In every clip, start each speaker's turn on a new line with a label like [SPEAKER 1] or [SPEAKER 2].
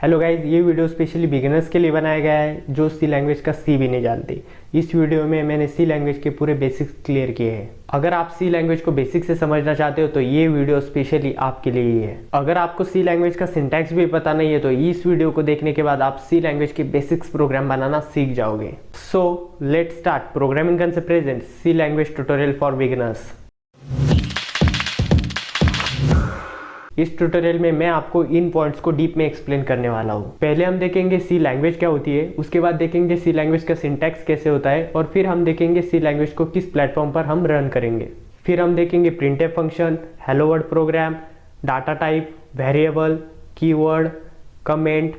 [SPEAKER 1] Hello guys, ये video specially beginners के लिए बनाया गया है जो सी लैंग्वेज का सी भी नहीं जानते। इस वीडियो में मैंने सी लैंग्वेज के पूरे बेसिक्स क्लियर किए हैं। अगर आप सी लैंग्वेज को बेसिक से समझना चाहते हो तो ये वीडियो स्पेशली आपके लिए ही है। अगर आपको सी लैंग्वेज का सिंटैक्स भी पता नहीं है तो इस वीडियो को देखने के बाद आप सी लैंग्वेज के बेसिक्स प्रोग्राम बनाना सीख जाओगे। So let's start programming concept present C language tutorial for beginners. इस ट्यूटोरियल में मैं आपको इन पॉइंट्स को डीप में एक्सप्लेन करने वाला हूँ। पहले हम देखेंगे सी लैंग्वेज क्या होती है, उसके बाद देखेंगे सी लैंग्वेज का सिंटैक्स कैसे होता है, और फिर हम देखेंगे सी लैंग्वेज को किस प्लेटफॉर्म पर हम रन करेंगे। फिर हम देखेंगे printf function, hello world program, data type, variable, keyword, comment,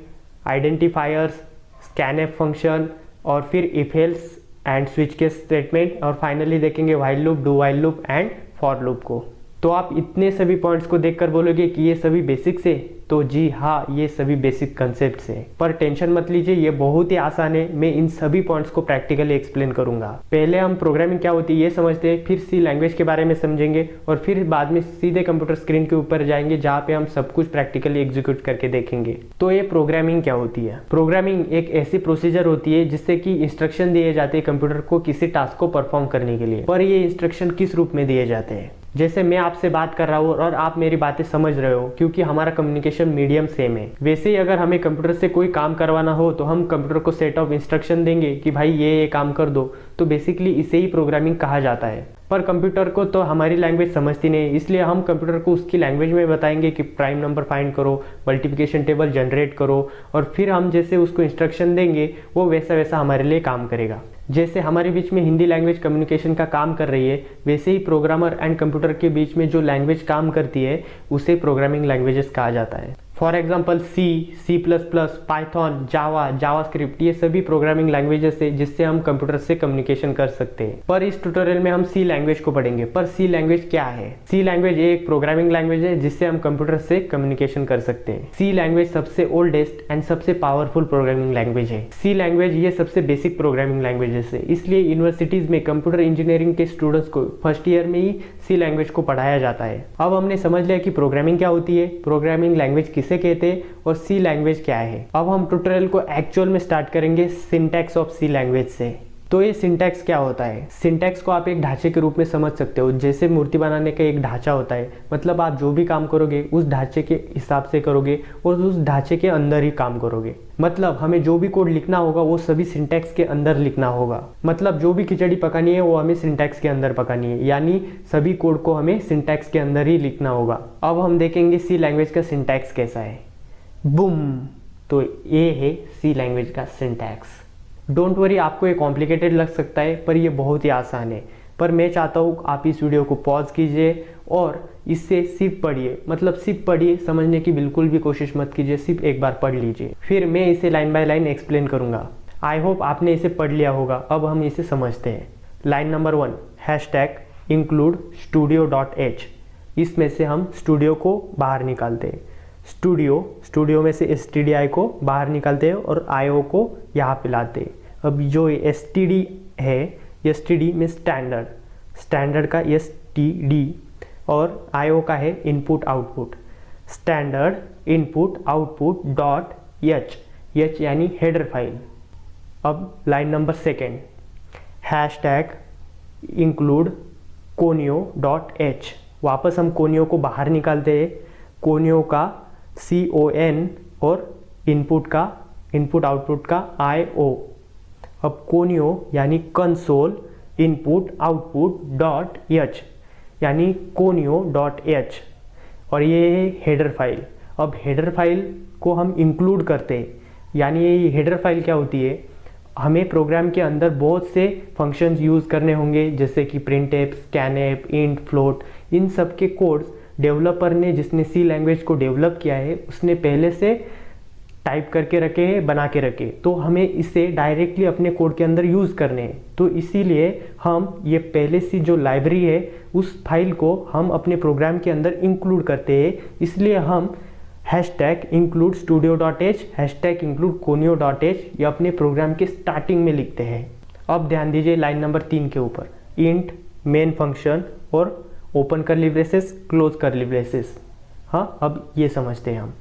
[SPEAKER 1] identifiers, scanf function, और फिर if else and switch case statement, और फाइनली देखेंगे while loop, do while loop and for loop को। तो आप इतने सभी पॉइंट्स को देखकर बोलोगे कि ये सभी बेसिक्स है, तो जी हाँ, ये सभी बेसिक कंसेप्ट्स हैं। पर टेंशन मत लीजिए, ये बहुत ही आसान है। मैं इन सभी पॉइंट्स को प्रैक्टिकली एक्सप्लेन करूंगा। पहले हम प्रोग्रामिंग क्या होती है ये समझते हैं, फिर सी लैंग्वेज के बारे में समझेंगे, और फिर बाद में सीधे कंप्यूटर स्क्रीन के ऊपर जाएंगे जहाँ पे हम सब कुछ प्रैक्टिकली एग्जीक्यूट करके देखेंगे। तो ये प्रोग्रामिंग क्या होती है? प्रोग्रामिंग एक ऐसी प्रोसीजर होती है जिससे कि इंस्ट्रक्शन दिए जाते हैं कंप्यूटर को किसी टास्क को परफॉर्म करने के लिए। पर ये इंस्ट्रक्शन किस रूप में दिए जाते हैं? जैसे मैं आपसे बात कर रहा हूँ और आप मेरी बातें समझ रहे हो, क्योंकि हमारा कम्युनिकेशन मीडियम सेम है। वैसे ही अगर हमें कंप्यूटर से कोई काम करवाना हो तो हम कंप्यूटर को सेट ऑफ इंस्ट्रक्शन देंगे कि भाई ये काम कर दो। तो बेसिकली इसे ही प्रोग्रामिंग कहा जाता है। पर कंप्यूटर को तो हमारी लैंग्वेज समझती नहीं, इसलिए हम कंप्यूटर को उसकी लैंग्वेज में बताएंगे कि प्राइम नंबर फाइंड करो, मल्टीप्लिकेशन टेबल जनरेट करो, और फिर हम जैसे उसको इंस्ट्रक्शन देंगे वो वैसा वैसा हमारे लिए काम करेगा। जैसे हमारे बीच में हिंदी लैंग्वेज कम्युनिकेशन का काम कर रही है, वैसे ही प्रोग्रामर एंड कंप्यूटर के बीच में जो लैंग्वेज काम करती है उसे प्रोग्रामिंग लैंग्वेजेस कहा जाता है। For example C plus plus, Python, JavaScript, ये सभी प्रोग्रामिंग लैंग्वेजेस है जिससे हम कंप्यूटर से कम्युनिकेशन कर सकते हैं। पर इस ट्यूटोरियल में हम सी लैंग्वेज को पढ़ेंगे। पर सी लैंग्वेज क्या है? सी लैंग्वेज एक प्रोग्रामिंग लैंग्वेज है जिससे हम कंप्यूटर से कम्युनिकेशन कर सकते हैं। सी लैंग्वेज सबसे ओल्डेस्ट एंड सबसे पावरफुल प्रोग्रामिंग लैंग्वेज है। सी लैंग्वेज ये सबसे बेसिक प्रोग्रामिंग लैंग्वेजेस है, इसलिए यूनिवर्सिटीज में कंप्यूटर इंजीनियरिंग के स्टूडेंट्स को फर्स्ट ईयर में ही सी लैंग्वेज को पढ़ाया जाता है। अब हमने समझ लिया कि प्रोग्रामिंग क्या होती है, प्रोग्रामिंग लैंग्वेज किसे कहते हैं, और सी लैंग्वेज क्या है। अब हम ट्यूटोरियल को एक्चुअल में स्टार्ट करेंगे सिंटैक्स ऑफ सी लैंग्वेज से। तो ये सिंटैक्स क्या होता है? सिंटैक्स को आप एक ढांचे के रूप में समझ सकते हो। जैसे मूर्ति बनाने का एक ढांचा होता है, मतलब आप जो भी काम करोगे उस ढांचे के हिसाब से करोगे और उस ढांचे के अंदर ही काम करोगे। मतलब हमें जो भी कोड लिखना होगा वो सभी सिंटैक्स के अंदर लिखना होगा। मतलब जो भी खिचड़ी पकानी है वो हमें सिंटैक्स के अंदर पकानी है, यानी सभी कोड को हमें सिंटैक्स के अंदर ही लिखना होगा। अब हम देखेंगे सी लैंग्वेज का सिंटैक्स कैसा है। बूम, तो ये है सी लैंग्वेज का सिंटैक्स। डोंट वरी, आपको ये कॉम्प्लिकेटेड लग सकता है पर ये बहुत ही आसान है। पर मैं चाहता हूँ आप इस वीडियो को पॉज कीजिए और इससे सिर्फ पढ़िए। मतलब सिर्फ पढ़िए, समझने की बिल्कुल भी कोशिश मत कीजिए, सिर्फ एक बार पढ़ लीजिए, फिर मैं इसे लाइन बाय लाइन एक्सप्लेन करूँगा। आई होप आपने इसे पढ़ लिया होगा। अब हम इसे समझते हैं। Line number 1, hashtag include studio.h। इसमें से हम स्टूडियो को बाहर निकालते हैं। स्टूडियो में से stdi को बाहर निकालते हैं और io को यहाँ पे लाते हैं। अब जो std है, std में स्टैंडर्ड का std, और io का है input output. Standard input output dot h यानी हेडर फाइल। अब line number 2, hashtag include conio.h। वापस हम conio को बाहर निकालते हैं। conio का con और इनपुट आउटपुट का io। अब conio यानी console input output dot h यानी conio.h, और ये है हेडर फाइल। अब हेडर फाइल को हम इंक्लूड करते हैं, यानी ये हेडर फाइल क्या होती है, हमें प्रोग्राम के अंदर बहुत से फंक्शंस यूज़ करने होंगे, जैसे कि प्रिंटफ, स्कैनफ, इंट, फ्लोट। इन सब के कोड्स डेवलपर ने, जिसने सी लैंग्वेज को डेवलप किया है, उसने पहले से टाइप करके रखे हैं, बना के रखे। तो हमें इसे डायरेक्टली अपने कोड के अंदर यूज़ करने हैं। तो इसीलिए हम ये पहले से जो लाइब्रेरी है उस फाइल को हम अपने प्रोग्राम के अंदर इंक्लूड करते हैं। इसलिए हम hashtag include studio.h, hashtag include conio.h ये अपने प्रोग्राम के स्टार्टिंग में लिखते हैं। अब ध्यान दीजिए लाइन नंबर 3 के ऊपर, इंट मेन फंक्शन और ओपन करली ब्रेसेस, क्लोज करली ब्रेसेस। हाँ, अब ये समझते हैं हम।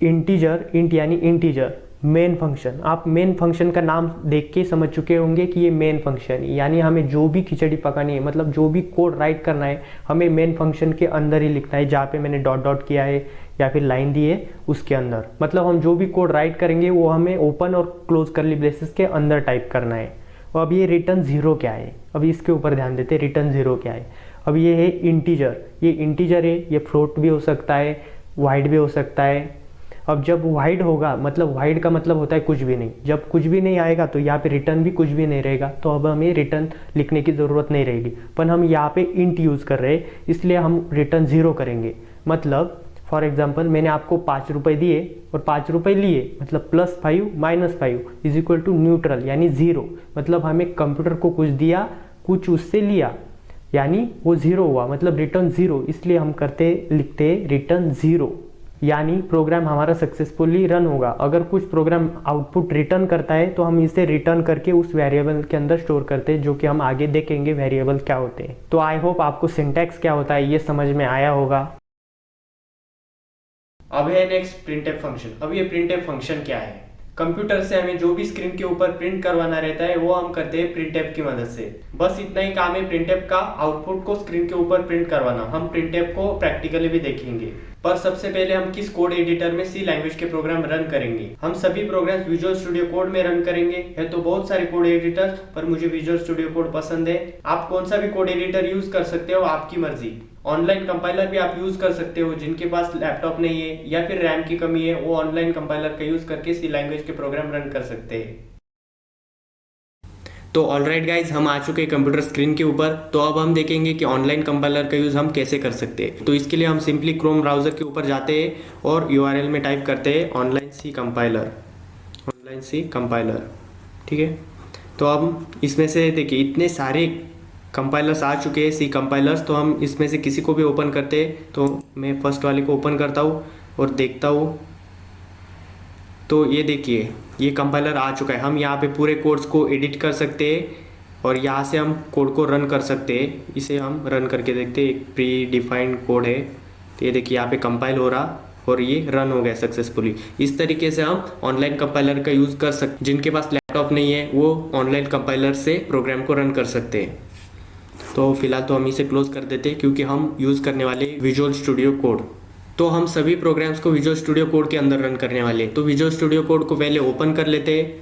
[SPEAKER 1] इंटीजर, इंट यानी इंटीजर, मेन फंक्शन। आप मेन फंक्शन का नाम देख के समझ चुके होंगे कि ये मेन फंक्शन, यानी हमें जो भी खिचड़ी पकानी है, मतलब जो भी कोड राइट करना है, हमें मेन फंक्शन के अंदर ही लिखना है, जहाँ पे मैंने डॉट डॉट किया है या फिर लाइन दी है उसके अंदर। मतलब हम जो भी कोड राइट करेंगे वो हमें ओपन और क्लोज करली ब्रेसेस के अंदर टाइप करना है। और अब ये रिटर्न ज़ीरो क्या है, अब इसके ऊपर ध्यान देते हैं, रिटर्न ज़ीरो क्या है। अब ये है इंटीजर, ये इंटीजर है, ये फ्लोट भी हो सकता है, वाइड भी हो सकता है। अब जब वाइड होगा, मतलब वाइड का मतलब होता है कुछ भी नहीं, जब कुछ भी नहीं आएगा तो यहाँ पे रिटर्न भी कुछ भी नहीं रहेगा, तो अब हमें रिटर्न लिखने की ज़रूरत नहीं रहेगी। पर हम यहाँ पे इंट यूज़ कर रहे हैं, इसलिए हम रिटर्न ज़ीरो करेंगे। मतलब फॉर एग्जाम्पल मैंने आपको 5 रुपये दिए और 5 रुपये लिए, मतलब +5 -5 इज इक्वल टू न्यूट्रल यानी ज़ीरो। मतलब हमें कंप्यूटर को कुछ दिया, कुछ उससे लिया, यानी वो ज़ीरो हुआ, मतलब रिटर्न ज़ीरो, इसलिए हम लिखते रिटर्न ज़ीरो, यानी प्रोग्राम हमारा सक्सेसफुली रन होगा। अगर कुछ प्रोग्राम आउटपुट रिटर्न करता है तो हम इसे रिटर्न करके उस वेरिएबल के अंदर स्टोर करते हैं, जो कि हम आगे देखेंगे वेरिएबल क्या होते हैं। तो आई होप आपको सिंटैक्स क्या होता है ये समझ में आया होगा। अब है नेक्स्ट प्रिंटफ फंक्शन। अब ये प्रिंटफ फंक्शन क्या है? कंप्यूटर से हमें जो भी स्क्रीन के ऊपर प्रिंट करवाना रहता है वो हम करते हैं प्रिंटफ की मदद से। बस इतना ही काम है प्रिंटफ का, आउटपुट को स्क्रीन के ऊपर प्रिंट करवाना। हम प्रिंटफ को प्रैक्टिकली भी देखेंगे। पर सबसे पहले हम किस कोड एडिटर में सी लैंग्वेज के प्रोग्राम रन करेंगे? हम सभी प्रोग्राम्स विजुअल स्टूडियो कोड में रन करेंगे। है तो बहुत सारे कोड एडिटर, पर मुझे विजुअल स्टूडियो कोड पसंद है। आप कौन सा भी कोड एडिटर यूज कर सकते हो, आपकी मर्जी। ऑनलाइन कंपाइलर भी आप यूज कर सकते हो। जिनके पास लैपटॉप नहीं है या फिर रैम की कमी है, वो ऑनलाइन कंपाइलर का यूज करके सी लैंग्वेज के प्रोग्राम रन कर सकते हैं। तो ऑलराइट गाइज, हम आ चुके हैं कंप्यूटर स्क्रीन के ऊपर। तो अब हम देखेंगे कि ऑनलाइन कंपाइलर का यूज़ हम कैसे कर सकते हैं। तो इसके लिए हम सिंपली क्रोम ब्राउज़र के ऊपर जाते हैं और URL में टाइप करते हैं online C compiler, online C compiler. ठीक है, तो अब इसमें से देखिए इतने सारे कंपाइलर्स आ चुके हैं, सी कंपाइलर्स। तो हम इसमें से किसी को भी ओपन करते हैं। तो मैं फर्स्ट वाले को ओपन करता हूँ और देखता हूँ। तो ये देखिए ये कंपाइलर आ चुका है। हम यहाँ पे पूरे कोड्स को एडिट कर सकते हैं और यहाँ से हम कोड को रन कर सकते हैं। इसे हम रन करके देखते हैं। एक प्री डिफाइंड कोड है, तो ये देखिए यहाँ पे कंपाइल हो रहा और ये रन हो गया सक्सेसफुली। इस तरीके से हम ऑनलाइन कंपाइलर का यूज़ कर सकते। जिनके पास लैपटॉप नहीं है वो ऑनलाइन कंपाइलर से प्रोग्राम को रन कर सकते हैं। तो फिलहाल तो हम इसे क्लोज कर देते हैं क्योंकि हम यूज़ करने वाले विजुअल स्टूडियो कोड। तो हम सभी प्रोग्राम्स को विजुअल स्टूडियो कोड के अंदर रन करने वाले हैं। तो विजुअल स्टूडियो कोड को पहले ओपन कर लेते हैं।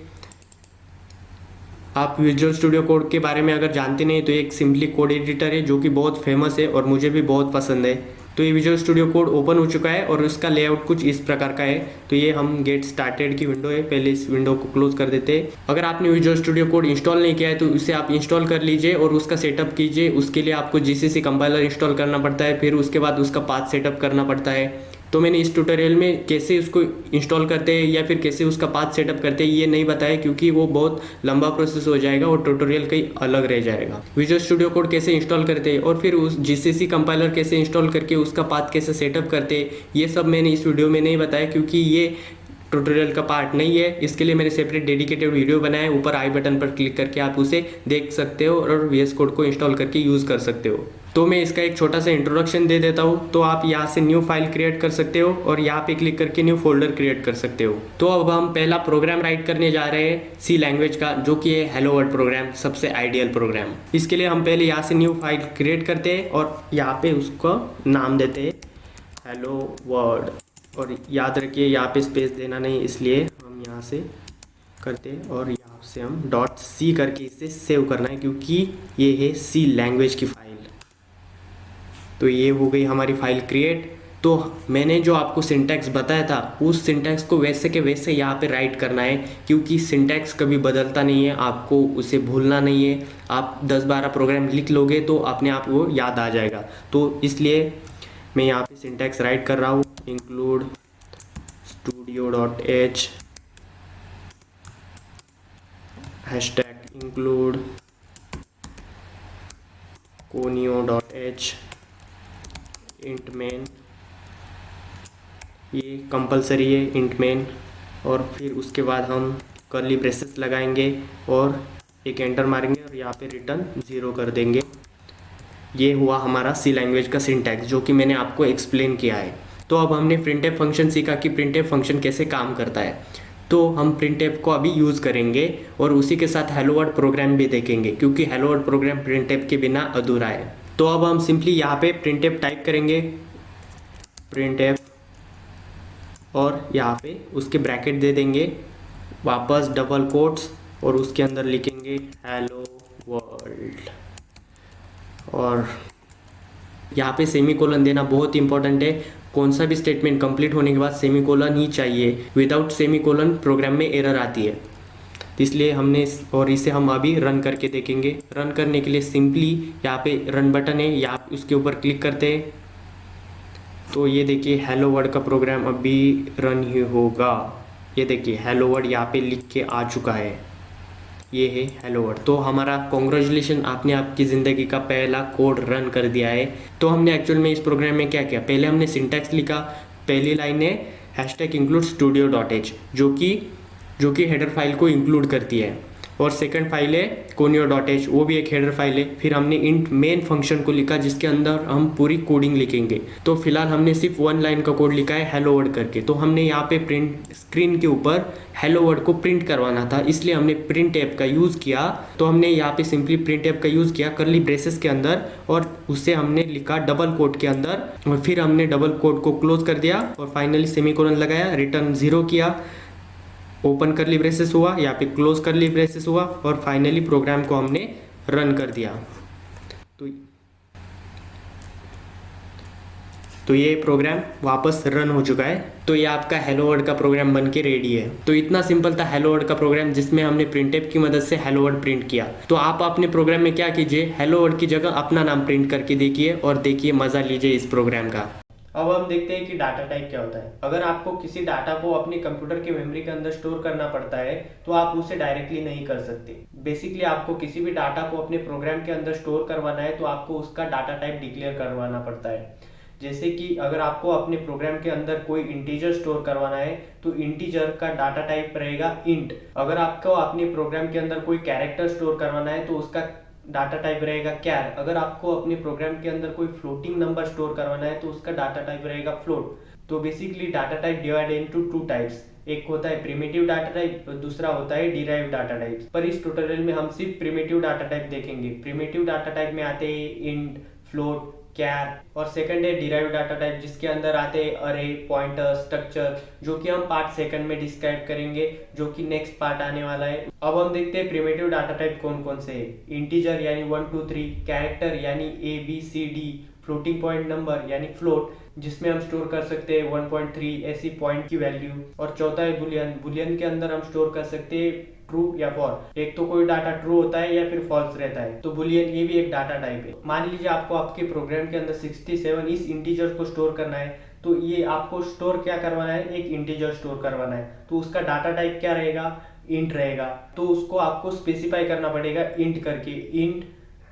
[SPEAKER 1] आप विजुअल स्टूडियो कोड के बारे में अगर जानते नहीं तो एक सिंपली कोड एडिटर है जो कि बहुत फेमस है और मुझे भी बहुत पसंद है। तो ये विजुअल स्टूडियो कोड ओपन हो चुका है और उसका लेआउट कुछ इस प्रकार का है। तो ये हम गेट स्टार्टेड की विंडो है, पहले इस विंडो को क्लोज कर देते हैं। अगर आपने विजुअल स्टूडियो कोड इंस्टॉल नहीं किया है तो उसे आप इंस्टॉल कर लीजिए और उसका सेटअप कीजिए। उसके लिए आपको GCC कंपाइलर इंस्टॉल करना पड़ता है, फिर उसके बाद उसका पाथ सेटअप करना पड़ता है। तो मैंने इस ट्यूटोरियल में कैसे उसको इंस्टॉल करते हैं या फिर कैसे उसका पाथ सेटअप करते हैं ये नहीं बताया, क्योंकि वो बहुत लंबा प्रोसेस हो जाएगा और ट्यूटोरियल कहीं अलग रह जाएगा। विजुअल स्टूडियो कोड कैसे इंस्टॉल करते हैं और फिर उस GCC कंपाइलर कैसे इंस्टॉल करके उसका पाथ कैसे सेटअप करते हैं, ये सब मैंने इस वीडियो में नहीं बताया, क्योंकि ये ट्यूटोरियल का पार्ट नहीं है। इसके लिए मैंने सेपरेट डेडिकेटेड वीडियो बनाया है। ऊपर आई बटन पर क्लिक करके आप उसे देख सकते हो और VS कोड को इंस्टॉल करके यूज़ कर सकते हो। तो मैं इसका एक छोटा सा इंट्रोडक्शन दे देता हूँ। तो आप यहाँ से न्यू फाइल क्रिएट कर सकते हो और यहाँ पे क्लिक करके न्यू फोल्डर क्रिएट कर सकते हो। तो अब हम पहला प्रोग्राम राइट करने जा रहे हैं सी लैंग्वेज का, जो कि है हेलो वर्ल्ड प्रोग्राम, सबसे आइडियल प्रोग्राम। इसके लिए हम पहले यहाँ से न्यू फाइल क्रिएट करते हैं और यहाँ पे उसको नाम देते हैं हेलो वर्ल्ड। और याद रखिए यहाँ पे स्पेस देना नहीं, इसलिए हम यहाँ से करते हैं और यहाँ से हम .c करके इसे सेव करना है, क्योंकि ये है सी लैंग्वेज की फाइल। तो ये हो गई हमारी फाइल क्रिएट। तो मैंने जो आपको सिंटैक्स बताया था उस सिंटैक्स को वैसे के वैसे यहाँ पे राइट करना है, क्योंकि सिंटैक्स कभी बदलता नहीं है, आपको उसे भूलना नहीं है। आप 10-12 प्रोग्राम लिख लोगे तो अपने आप वो याद आ जाएगा। तो इसलिए मैं यहाँ पे सिंटैक्स राइट कर रहा हूँ, include studio.h #include conio.h int main। ये कंपलसरी है int main। और फिर उसके बाद हम कर्ली ब्रेसेस लगाएंगे और एक एंटर मारेंगे और यहाँ पे रिटर्न 0 कर देंगे। ये हुआ हमारा सी लैंग्वेज का सिंटैक्स, जो कि मैंने आपको एक्सप्लेन किया है। तो अब हमने printf फंक्शन सीखा कि printf फंक्शन कैसे काम करता है, तो हम printf को अभी यूज़ करेंगे और उसी के साथ हेलो वर्ल्ड प्रोग्राम भी देखेंगे, क्योंकि हेलो वर्ल्ड प्रोग्राम printf के बिना अधूरा है। तो अब हम सिंपली यहाँ पे printf टाइप करेंगे, printf, और यहाँ पे उसके ब्रैकेट दे देंगे, वापस डबल कोट्स, और उसके अंदर लिखेंगे हेलो वर्ल्ड, और यहाँ पे सेमीकोलन देना बहुत इंपॉर्टेंट है। कौन सा भी स्टेटमेंट कंप्लीट होने के बाद सेमीकोलन ही चाहिए, विदाउट सेमीकोलन प्रोग्राम में एरर आती है, इसलिए हमने और इसे हम अभी रन करके देखेंगे। रन करने के लिए सिंपली यहाँ पे रन बटन है, यहाँ उसके ऊपर क्लिक करते हैं, तो ये देखिए हेलो वर्ल्ड का प्रोग्राम अभी रन ही होगा। ये देखिए हेलो वर्ल्ड यहाँ पे लिख के आ चुका है, ये है हेलो वर्ल्ड। तो हमारा कॉन्ग्रेचुलेशन, आपने आपकी ज़िंदगी का पहला कोड रन कर दिया है। तो हमने एक्चुअल में इस प्रोग्राम में क्या किया, पहले हमने सिंटैक्स लिखा। पहली लाइन है #include studio.h, जो कि हेडर फाइल को इंक्लूड करती है, और सेकंड फाइल है conio.h, वो भी एक हेडर फाइल है। फिर हमने इंट मेन फंक्शन को लिखा, जिसके अंदर हम पूरी कोडिंग लिखेंगे। तो फिलहाल हमने सिर्फ 1 लाइन का कोड लिखा है हेलो वर्ल्ड करके। तो हमने यहाँ पे प्रिंट स्क्रीन के ऊपर हेलो वर्ल्ड को प्रिंट करवाना था, इसलिए हमने printf का यूज़ किया। तो हमने यहाँ पे सिंपली printf का यूज़ किया कर्ली ब्रेसेस के अंदर, और उससे हमने लिखा डबल कोट के अंदर, और फिर हमने डबल कोट को क्लोज कर दिया और फाइनली सेमीकोलन लगाया, रिटर्न 0 किया, ओपन करली ब्रेसेस हुआ, यहाँ पे क्लोज करली ब्रेसेस हुआ, और फाइनली प्रोग्राम को हमने रन कर दिया। तो ये प्रोग्राम वापस रन हो चुका है। तो ये आपका हेलो वर्ल्ड का प्रोग्राम बन के रेडी है। तो इतना सिंपल था हेलो वर्ल्ड का प्रोग्राम, जिसमें हमने printf की मदद से हेलो वर्ल्ड प्रिंट किया। तो आप अपने प्रोग्राम में क्या कीजिए, हेलो वर्ल्ड की जगह अपना नाम प्रिंट करके देखिए, और देखिए मज़ा लीजिए इस प्रोग्राम का। अब हम देखते हैं कि डाटा टाइप क्या होता है। अगर आपको किसी डाटा को अपने कंप्यूटर की मेमोरी के अंदर स्टोर करना पड़ता है, तो आप उसे डायरेक्टली नहीं कर सकते। बेसिकली आपको किसी भी डाटा को अपने प्रोग्राम के अंदर स्टोर करवाना है, तो आपको उसका डाटा टाइप डिक्लेयर करवाना पड़ता है। जैसे कि अगर आपको अपने प्रोग्राम के अंदर कोई इंटीजर स्टोर करवाना है, तो इंटीजर का डाटा टाइप रहेगा इंट। अगर आपको अपने प्रोग्राम के अंदर कोई कैरेक्टर स्टोर करवाना है, तो उसका डाटा टाइप रहेगा कैर। अगर आपको अपने प्रोग्राम के अंदर कोई फ्लोटिंग नंबर स्टोर करवाना है, तो उसका डाटा टाइप रहेगा फ्लोट। तो basically data type divide into 2 types, एक होता है प्रिमिटिव डाटा टाइप, दूसरा होता है डिराइव्ड डाटा टाइप। पर इस ट्यूटोरियल में हम सिर्फ प्रिमिटिव डाटा टाइप देखेंगे। प्रिमिटिव डाटा टाइप में आते हैं इंट, फ्लोट, कैर, और सेकंड है डिराइव्ड डाटा टाइप, जिसके अंदर आते हैं अरे, पॉइंटर, स्ट्रक्चर, जो कि हम पार्ट सेकंड में डिस्क्राइब करेंगे, जो कि नेक्स्ट पार्ट आने वाला है। अब हम देखते हैं प्रिमिटिव डाटा टाइप कौन कौन से है। इंटीजर यानी 1 2 3, कैरेक्टर यानी ABCD, फ्लोटिंग पॉइंट नंबर यानी फ्लोट, जिसमें हम स्टोर कर सकते हैं 1.3 ऐसी पॉइंट की वैल्यू, और चौथा है बुलियन। बुलियन के अंदर हम स्टोर कर सकते हैं ट्रू या फॉल्स, एक तो कोई डाटा ट्रू होता है या फिर फॉल्स रहता है, तो बुलियन ये भी एक डाटा टाइप है। मान लीजिए आपको आपके प्रोग्राम के अंदर 67 इस इंटीजर को स्टोर करना है, तो ये आपको स्टोर क्या करवाना है, एक इंटीजर स्टोर करवाना है, तो उसका डाटा टाइप क्या रहेगा, इंट रहेगा। तो उसको आपको स्पेसिफाई करना पड़ेगा इंट करके, इंट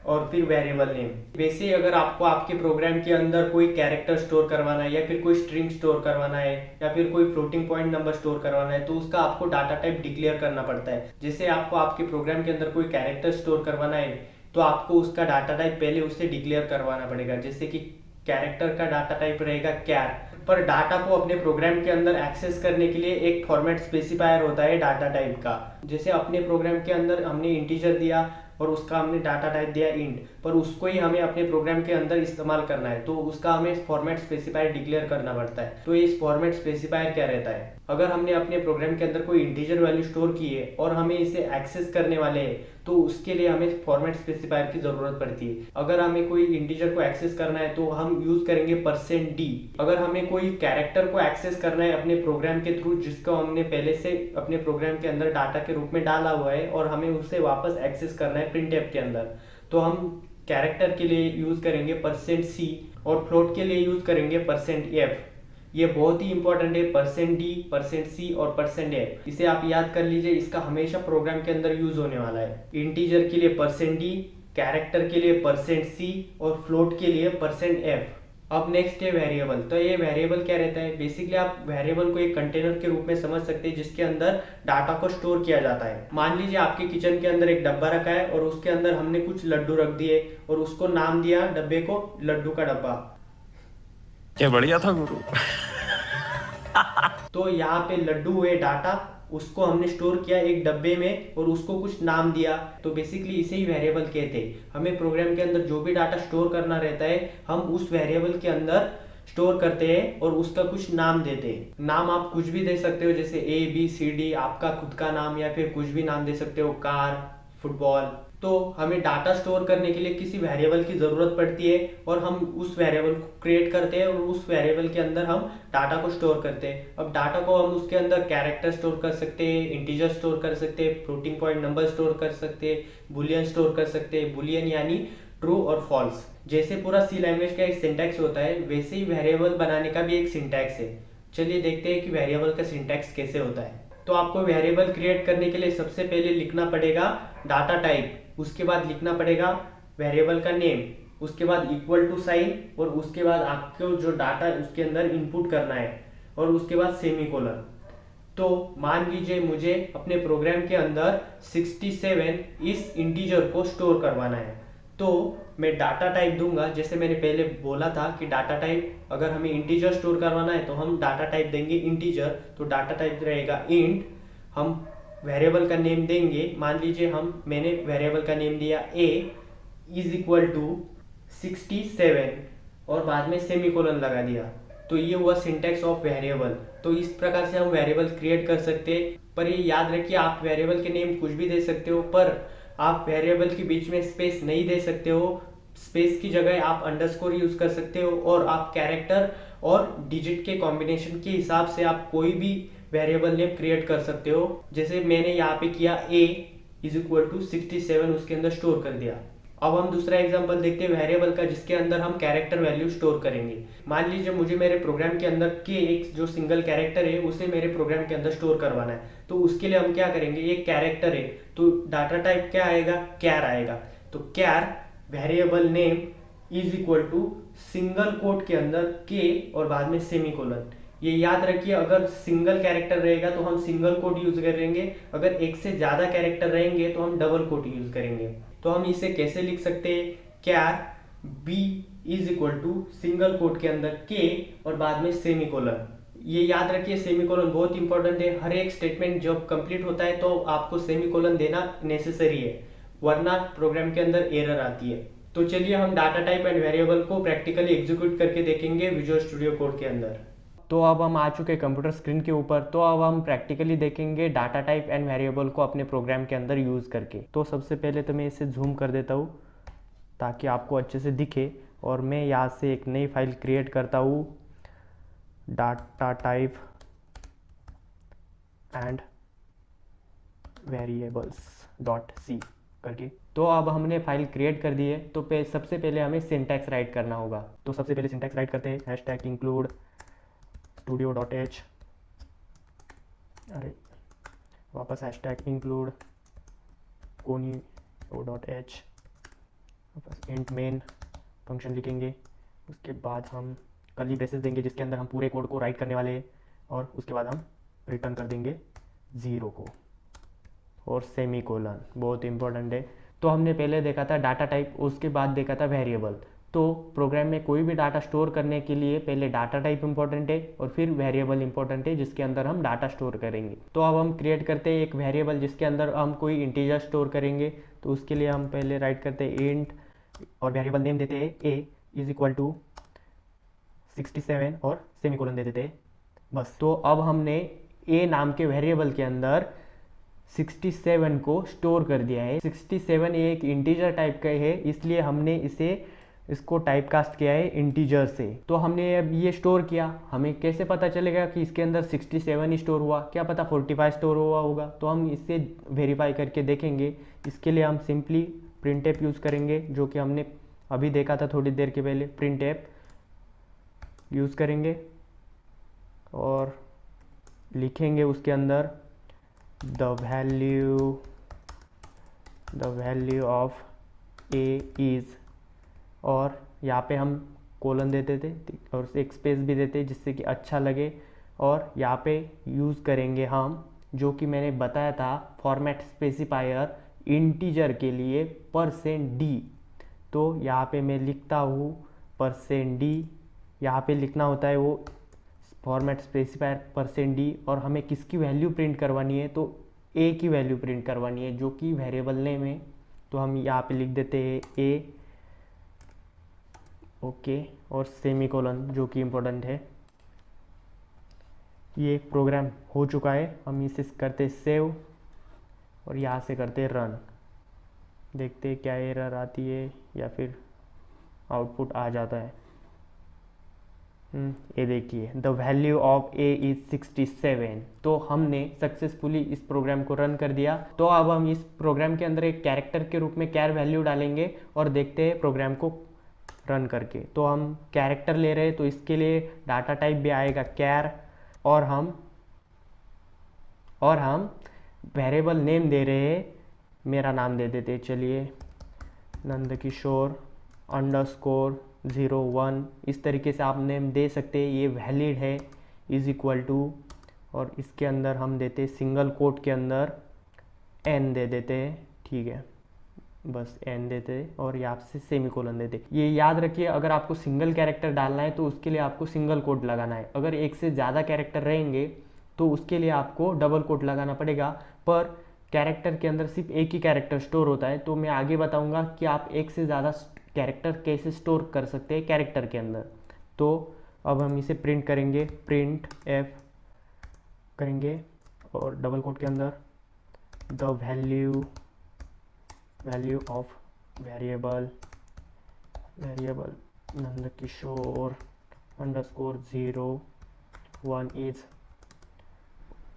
[SPEAKER 1] और फिर वेरिएबल नेम। वैसे अगर आपको आपके प्रोग्राम के अंदर कोई कैरेक्टर स्टोर करवाना है, या फिर कोई स्ट्रिंग स्टोर करवाना है, या फिर कोई फ्लोटिंग पॉइंट नंबर स्टोर करवाना है, तो उसका आपको डाटा टाइप डिक्लेयर करना पड़ता है। जैसे आपको आपके प्रोग्राम के अंदर कोई कैरेक्टर स्टोर करवाना है, तो आपको उसका डाटा टाइप पहले उससे डिक्लेयर करवाना पड़ेगा। जैसे कि कैरेक्टर का डाटा टाइप रहेगा कैर। पर डाटा को अपने प्रोग्राम के अंदर एक्सेस करने के लिए एक फॉर्मेट स्पेसिफायर होता है डाटा टाइप का। जैसे अपने प्रोग्राम के अंदर हमने इंटीजर दिया और उसका हमने डाटा टाइप दिया इंट, पर उसको ही हमें अपने प्रोग्राम के अंदर इस्तेमाल करना है, तो उसका हमें फॉर्मेट स्पेसिफायर डिक्लेयर करना पड़ता है। तो इस फॉर्मेट स्पेसिफायर क्या रहता है, अगर हमने अपने प्रोग्राम के अंदर कोई इंटीजर वैल्यू स्टोर की है और हमें इसे एक्सेस करने वाले हैं, तो उसके लिए हमें फॉर्मेट स्पेसिफायर की जरूरत पड़ती है। अगर हमें कोई इंटीजर को एक्सेस करना है, तो हम यूज करेंगे %d। अगर हमें कोई कैरेक्टर को एक्सेस करना है अपने प्रोग्राम के थ्रू, जिसको हमने पहले से अपने प्रोग्राम के अंदर डाटा के रूप में डाला हुआ है, और हमें उसे वापस एक्सेस करना है printf के अंदर, तो हम कैरेक्टर के लिए यूज करेंगे %c, और फ्लोट के लिए यूज करेंगे %f। ये बहुत ही इंपॉर्टेंट है, %d, %c और %f। इसे आप याद कर लीजिए, इसका हमेशा प्रोग्राम के अंदर यूज होने वाला है। इंटीजर के लिए %d, कैरेक्टर के लिए %c और फ्लोट के लिए %f। अब नेक्स्ट है वेरिएबल। तो ये वेरिएबल क्या रहता है, बेसिकली आप वेरिएबल को एक कंटेनर के रूप में समझ सकते हैं, जिसके अंदर डाटा को स्टोर किया जाता है। मान लीजिए आपके किचन के अंदर एक डब्बा रखा है, और उसके अंदर हमने कुछ लड्डू रख दिए, और उसको नाम दिया डब्बे को लड्डू का डब्बा।
[SPEAKER 2] क्या बढ़िया था गुरु।
[SPEAKER 1] तो यहाँ पे लड्डू हुए डाटा, उसको हमने स्टोर किया एक डब्बे में और उसको कुछ नाम दिया। तो बेसिकली इसे ही वेरिएबल कहते हैं। हमें प्रोग्राम के अंदर जो भी डाटा स्टोर करना रहता है हम उस वेरिएबल के अंदर स्टोर करते हैं और उसका कुछ नाम देते हैं। नाम आप कुछ भी दे सकते हो, जैसे ABCD, आपका खुद का नाम, या फिर कुछ भी नाम दे सकते हो, कार, फुटबॉल। तो हमें डाटा स्टोर करने के लिए किसी वेरिएबल की ज़रूरत पड़ती है और हम उस वेरिएबल को क्रिएट करते हैं और उस वेरिएबल के अंदर हम डाटा को स्टोर करते हैं। अब डाटा को हम उसके अंदर कैरेक्टर स्टोर कर सकते हैं, इंटीजर स्टोर कर सकते हैं, फ्लोटिंग पॉइंट नंबर स्टोर कर सकते हैं, बुलियन स्टोर कर सकते हैं। बुलियन यानी ट्रू और फॉल्स। जैसे पूरा सी लैंग्वेज का एक सिंटैक्स होता है वैसे ही वेरिएबल बनाने का भी एक सिंटैक्स है। चलिए देखते हैं कि वेरिएबल का सिंटैक्स कैसे होता है। तो आपको वेरिएबल क्रिएट करने के लिए सबसे पहले लिखना पड़ेगा डाटा टाइप, उसके बाद लिखना पड़ेगा वेरिएबल का नेम, उसके बाद इक्वल टू साइन, और उसके बाद आपको जो डाटा है उसके अंदर इनपुट करना है, और उसके बाद सेमीकोलन। तो मान लीजिए मुझे अपने प्रोग्राम के अंदर 67 इस इंटीजर को स्टोर करवाना है। तो मैं डाटा टाइप दूंगा, जैसे मैंने पहले बोला था कि डाटा टाइप अगर हमें इंटीजर स्टोर करवाना है तो हम डाटा टाइप देंगे इंटीजर। तो डाटा टाइप रहेगा इंट। हम वेरिएबल का नेम देंगे, मान लीजिए मैंने वेरिएबल का नेम दिया a इज इक्वल टू 67 और बाद में सेमीकोलन लगा दिया। तो ये हुआ सिंटैक्स ऑफ वेरिएबल। तो इस प्रकार से हम वेरिएबल क्रिएट कर सकते हैं। पर ये याद रखिए आप वेरिएबल के नेम कुछ भी दे सकते हो, पर आप वेरिएबल के बीच में स्पेस नहीं दे सकते हो। स्पेस की जगह आप अंडरस्कोर यूज कर सकते हो, और आप कैरेक्टर और डिजिट के कॉम्बिनेशन के हिसाब से आप कोई भी वेरिएबल नेम क्रिएट कर सकते हो। जैसे मैंने यहाँ पे किया a इज इक्वल टू 67, उसके अंदर स्टोर कर दिया। अब हम दूसरा एग्जांपल देखते हैं वेरिएबल का, जिसके अंदर हम कैरेक्टर वैल्यू स्टोर करेंगे। मान लीजिए मुझे मेरे प्रोग्राम के अंदर के एक जो सिंगल कैरेक्टर है उसे मेरे प्रोग्राम के अंदर स्टोर करवाना है। तो उसके लिए हम क्या करेंगे, एक कैरेक्टर है तो डाटा टाइप क्या आएगा, कैर आएगा। तो char variable name is equal to single quote के अंदर के और बाद में सेमीकोलन। ये याद रखिए, अगर सिंगल कैरेक्टर रहेगा तो हम सिंगल कोट यूज करेंगे, अगर एक से ज्यादा कैरेक्टर रहेंगे तो हम डबल कोट यूज करेंगे। तो हम इसे कैसे लिख सकते हैं, char B is equal to single quote के अंदर के और बाद में सेमीकोलन। ये याद रखिए सेमीकोलन बहुत इंपॉर्टेंट है। हर एक स्टेटमेंट जब कंप्लीट होता है तो आपको सेमीकोलन देना नेसेसरी है, वरना प्रोग्राम के अंदर एरर आती है। तो चलिए हम डाटा टाइप एंड वेरिएबल को प्रैक्टिकली एग्जीक्यूट करके देखेंगे विजुअल स्टूडियो कोड के अंदर। तो अब हम आ चुके कंप्यूटर स्क्रीन के ऊपर। तो अब हम प्रैक्टिकली देखेंगे डाटा टाइप एंड वेरिएबल को अपने प्रोग्राम के अंदर यूज़ करके। तो सबसे पहले तो मैं इसे जूम कर देता हूँ ताकि आपको अच्छे से दिखे, और मैं यहाँ से एक नई फाइल क्रिएट करता हूँ, data type and variables dot C करके। तो अब हमने फाइल क्रिएट कर दी है। तो सबसे पहले हमें सिंटैक्स राइट करना होगा। तो सबसे पहले सिंटैक्स राइट करते हैं, हैशटैग इंक्लूड studio.h, अरे वापस हैशटैग इंक्लूड conio.h, वापस इंट मेन फंक्शन लिखेंगे। उसके बाद हम कर्ली ब्रेसेस देंगे जिसके अंदर हम पूरे कोड को राइट करने वाले हैं, और उसके बाद हम रिटर्न कर देंगे 0 को और सेमीकोलन, बहुत इंपॉर्टेंट है। तो हमने पहले देखा था डाटा टाइप, उसके बाद देखा था वेरिएबल। तो प्रोग्राम में कोई भी डाटा स्टोर करने के लिए पहले डाटा टाइप इंपॉर्टेंट है और फिर वेरिएबल इंपॉर्टेंट है जिसके अंदर हम डाटा स्टोर करेंगे। तो अब हम क्रिएट करते हैं एक वेरिएबल जिसके अंदर हम कोई इंटीजर स्टोर करेंगे। तो उसके लिए हम पहले राइट करते हैं इंट और वेरिएबल नेम देते हैं a इज इक्वल टू 67 और सेमीकोलन दे देते हैं, बस। तो अब हमने a नाम के वेरिएबल के अंदर 67 को स्टोर कर दिया है। 67 ये एक इंटीजर टाइप का है, इसलिए हमने इसको टाइप कास्ट किया है इंटीजर से। तो हमने अब ये स्टोर किया, हमें कैसे पता चलेगा कि इसके अंदर 67 ही स्टोर हुआ, क्या पता 45 स्टोर हुआ होगा। तो हम इससे वेरीफाई करके देखेंगे। इसके लिए हम सिंपली प्रिंटफ यूज़ करेंगे, जो कि हमने अभी देखा था थोड़ी देर के पहले। प्रिंटफ यूज़ करेंगे और लिखेंगे उसके अंदर the value of a is, और यहाँ पे हम कोलन देते थे और एक स्पेस भी देते जिससे कि अच्छा लगे। और यहाँ पे यूज़ करेंगे हम जो कि मैंने बताया था फॉर्मेट स्पेसिफायर इंटीजर के लिए %d। तो यहाँ पे मैं लिखता हूँ %d यहाँ पे लिखना होता है वो फॉर्मेट स्पेसिफायर %d, और हमें किसकी वैल्यू प्रिंट करवानी है, तो a की वैल्यू प्रिंट करवानी है जो कि वेरिएबल नेम है। तो हम यहाँ पे लिख देते हैं a, ओके, और सेमीकोलन जो कि इम्पोर्टेंट है। ये प्रोग्राम हो चुका है, हम इसे करते सेव और यहाँ से करते रन। देखते क्या एरर आती है या फिर आउटपुट आ जाता है। ये देखिए the value of a is 67। तो हमने सक्सेसफुली इस प्रोग्राम को रन कर दिया। तो अब हम इस प्रोग्राम के अंदर एक कैरेक्टर के रूप में कैर वैल्यू डालेंगे और देखते हैं प्रोग्राम को रन करके। तो हम कैरेक्टर ले रहे हैं, तो इसके लिए डाटा टाइप भी आएगा कैर, और हम वेरिएबल नेम दे रहे हैं, मेरा नाम दे देते हैं, चलिए नंदकिशोर _01। इस तरीके से आप नेम दे सकते हैं, ये वैलिड है, इज इक्वल टू, और इसके अंदर हम देते सिंगल कोट के अंदर n दे देते हैं, ठीक है, बस n देते और यहाँ से सेमीकोलन देते। ये याद रखिए, अगर आपको सिंगल कैरेक्टर डालना है तो उसके लिए आपको सिंगल कोट लगाना है। अगर एक से ज़्यादा कैरेक्टर रहेंगे तो उसके लिए आपको डबल कोट लगाना पड़ेगा। पर कैरेक्टर के अंदर सिर्फ एक ही कैरेक्टर स्टोर होता है, तो मैं आगे बताऊंगा कि आप एक से ज़्यादा कैरेक्टर कैसे स्टोर कर सकते हैं कैरेक्टर के अंदर। तो अब हम इसे प्रिंट करेंगे, प्रिंट f करेंगे और डबल कोट के अंदर the value of variable Nandkishore _01 is,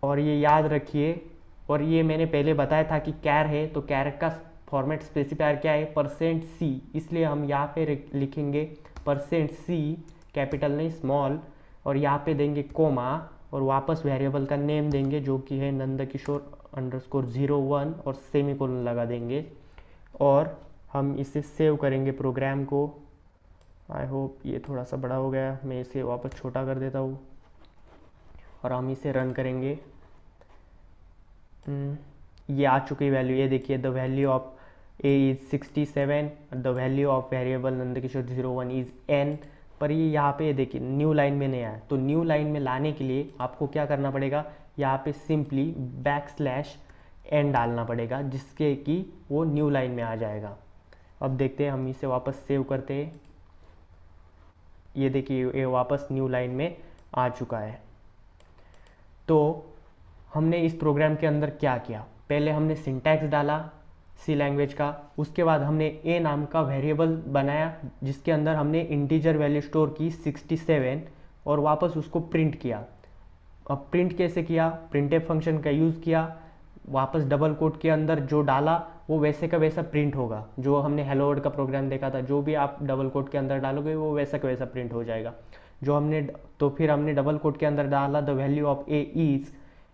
[SPEAKER 1] और ये याद रखिए, और ये मैंने पहले बताया था कि कैर है, तो कैर का फॉर्मेट स्पेसिफायर क्या है, %c, इसलिए हम यहाँ पे लिखेंगे %c, कैपिटल नहीं स्मॉल, और यहाँ पे देंगे कोमा, और वापस वेरिएबल का नेम देंगे जो कि है नंदकिशोर _01 और सेमीकोलन लगा देंगे, और हम इसे सेव करेंगे प्रोग्राम को। आई होप ये थोड़ा सा बड़ा हो गया, मैं इसे वापस छोटा कर देता हूँ और हम इसे रन करेंगे। ये आ चुकी वैल्यू, ये देखिए the value of a is 67, the value of variable Nandkishore 01 is n। पर ये यहाँ पे देखिए न्यू लाइन में नहीं आया, तो न्यू लाइन में लाने के लिए आपको क्या करना पड़ेगा, यहाँ पे सिंपली \n डालना पड़ेगा, जिसके कि वो न्यू लाइन में आ जाएगा। अब देखते हैं, हम इसे वापस सेव करते हैं, ये देखिए ये वापस न्यू लाइन में आ चुका है। तो हमने इस प्रोग्राम के अंदर क्या किया, पहले हमने सिंटैक्स डाला सी लैंग्वेज का, उसके बाद हमने a नाम का वेरिएबल बनाया जिसके अंदर हमने इंटीजर वैल्यू स्टोर की 67 और वापस उसको प्रिंट किया। अब प्रिंट कैसे किया, प्रिंटफ फंक्शन का यूज़ किया, वापस डबल कोट के अंदर जो डाला वो वैसे का वैसा प्रिंट होगा, जो हमने हेलो वर्ल्ड का प्रोग्राम देखा था, जो भी आप डबल कोट के अंदर डालोगे वो वैसा का वैसा प्रिंट हो जाएगा जो हमने। तो फिर हमने डबल कोट के अंदर डाला the value of a is,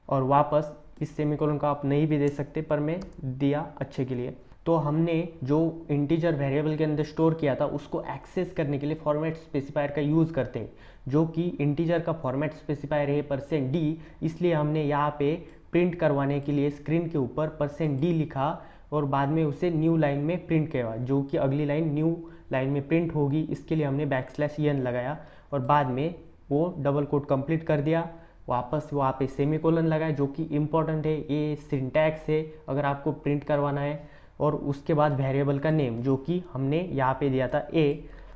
[SPEAKER 1] और वापस इस सेमीकोलन का आप नहीं भी दे सकते, पर मैं दिया अच्छे के लिए। तो हमने जो इंटीजर वेरिएबल के अंदर स्टोर किया था उसको एक्सेस करने के लिए फॉर्मेट स्पेसिफायर का यूज़ करते हैं, जो कि इंटीजर का फॉर्मेट स्पेसिफायर है %d, इसलिए हमने यहाँ पे प्रिंट करवाने के लिए स्क्रीन के ऊपर %d लिखा और बाद में उसे न्यू लाइन में प्रिंट किया, जो कि अगली लाइन न्यू लाइन में प्रिंट होगी, इसके लिए हमने \n लगाया और बाद में वो डबल कोट कंप्लीट कर दिया। वापस वहाँ पे सेमीकोलन लगाए जो कि इम्पोर्टेंट है, ये सिंटैक्स है अगर आपको प्रिंट करवाना है, और उसके बाद वेरिएबल का नेम जो कि हमने यहाँ पे दिया था a,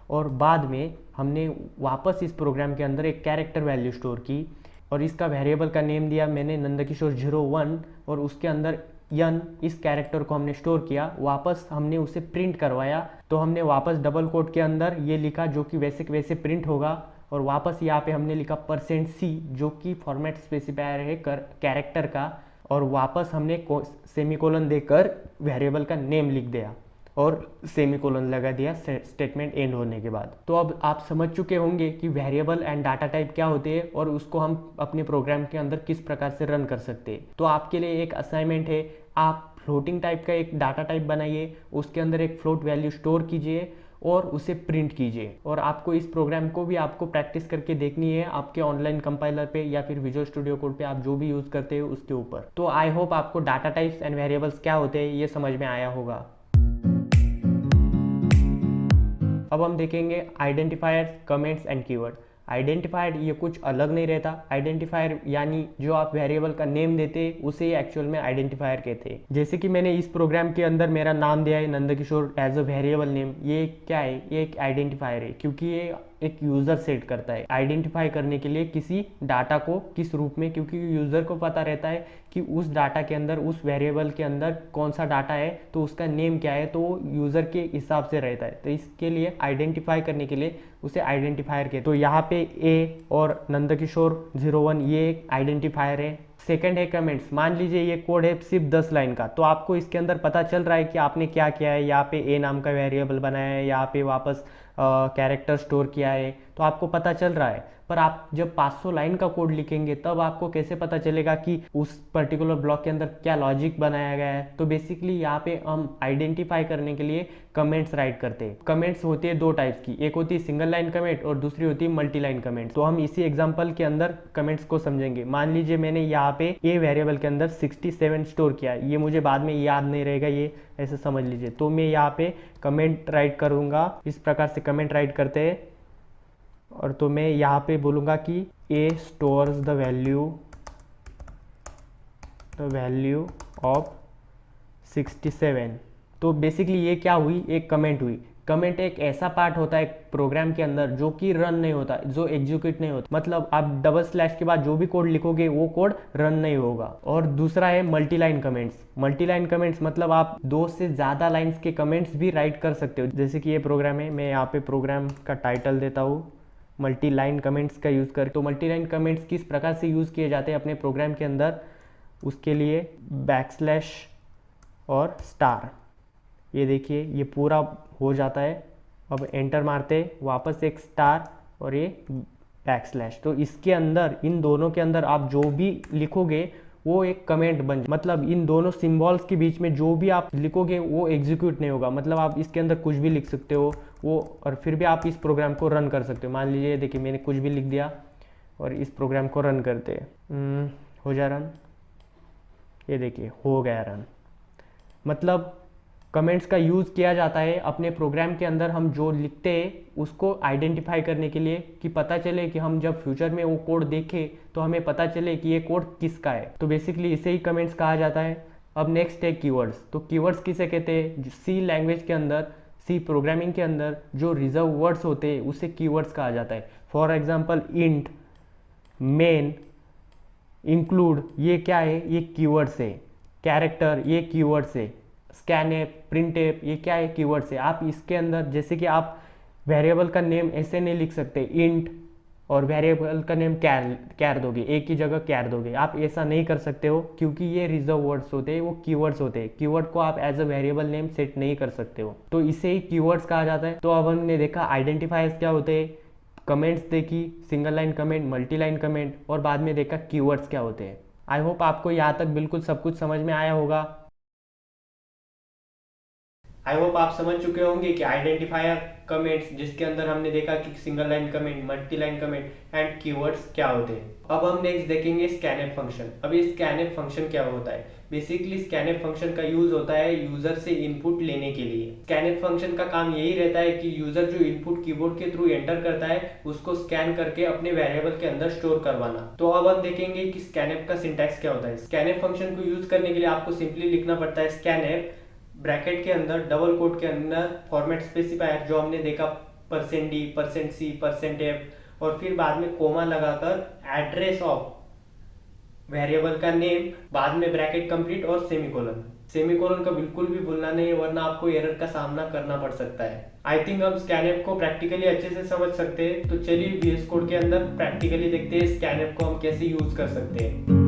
[SPEAKER 1] और बाद में हमने वापस इस प्रोग्राम के अंदर एक कैरेक्टर वैल्यू स्टोर की और इसका वेरिएबल का नेम दिया मैंने नंदकिशोर 01, और उसके अंदर n इस कैरेक्टर को हमने स्टोर किया, वापस हमने उसे प्रिंट करवाया। तो हमने वापस डबल कोट के अंदर ये लिखा जो कि वैसे के वैसे प्रिंट होगा, और वापस यहाँ पे हमने लिखा %c जो कि फॉर्मेट स्पेसिफायर है कैरेक्टर का, और वापस हमने सेमीकोलन देकर वेरिएबल का नेम लिख दिया और सेमीकोलन लगा दिया स्टेटमेंट एंड होने के बाद। तो अब आप समझ चुके होंगे कि वेरिएबल एंड डाटा टाइप क्या होते हैं और उसको हम अपने प्रोग्राम के अंदर किस प्रकार से रन कर सकते हैं। तो आपके लिए एक असाइनमेंट है, आप फ्लोटिंग टाइप का एक डाटा टाइप बनाइए, उसके अंदर एक फ्लोट वैल्यू स्टोर कीजिए और उसे प्रिंट कीजिए, और आपको इस प्रोग्राम को भी आपको प्रैक्टिस करके देखनी है आपके ऑनलाइन कंपाइलर पे या फिर विजुअल स्टूडियो कोड पे, आप जो भी यूज़ करते हो उसके ऊपर। तो आई होप आपको डाटा टाइप्स एंड वेरिएबल्स क्या होते हैं ये समझ में आया होगा। अब हम देखेंगे identifier, comments and keyword. Identifier ये कुछ अलग नहीं रहता। आइडेंटिफायर यानी जो आप वेरिएबल का नेम देते उसे एक्चुअल में आइडेंटिफायर कहते हैं। जैसे कि मैंने इस प्रोग्राम के अंदर मेरा नाम दिया है Nandkishore as a variable name, ये क्या है, ये एक आइडेंटिफायर है, क्योंकि ये एक यूज़र सेट करता है आइडेंटिफाई करने के लिए किसी डाटा को किस रूप में, क्योंकि यूज़र को पता रहता है कि उस डाटा के अंदर, उस वेरिएबल के अंदर कौन सा डाटा है, तो उसका नेम क्या है, तो वो यूज़र के हिसाब से रहता है। तो इसके लिए आइडेंटिफाई करने के लिए उसे आइडेंटिफायर के, तो यहाँ पे ए और नंदकिशोर 01 ये एक आइडेंटिफायर है। सेकंड है कमेंट्स। मान लीजिए ये कोड है सिर्फ 10 लाइन का, तो आपको इसके अंदर पता चल रहा है कि आपने क्या किया है। यहाँ पे ए नाम का वेरिएबल बनाया है, यहाँ पे वापस कैरेक्टर स्टोर किया है, तो आपको पता चल रहा है। पर आप जब 500 लाइन का कोड लिखेंगे तब आपको कैसे पता चलेगा कि उस पर्टिकुलर ब्लॉक के अंदर क्या लॉजिक बनाया गया है। तो बेसिकली यहाँ पे हम आइडेंटिफाई करने के लिए कमेंट्स राइट करते हैं। कमेंट्स होती है दो टाइप्स की, एक होती है सिंगल लाइन कमेंट और दूसरी होती है मल्टी लाइन कमेंट। तो हम इसी एग्जांपल के अंदर कमेंट्स को समझेंगे। मान लीजिए मैंने यहाँ पे ए वेरिएबल के अंदर 67 स्टोर किया, ये मुझे बाद में याद नहीं रहेगा, ये ऐसे समझ लीजिए। तो मैं यहाँ पे कमेंट राइट करूँगा, इस प्रकार से कमेंट राइट करते हैं। और तो मैं यहाँ पे बोलूँगा कि ए स्टोर्स द वैल्यू ऑफ 67। तो बेसिकली ये क्या हुई, एक कमेंट हुई। कमेंट एक ऐसा पार्ट होता है प्रोग्राम के अंदर जो कि रन नहीं होता, जो एग्जीक्यूट नहीं होता। मतलब आप डबल स्लैश के बाद जो भी कोड लिखोगे वो कोड रन नहीं होगा। और दूसरा है multi line comments. Multi line comments मतलब आप 2 से ज़्यादा लाइन्स के कमेंट्स भी राइट कर सकते हो। जैसे कि ये प्रोग्राम है, मैं यहाँ पे प्रोग्राम का टाइटल देता हूँ मल्टी लाइन कमेंट्स का यूज़ कर। तो मल्टी लाइन कमेंट्स किस प्रकार से यूज़ किए जाते हैं अपने प्रोग्राम के अंदर, उसके लिए बैकस्लैश और स्टार, ये देखिए ये पूरा हो जाता है। अब एंटर मारते, वापस एक स्टार और ये बैकस्लैश। तो इसके अंदर, इन दोनों के अंदर आप जो भी लिखोगे वो एक कमेंट बन, मतलब इन दोनों सिंबल्स के बीच में जो भी आप लिखोगे वो एग्जीक्यूट नहीं होगा। मतलब आप इसके अंदर कुछ भी लिख सकते हो वो, और फिर भी आप इस प्रोग्राम को रन कर सकते हो। मान लीजिए देखिए मैंने कुछ भी लिख दिया और इस प्रोग्राम को रन करते हैं, हो जाए रन, ये देखिए हो गया रन। मतलब कमेंट्स का यूज़ किया जाता है अपने प्रोग्राम के अंदर, हम जो लिखते हैं उसको आइडेंटिफाई करने के लिए, कि पता चले कि हम जब फ्यूचर में वो कोड देखें तो हमें पता चले कि ये कोड किसका है। तो बेसिकली इसे ही कमेंट्स कहा जाता है। अब नेक्स्ट है कीवर्ड्स। तो कीवर्ड्स किसे कहते हैं, सी लैंग्वेज के अंदर, सी प्रोग्रामिंग के अंदर जो रिजर्व वर्ड्स होते हैं उसे कीवर्ड्स कहा जाता है। For example int, main, include, ये क्या है, ये कीवर्ड्स है। कैरेक्टर, ये कीवर्ड्स है। स्कैनएप, प्रिंटएप, ये क्या है, कीवर्ड्स है। आप इसके अंदर, जैसे कि आप वेरिएबल का नेम ऐसे नहीं लिख सकते इंट और वेरिएबल का नेम कैर दोगे, एक ही जगह कैर दोगे, आप ऐसा नहीं कर सकते हो, क्योंकि ये रिजर्व वर्ड्स होते हैं, वो कीवर्ड्स होते हैं। कीवर्ड को आप as a variable name set नहीं कर सकते हो, तो इसे ही कीवर्ड्स कहा जाता है। तो अब हमने देखा आइडेंटिफायर्स क्या होते हैं, कमेंट्स देखी, single line comment, multi line comment, और बाद में देखा कीवर्ड्स क्या होते हैं। आई होप आपको यहाँ तक बिल्कुल सब कुछ समझ में आया होगा। आई होप आप समझ चुके होंगे कि आइडेंटिफायर, कमेंट्स, जिसके अंदर हमने देखा कि single line comment, multi line comment and keywords क्या होते हैं। अब हम नेक्स्ट देखेंगे स्कैनएफ फंक्शन। अब ये स्कैनएफ फंक्शन क्या होता है, बेसिकली स्कैनएफ फंक्शन का यूज होता है यूजर से इनपुट लेने के लिए। स्कैनएफ फंक्शन का काम यही रहता है कि यूजर जो इनपुट कीबोर्ड के थ्रू एंटर करता है उसको स्कैन करके अपने वेरिएबल के अंदर स्टोर करवाना। तो अब हम देखेंगे कि स्कैनएफ का सिंटैक्स क्या होता है। स्कैनएफ फंक्शन को यूज करने के लिए आपको सिंपली लिखना पड़ता है स्कैनएफ, ब्रैकेट के अंदर, डबल कोट के अंदर फॉर्मेट स्पेसिफायर जो हमने देखा %d, %c, %f, और फिर बाद में कोमा लगाकर एड्रेस ऑफ वेरिएबल का नेम, बाद में ब्रैकेट कंप्लीट और सेमीकोलन। सेमीकोलन का बिल्कुल भी भूलना नहीं है, वरना आपको एरर का सामना करना पड़ सकता है। आई थिंक हम स्कैनएफ को प्रैक्टिकली अच्छे से समझ सकते हैं। तो चलिए VS कोड के अंदर प्रैक्टिकली देखते हैं स्कैनएफ को हम कैसे यूज कर सकते हैं।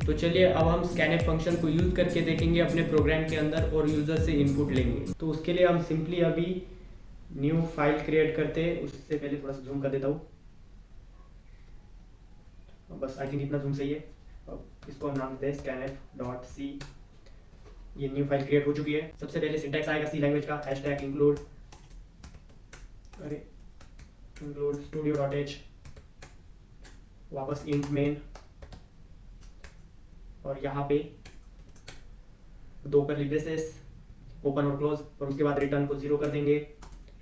[SPEAKER 1] तो चलिए अब हम स्कैनएफ फंक्शन को यूज करके देखेंगे अपने प्रोग्राम के अंदर और यूजर से इनपुट लेंगे। तो उसके लिए हम सिंपली अभी न्यू फाइल क्रिएट करते हैं। उससे पहले थोड़ा सा जूम कर देता हूँ, बस आई थिंक इतना जूम सही है। अब इसको हम नाम देते हैं scanf.c। ये न्यू फाइल क्रिएट हो चुकी है। सबसे पहले सिंटैक्स आएगा सी लैंग्वेज का, #include, अरे include studio.h, वापस int main, और यहाँ पे 2 कर्ली ब्रेसेस, ओपन और क्लोज, और उसके बाद रिटर्न को 0 कर देंगे,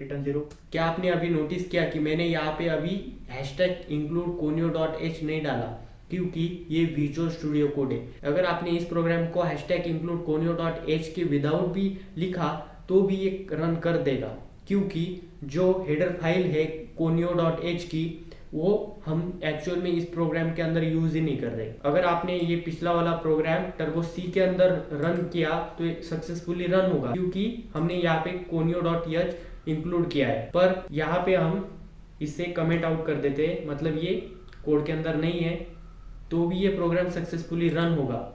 [SPEAKER 1] रिटर्न 0। क्या आपने अभी नोटिस किया कि मैंने यहाँ पे अभी hashtag include conio dot H नहीं डाला, क्योंकि ये विजुअल स्टूडियो कोड है। अगर आपने इस प्रोग्राम को hashtag include conio dot H के विदाउट भी लिखा तो भी ये रन कर देगा, क्योंकि जो हेडर फाइल है कोनियो डॉट एच की वो हम एक्चुअल में इस प्रोग्राम के अंदर यूज ही नहीं कर रहे। अगर आपने ये पिछला वाला प्रोग्राम टर्बो सी के अंदर रन किया तो ये सक्सेसफुली रन होगा, क्योंकि हमने यहाँ पे कोनियो डॉट एच इंक्लूड किया है। पर यहाँ पे हम इसे कमेंट आउट कर देते हैं, मतलब ये कोड के अंदर नहीं है, तो भी ये प्रोग्राम सक्सेसफुली रन होगा।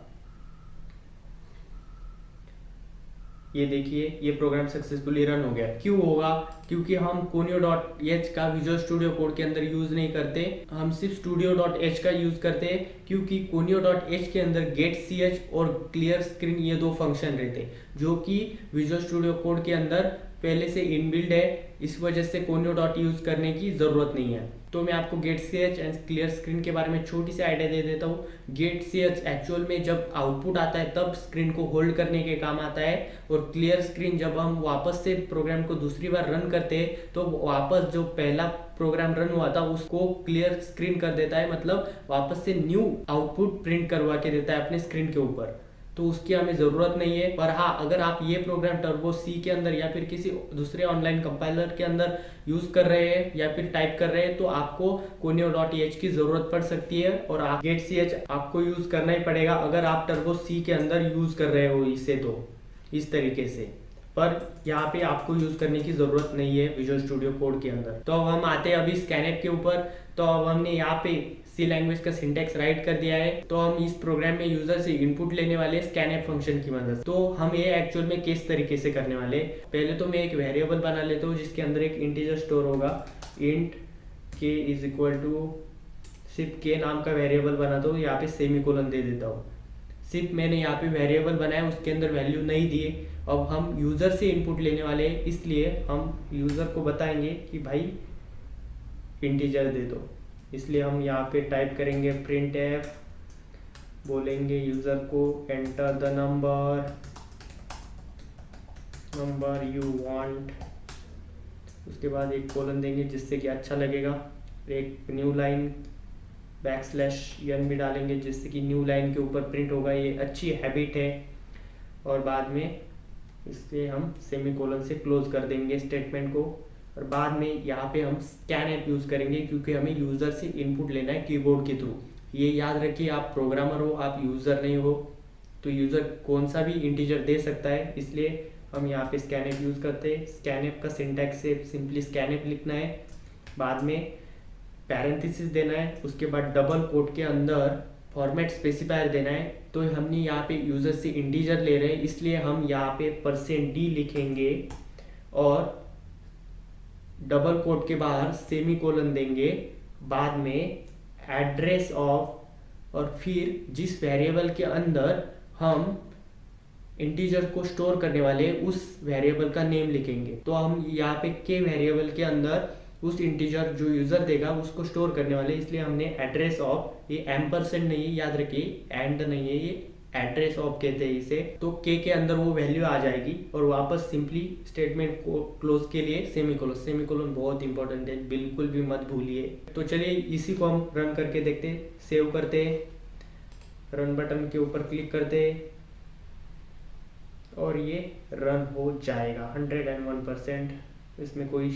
[SPEAKER 1] ये देखिए ये प्रोग्राम सक्सेसफुली रन हो गया। क्यों होगा? क्योंकि हम कोनियो डॉट एच का विजुअल स्टूडियो कोड के अंदर यूज नहीं करते, हम सिर्फ स्टूडियो डॉट एच का यूज करते हैं, क्योंकि कोनियो डॉट एच के अंदर गेट सी एच और क्लियर स्क्रीन ये दो फंक्शन रहते हैं, जो कि विजुअल स्टूडियो कोड के अंदर पहले से इनबिल्ड है। इस वजह से कोनियो डॉट यूज करने की जरूरत नहीं है। तो मैं आपको get C H and clear screen के बारे में छोटी सी आइडिया दे देता हूँ। गेट सी एच एक्चुअल में जब आउटपुट आता है तब स्क्रीन को होल्ड करने के काम आता है, और क्लियर स्क्रीन जब हम वापस से प्रोग्राम को दूसरी बार रन करते हैं तो वापस जो पहला प्रोग्राम रन हुआ था उसको क्लियर स्क्रीन कर देता है, मतलब वापस से न्यू आउटपुट प्रिंट करवा के देता है अपने स्क्रीन के ऊपर। तो उसकी हमें ज़रूरत नहीं है। पर हाँ, अगर आप ये प्रोग्राम टर्बो सी के अंदर या फिर किसी दूसरे ऑनलाइन कंपाइलर के अंदर यूज़ कर रहे हैं या फिर टाइप कर रहे हैं तो आपको कोनियो डॉट एच की ज़रूरत पड़ सकती है, और आप गेट सी एच आपको यूज़ करना ही पड़ेगा अगर आप टर्बो सी के अंदर यूज़ कर रहे हो इसे, तो इस तरीके से। पर यहाँ पे आपको यूज़ करने की ज़रूरत नहीं है विजुअल स्टूडियो कोड के अंदर। तो अब हम आते हैं अभी स्कैनएप के ऊपर। तो अब हमने यहाँ पे सी लैंग्वेज का सिंटेक्स राइट कर दिया है, तो हम इस प्रोग्राम में यूजर से इनपुट लेने वाले स्कैनएप फंक्शन की मदद। तो हम ये एक्चुअल में किस तरीके से करने वाले, पहले तो मैं एक वेरिएबल बना लेता हूँ जिसके अंदर एक इंटीजर स्टोर होगा। इंट के इज इक्वल टू सिर्फ के नाम का वेरिएबल बनाता हूँ, यहाँ पे सेमीकोलन दे देता हूँ। सिर्फ मैंने यहाँ पे वेरिएबल बनाया, उसके अंदर वैल्यू नहीं दिए। अब हम यूज़र से इनपुट लेने वाले हैं, इसलिए हम यूज़र को बताएंगे कि भाई इंटीजर दे दो। इसलिए हम यहाँ पे टाइप करेंगे प्रिंट एफ, बोलेंगे यूज़र को enter the number you want, उसके बाद एक कोलन देंगे जिससे कि अच्छा लगेगा, एक न्यू लाइन बैकस्लैश भी डालेंगे जिससे कि न्यू लाइन के ऊपर प्रिंट होगा। ये अच्छी हैबिट है। और बाद में इससे हम सेमीकोलन से क्लोज कर देंगे स्टेटमेंट को। और बाद में यहाँ पे हम स्कैनएप यूज़ करेंगे, क्योंकि हमें यूज़र से इनपुट लेना है कीबोर्ड के थ्रू। ये याद रखिए, आप प्रोग्रामर हो, आप यूज़र नहीं हो, तो यूज़र कौन सा भी इंटीजर दे सकता है, इसलिए हम यहाँ पे स्कैनएप यूज़ करते हैं। स्कैनएप का सिंटैक्स से सिंपली स्कैनएप लिखना है, बाद में पैरेंथेसिस देना है, उसके बाद डबल कोट के अंदर फॉर्मेट स्पेसिफायर देना है। तो हमने यहाँ पे यूज़र से इंटीजर ले रहे हैं, इसलिए हम यहाँ पे %d लिखेंगे और डबल कोट के बाहर सेमीकोलन देंगे, बाद में एड्रेस ऑफ, और फिर जिस वेरिएबल के अंदर हम इंटीजर को स्टोर करने वाले उस वेरिएबल का नेम लिखेंगे। तो हम यहाँ पे के वेरिएबल के अंदर उस इंटीजर जो यूजर देगा उसको स्टोर करने वाले, इसलिए हमने एड्रेस ऑफ, ये एम्परसेंड नहीं है, याद रखिए, एंड नहीं है, ये एड्रेस ऑफ कहते हैं इसे। तो के अंदर वो वैल्यू आ जाएगी और वापस सिंपली स्टेटमेंट को क्लोज के लिए सेमीकोलन। सेमीकोलन बहुत इंपॉर्टेंट है, बिल्कुल भी मत भूलिए। तो चलिए इसी को हम रन करके देखते, सेव करते, रन बटन के ऊपर क्लिक करते और ये रन हो जाएगा 101%। इसमें कोई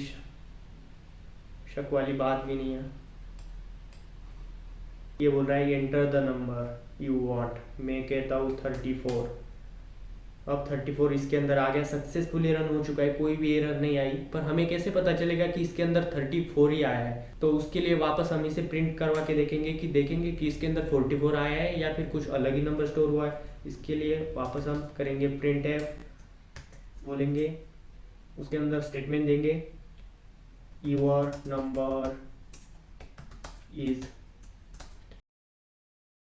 [SPEAKER 1] शक वाली बात भी नहीं है। ये बोल रहा है enter the number you want, मैं कहता हूँ 34। अब 34 इसके अंदर आ गया, सक्सेसफुली रन हो चुका है, कोई भी एरर नहीं आई। पर हमें कैसे पता चलेगा कि इसके अंदर 34 ही आया है? तो उसके लिए वापस हम इसे प्रिंट करवा के देखेंगे कि इसके अंदर 44 आया है या फिर कुछ अलग ही नंबर स्टोर हुआ है। इसके लिए वापस हम करेंगे प्रिंट एफ, बोलेंगे उसके अंदर स्टेटमेंट देंगे योर नंबर इज,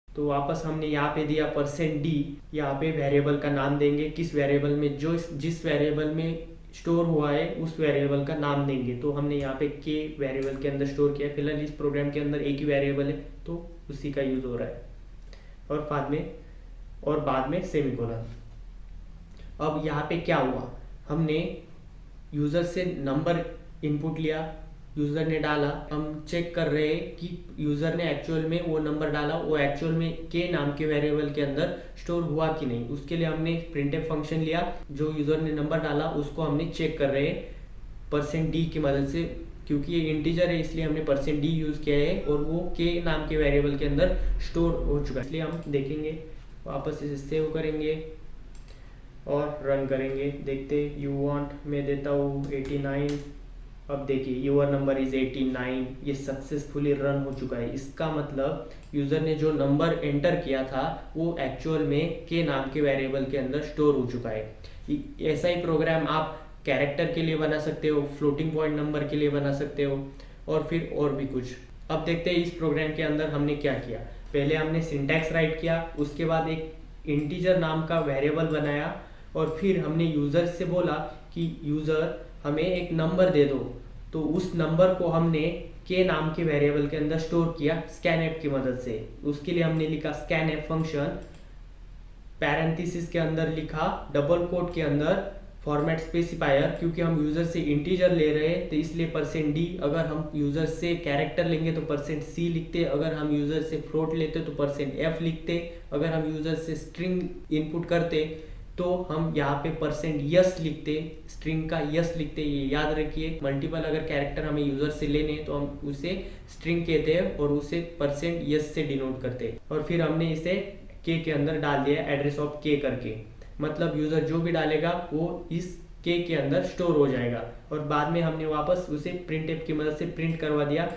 [SPEAKER 1] तो वापस हमने यहाँ पे दिया %d, यहाँ पे वेरिएबल का नाम देंगे, किस वेरिएबल में, जो जिस वेरिएबल में स्टोर हुआ है उस वेरिएबल का नाम देंगे। तो हमने यहाँ पे के वेरिएबल के अंदर स्टोर किया, फिलहाल इस प्रोग्राम के अंदर एक ही वेरिएबल है तो उसी का यूज हो रहा है। और बाद में सेमीकोलन। अब यहाँ पे क्या हुआ, हमने यूज़र से नंबर इनपुट लिया, यूज़र ने डाला, हम चेक कर रहे हैं कि यूज़र ने एक्चुअल में वो नंबर डाला, वो एक्चुअल में के नाम के वेरिएबल के अंदर स्टोर हुआ कि नहीं। उसके लिए हमने प्रिंटफ फंक्शन लिया, जो यूज़र ने नंबर डाला उसको हमने चेक कर रहे हैं %d की मदद से, क्योंकि ये इंटीजर है इसलिए हमने %d यूज़ किया है और वो के नाम के वेरिएबल के अंदर स्टोर हो चुका है। इसलिए हम देखेंगे, वापस इसे सेव करेंगे और रन करेंगे, देखते यू वांट मैं देता हूँ 89। अब देखिए यूर नंबर इज 89, ये सक्सेसफुली रन हो चुका है। इसका मतलब यूज़र ने जो नंबर एंटर किया था वो एक्चुअल में के नाम के वेरिएबल के अंदर स्टोर हो चुका है। ऐसा ही प्रोग्राम आप कैरेक्टर के लिए बना सकते हो, फ्लोटिंग पॉइंट नंबर के लिए बना सकते हो और फिर और भी कुछ। अब देखते हैं इस प्रोग्राम के अंदर हमने क्या किया। पहले हमने सिंटैक्स राइट किया, उसके बाद एक इंटीजर नाम का वेरिएबल बनाया और फिर हमने यूज़र से बोला कि यूज़र हमें एक नंबर दे दो। तो उस नंबर को हमने के नाम के वेरिएबल के अंदर स्टोर किया स्कैनएफ की मदद से। उसके लिए हमने लिखा स्कैनएफ फंक्शन, पैरेंथेसिस के अंदर लिखा डबल कोट के अंदर फॉर्मेट स्पेसिफायर, क्योंकि हम यूज़र से इंटीजर ले रहे हैं तो इसलिए %d, अगर हम यूज़र से कैरेक्टर लेंगे तो %c लिखते, अगर हम यूज़र से फ्लोट लेते तो %f लिखते, अगर हम यूज़र से स्ट्रिंग इनपुट करते तो हम यहाँ पे %s लिखते, स्ट्रिंग का यस लिखते। ये याद रखिए, मल्टीपल अगर कैरेक्टर हमें यूज़र से लेने तो हम उसे स्ट्रिंग कहते हैं और उसे %s से डिनोट करते हैं। और फिर हमने इसे के अंदर डाल दिया एड्रेस ऑफ के करके, मतलब यूज़र जो भी डालेगा वो इस के अंदर स्टोर हो जाएगा। और बाद में हमने वापस उसे प्रिंटफ की मदद से प्रिंट करवा दिया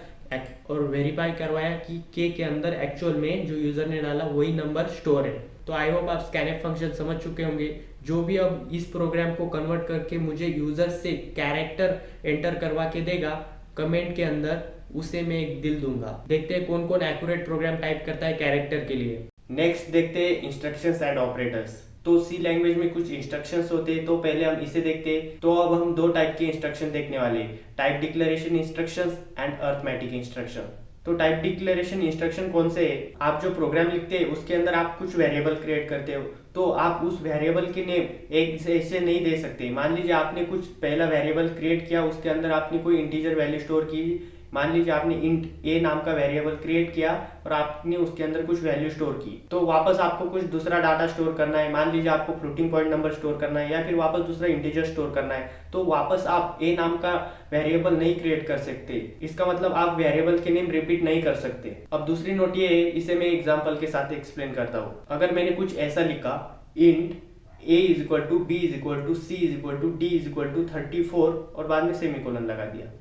[SPEAKER 1] और वेरीफाई करवाया कि के अंदर एक्चुअल में जो यूज़र ने डाला वही नंबर स्टोर है। तो आई होप आप स्कैनएफ फंक्शन समझ चुके होंगे, जो भी अब इस प्रोग्राम को कन्वर्ट करके मुझे यूज़र से कैरेक्टर एंटर करवा के देगा कमेंट के अंदर, उसे मैं एक दिल दूंगा। देखते हैं कौन कौन एक्यूरेट प्रोग्राम टाइप करता है कैरेक्टर के लिए। नेक्स्ट देखते हैं इंस्ट्रक्शंस एंड ऑपरेटर्स। तो सी लैंग्वेज में कुछ इंस्ट्रक्शंस होते हैं, तो पहले हम इसे देखते हैं। तो अब हम दो टाइप के इंस्ट्रक्शन देखने वाले हैं, type declaration instructions and arithmetic instruction. तो टाइप डिक्लेरेशन इंस्ट्रक्शन कौन से है, आप जो प्रोग्राम लिखते हैं उसके अंदर आप कुछ वेरिएबल क्रिएट करते हो, तो आप उस वेरिएबल के नेम एक ऐसे नहीं दे सकते। मान लीजिए आपने कुछ पहला वेरिएबल क्रिएट किया, उसके अंदर आपने कोई इंटीजर वैल्यू स्टोर की। मान लीजिए आपने इंट ए नाम का वेरिएबल क्रिएट किया और आपने उसके अंदर कुछ वैल्यू स्टोर की, तो वापस आपको कुछ दूसरा डाटा स्टोर करना है। मान लीजिए आपको फ्लोटिंग पॉइंट नंबर स्टोर करना है या फिर वापस दूसरा इंटीजर स्टोर करना है, तो वापस आप ए नाम का वेरिएबल नहीं क्रिएट कर सकते। इसका मतलब आप वेरिएबल के नेम रिपीट नहीं कर सकते। अब दूसरी नोट ये है, इसे मैं एग्जाम्पल के साथ एक्सप्लेन करता हूँ। अगर मैंने कुछ ऐसा लिखा, int a = b = c = d = 34 और बाद में सेमीकोलन लगा दिया,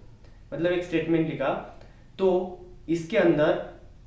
[SPEAKER 1] मतलब एक स्टेटमेंट लिखा, तो इसके अंदर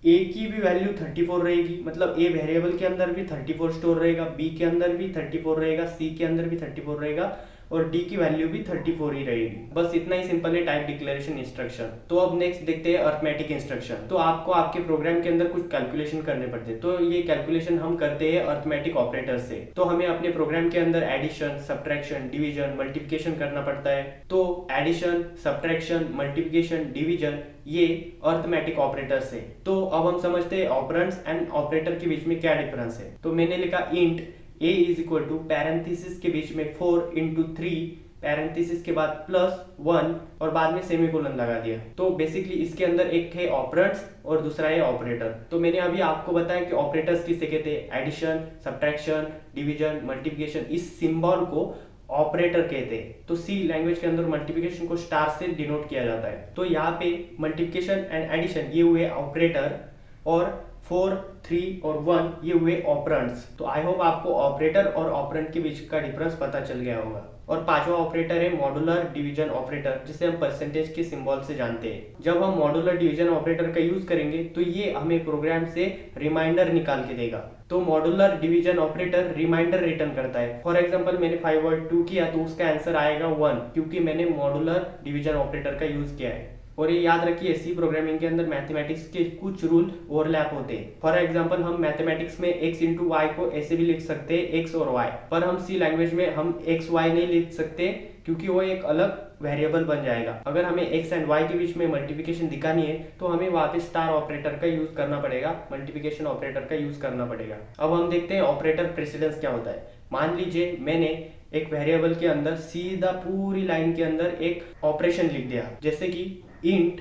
[SPEAKER 1] a की भी वैल्यू 34 रहेगी, मतलब a वेरिएबल के अंदर भी 34 स्टोर रहेगा, b के अंदर भी 34 रहेगा, c के अंदर भी 34 रहेगा और d की वैल्यू भी 34 ही रहेगी। बस इतना ही सिंपल है टाइप डिक्लेरेशन इंस्ट्रक्शन। तो अब नेक्स्ट देखते हैं अरिथमेटिक इंस्ट्रक्शन। तो आपको आपके प्रोग्राम के अंदर कुछ कैलकुलेशन करने पड़ते हैं, तो ये कैलकुलेशन हम करते हैं अरिथमेटिक ऑपरेटर से। तो हमें अपने प्रोग्राम के अंदर एडिशन, सब्ट्रैक्शन, डिवीजन, मल्टीप्लिकेशन करना पड़ता है। तो एडिशन, सब्ट्रैक्शन, मल्टीप्लिकेशन, डिवीजन ये अरिथमेटिक ऑपरेटर्स है। तो अब हम समझते हैं ऑपरेंड्स एंड ऑपरेटर के बीच में क्या डिफरेंस है। तो मैंने लिखा इंट a = पैरेंथेसिस के बीच में 4 × 3 पैरेंथेसिस के बाद +1 और बाद में सेमीकोलन लगा दिया। तो बेसिकली इसके अंदर एक है ऑपरेंड्स और दूसरा है ऑपरेटर। तो मैंने अभी आपको बताया कि ऑपरेटर्स किसे कहते हैं, एडिशन, सब्ट्रैक्शन, डिवीजन, मल्टीप्लिकेशन, इस सिंबल को ऑपरेटर कहते हैं। तो सी लैंग्वेज के अंदर मल्टीप्लिकेशन को स्टार से डिनोट किया जाता है। तो यहाँ पे मल्टीप्लिकेशन एंड एडिशन ये हुए ऑपरेटर और 4, 3 और 1 ये हुए ऑपरेंड्स। तो आई होप आपको ऑपरेटर और ऑपरेंड के बीच का डिफरेंस पता चल गया होगा। और पांचवा ऑपरेटर है मॉड्यूलर डिवीजन ऑपरेटर, जिसे हम परसेंटेज के सिंबल से जानते हैं। जब हम मॉड्यूलर डिवीजन ऑपरेटर का यूज करेंगे तो ये हमें प्रोग्राम से रिमाइंडर निकाल के देगा। तो modular division operator reminder return करता है। फॉर एग्जांपल मैंने 5/2 किया तो उसका आंसर आएगा 1, क्योंकि मैंने मॉड्यूलर डिवीजन ऑपरेटर का यूज किया है। और ये याद रखिए, सी प्रोग्रामिंग के अंदर मैथमेटिक्स के कुछ रूल ओवरलैप होते हैं। फॉर एग्जांपल हम मैथमेटिक्स में x × y को ऐसे भी लिख सकते हैं, x और y, पर हम सी लैंग्वेज में हम x y नहीं लिख सकते, क्योंकि वो एक अलग वेरिएबल बन जाएगा। अगर हमें x एंड y के बीच में मल्टीप्लिकेशन दिखानी है तो हमें वहां पे स्टार ऑपरेटर का यूज करना पड़ेगा, मल्टीप्लिकेशन ऑपरेटर का यूज करना पड़ेगा। अब हम देखते हैं ऑपरेटर प्रेसिडेंस क्या होता है। मान लीजिए मैंने एक वेरिएबल के अंदर सीधा पूरी लाइन के अंदर एक ऑपरेशन लिख दिया, जैसे कि int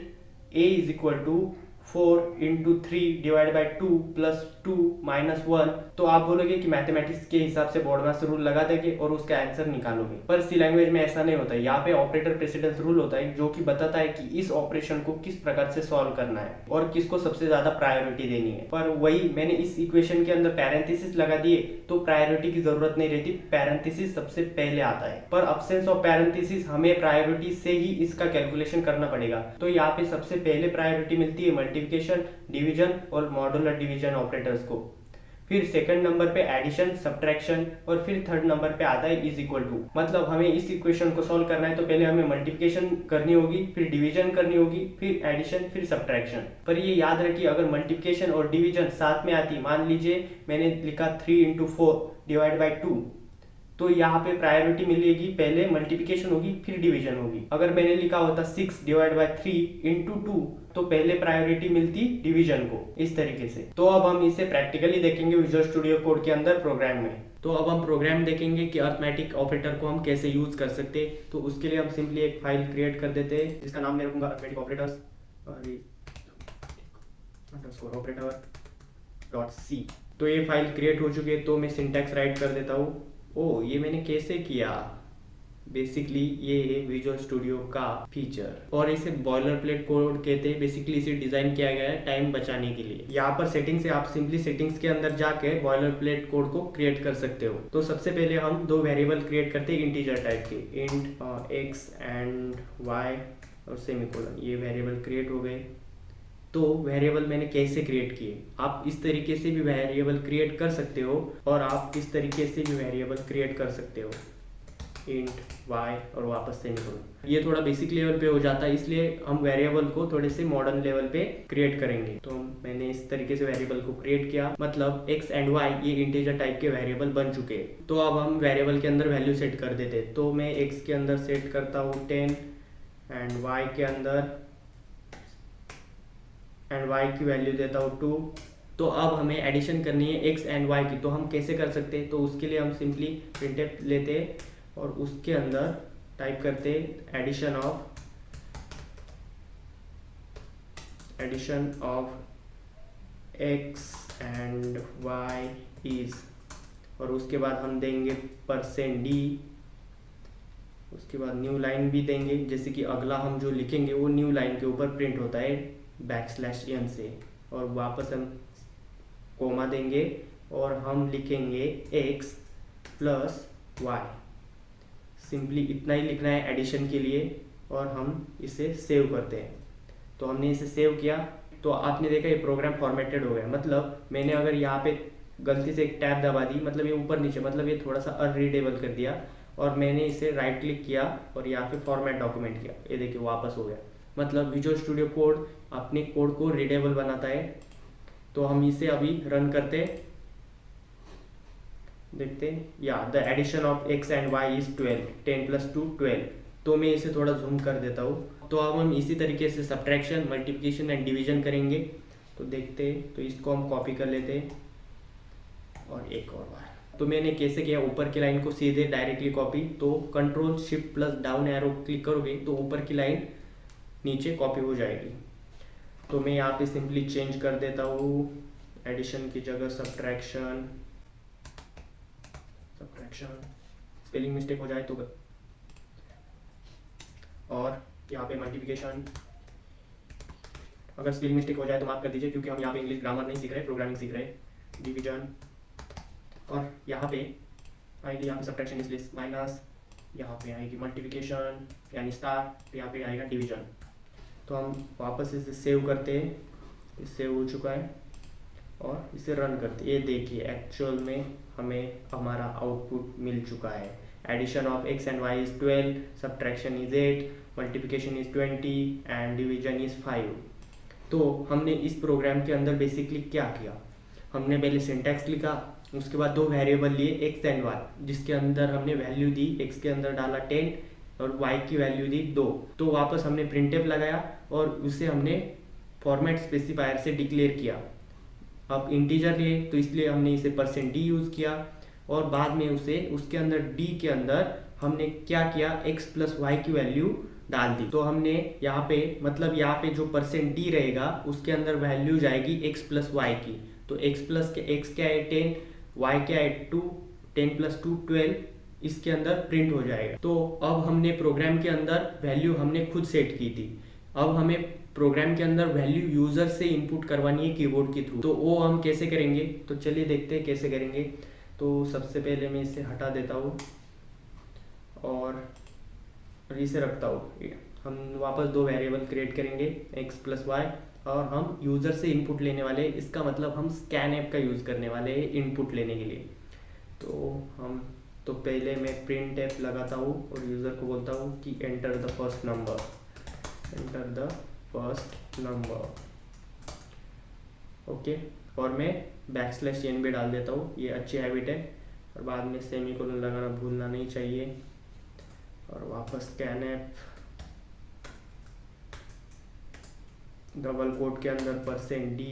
[SPEAKER 1] a is equal to 4 into 3 divide by 2 plus 2 minus 1। तो आप बोलोगे कि मैथमेटिक्स के हिसाब से बॉर्ड मास्टर रूल लगा देंगे और उसका आंसर निकालोगे, पर सी लैंग्वेज में ऐसा नहीं होता है। यहाँ पे ऑपरेटर प्रेसिडेंस रूल होता है जो कि बताता है कि इस ऑपरेशन को किस प्रकार से सॉल्व करना है और किसको सबसे ज्यादा प्रायोरिटी देनी है। पर वही मैंने इस इक्वेशन के अंदर पैरेंथेसिस लगा दिए तो प्रायोरिटी की जरूरत नहीं रहती, पैरेंथेसिस सबसे पहले आता है। पर अब्सेंस ऑफ पैरेंथेसिस हमें प्रायोरिटी से ही इसका कैलकुलेशन करना पड़ेगा। तो यहाँ पे सबसे पहले प्रायोरिटी मिलती है मल्टीप्लिकेशन, डिवीजन और मॉड्यूलर डिवीजन ऑपरेटर्स को। फिर सेकंड नंबर पे एडिशन, सब्ट्रैक्शन और फिर थर्ड नंबर पे आता है इज इक्वल टू। मतलब हमें इस इक्वेशन को सॉल्व करना है तो पहले हमें मल्टीप्लिकेशन करनी होगी, फिर डिवीजन करनी होगी, फिर एडिशन, फिर सब्ट्रैक्शन। पर ये याद रखिए अगर मल्टीप्लिकेशन और डिवीजन साथ में आती, मान लीजिए मैंने लिखा 3 इंटू 4 डिवाइड बाई 2, तो यहाँ पे प्रायोरिटी मिलेगी, पहले मल्टीप्लिकेशन होगी फिर डिवीजन होगी। अगर मैंने लिखा होता 6 डिवाइड बाई 3 इंटू 2 तो पहले प्रायोरिटी मिलती डिवीजन को, इस तरीके से। तो अब हम इसे प्रैक्टिकली देखेंगे विजुअल स्टूडियो कोड के अंदर प्रोग्राम में। तो अब हम प्रोग्राम देखेंगे कि अरिथमेटिक ऑपरेटर को हम कैसे यूज कर सकते हैं। तो उसके लिए हम सिंपली एक फाइल क्रिएट कर देते हैं जिसका नाम मैं रखूंगा arithmetic operators operator dot C. तो ये फाइल क्रिएट हो चुकी है, तो मैं सिंटैक्स राइट कर देता हूँ। ओ, ये मैंने कैसे किया, बेसिकली ये है विजुअल स्टूडियो का फीचर और इसे बॉयलर प्लेट कोड कहते हैं। बेसिकली इसे डिजाइन किया गया है टाइम बचाने के लिए। यहाँ पर सेटिंग्स है, आप सिंपली सेटिंग्स के अंदर जाके बॉयलर प्लेट कोड को क्रिएट कर सकते हो। तो सबसे पहले हम दो वेरिएबल क्रिएट करते हैं इंटीजर टाइप के, इंट एक्स एंड वाई और सेमीकोलन। ये वेरिएबल क्रिएट हो गए। तो वेरिएबल मैंने कैसे क्रिएट किए, आप इस तरीके से भी वेरिएबल क्रिएट कर सकते हो और आप इस तरीके से भी वेरिएबल क्रिएट कर सकते हो, इंट वाई और वापस सेमीकोलन। ये थोड़ा बेसिक लेवल पे हो जाता है, इसलिए हम वेरिएबल को थोड़े से मॉडर्न लेवल पे क्रिएट करेंगे। तो मैंने इस तरीके से वेरिएबल को क्रिएट किया, मतलब एक्स एंड वाई ये इंटीजर टाइप के वेरिएबल बन चुके हैं। तो अब हम वेरिएबल के अंदर वैल्यू सेट कर देते हैं। तो मैं एक्स के अंदर सेट करता हूँ 10 एंड वाई के अंदर एंड y की वैल्यू देता हूँ 2। तो अब हमें एडिशन करनी है x एंड y की। तो हम कैसे कर सकते हैं, तो उसके लिए हम सिंपली प्रिंटफ लेते हैं और उसके अंदर टाइप करते हैं addition of x and y is, और उसके बाद हम देंगे %d। उसके बाद न्यू लाइन भी देंगे, जैसे कि अगला हम जो लिखेंगे वो न्यू लाइन के ऊपर प्रिंट होता है \n से, और वापस हम कोमा देंगे और हम लिखेंगे x प्लस y। सिंपली इतना ही लिखना है एडिशन के लिए और हम इसे सेव करते हैं। तो हमने इसे सेव किया तो आपने देखा ये प्रोग्राम फॉर्मेटेड हो गया। मतलब मैंने अगर यहाँ पे गलती से एक टैब दबा दी, मतलब ये ऊपर नीचे, मतलब ये थोड़ा सा अनरीडेबल कर दिया, और मैंने इसे राइट क्लिक किया और यहाँ पे फॉर्मेट डॉक्यूमेंट किया, ये देखिए वापस हो गया। मतलब विजुअल स्टूडियो कोड अपने कोड को रीडेबल बनाता है। तो हम इसे अभी रन करते देखते हैं। या the addition of x and y is 12, 10 + 2 12। तो मैं इसे थोड़ा जूम कर देता हूँ। तो अब हम इसी तरीके से सब्ट्रैक्शन, मल्टीप्लिकेशन एंड डिवीजन करेंगे। तो देखते हैं, तो इसको हम कॉपी कर लेते हैं और एक और बार। तो मैंने कैसे किया, ऊपर की लाइन को सीधे डायरेक्टली कॉपी, तो Ctrl+Shift+डाउन एरो क्लिक करोगे तो ऊपर की लाइन नीचे कॉपी हो जाएगी। तो मैं यहाँ पे सिंपली चेंज कर देता हूँ, एडिशन की जगह सब्ट्रैक्शन, स्पेलिंग मिस्टेक हो जाए तो, और यहाँ पे मल्टीप्लिकेशन, अगर स्पेलिंग मिस्टेक हो जाए तो माफ कर दीजिए क्योंकि हम यहाँ पे इंग्लिश ग्रामर नहीं सीख रहे, प्रोग्रामिंग सीख रहे हैं। डिवीजन, और यहाँ पे आएगी, यहाँ पे सब्ट्रैक्शन इसलिए माइनस, यहाँ पे आएगी मल्टीप्लिकेशन यानी स्टार, यहाँ पे आएगा डिवीजन। तो हम वापस इसे सेव करते हैं, सेव हो चुका है और इसे रन करते हैं। ये देखिए एक्चुअल में हमें हमारा आउटपुट मिल चुका है। Addition of x and y is 12, subtraction is 8, multiplication is 20 and division is 5। तो हमने इस प्रोग्राम के अंदर बेसिकली क्या किया, हमने पहले सिंटैक्स लिखा, उसके बाद दो वेरिएबल लिए x एंड y, जिसके अंदर हमने वैल्यू दी, x के अंदर डाला 10 और y की वैल्यू दी 2। तो वापस हमने प्रिंटफ लगाया और उसे हमने फॉर्मेट स्पेसिफायर से डिक्लेयर किया। अब इंटीजर लिए तो इसलिए हमने इसे %d यूज़ किया, और बाद में उसे उसके अंदर डी के अंदर हमने क्या किया, x प्लस वाई की वैल्यू डाल दी। तो हमने यहाँ पे मतलब यहाँ पे जो परसेंट डी रहेगा उसके अंदर वैल्यू जाएगी x प्लस वाई की। तो x प्लस के x क्या है 10, y क्या है 2, 10 प्लस 2 12, इसके अंदर प्रिंट हो जाएगा। तो अब हमने प्रोग्राम के अंदर वैल्यू हमने खुद सेट की थी, अब हमें प्रोग्राम के अंदर वैल्यू यूजर से इनपुट करवानी है कीबोर्ड के थ्रू। तो वो हम कैसे करेंगे, तो चलिए देखते हैं कैसे करेंगे। तो सबसे पहले मैं इसे हटा देता हूँ और इसे रखता हूँ। हम वापस दो वेरिएबल क्रिएट करेंगे x प्लस वाई, और हम यूज़र से इनपुट लेने वाले हैं। इसका मतलब हम स्कैन ऐप का यूज़ करने वाले हैं इनपुट लेने के लिए। तो पहले मैं प्रिंट ऐप लगाता हूँ और यूज़र को बोलता हूँ कि enter the first number, enter the first number, okay. और मैं \n भी डाल देता हूँ, ये अच्छी हैबिट है। और बाद में सेमीकोलन लगाना भूलना नहीं चाहिए। और वापस स्कैन ऐप, डबल कोट के अंदर %d।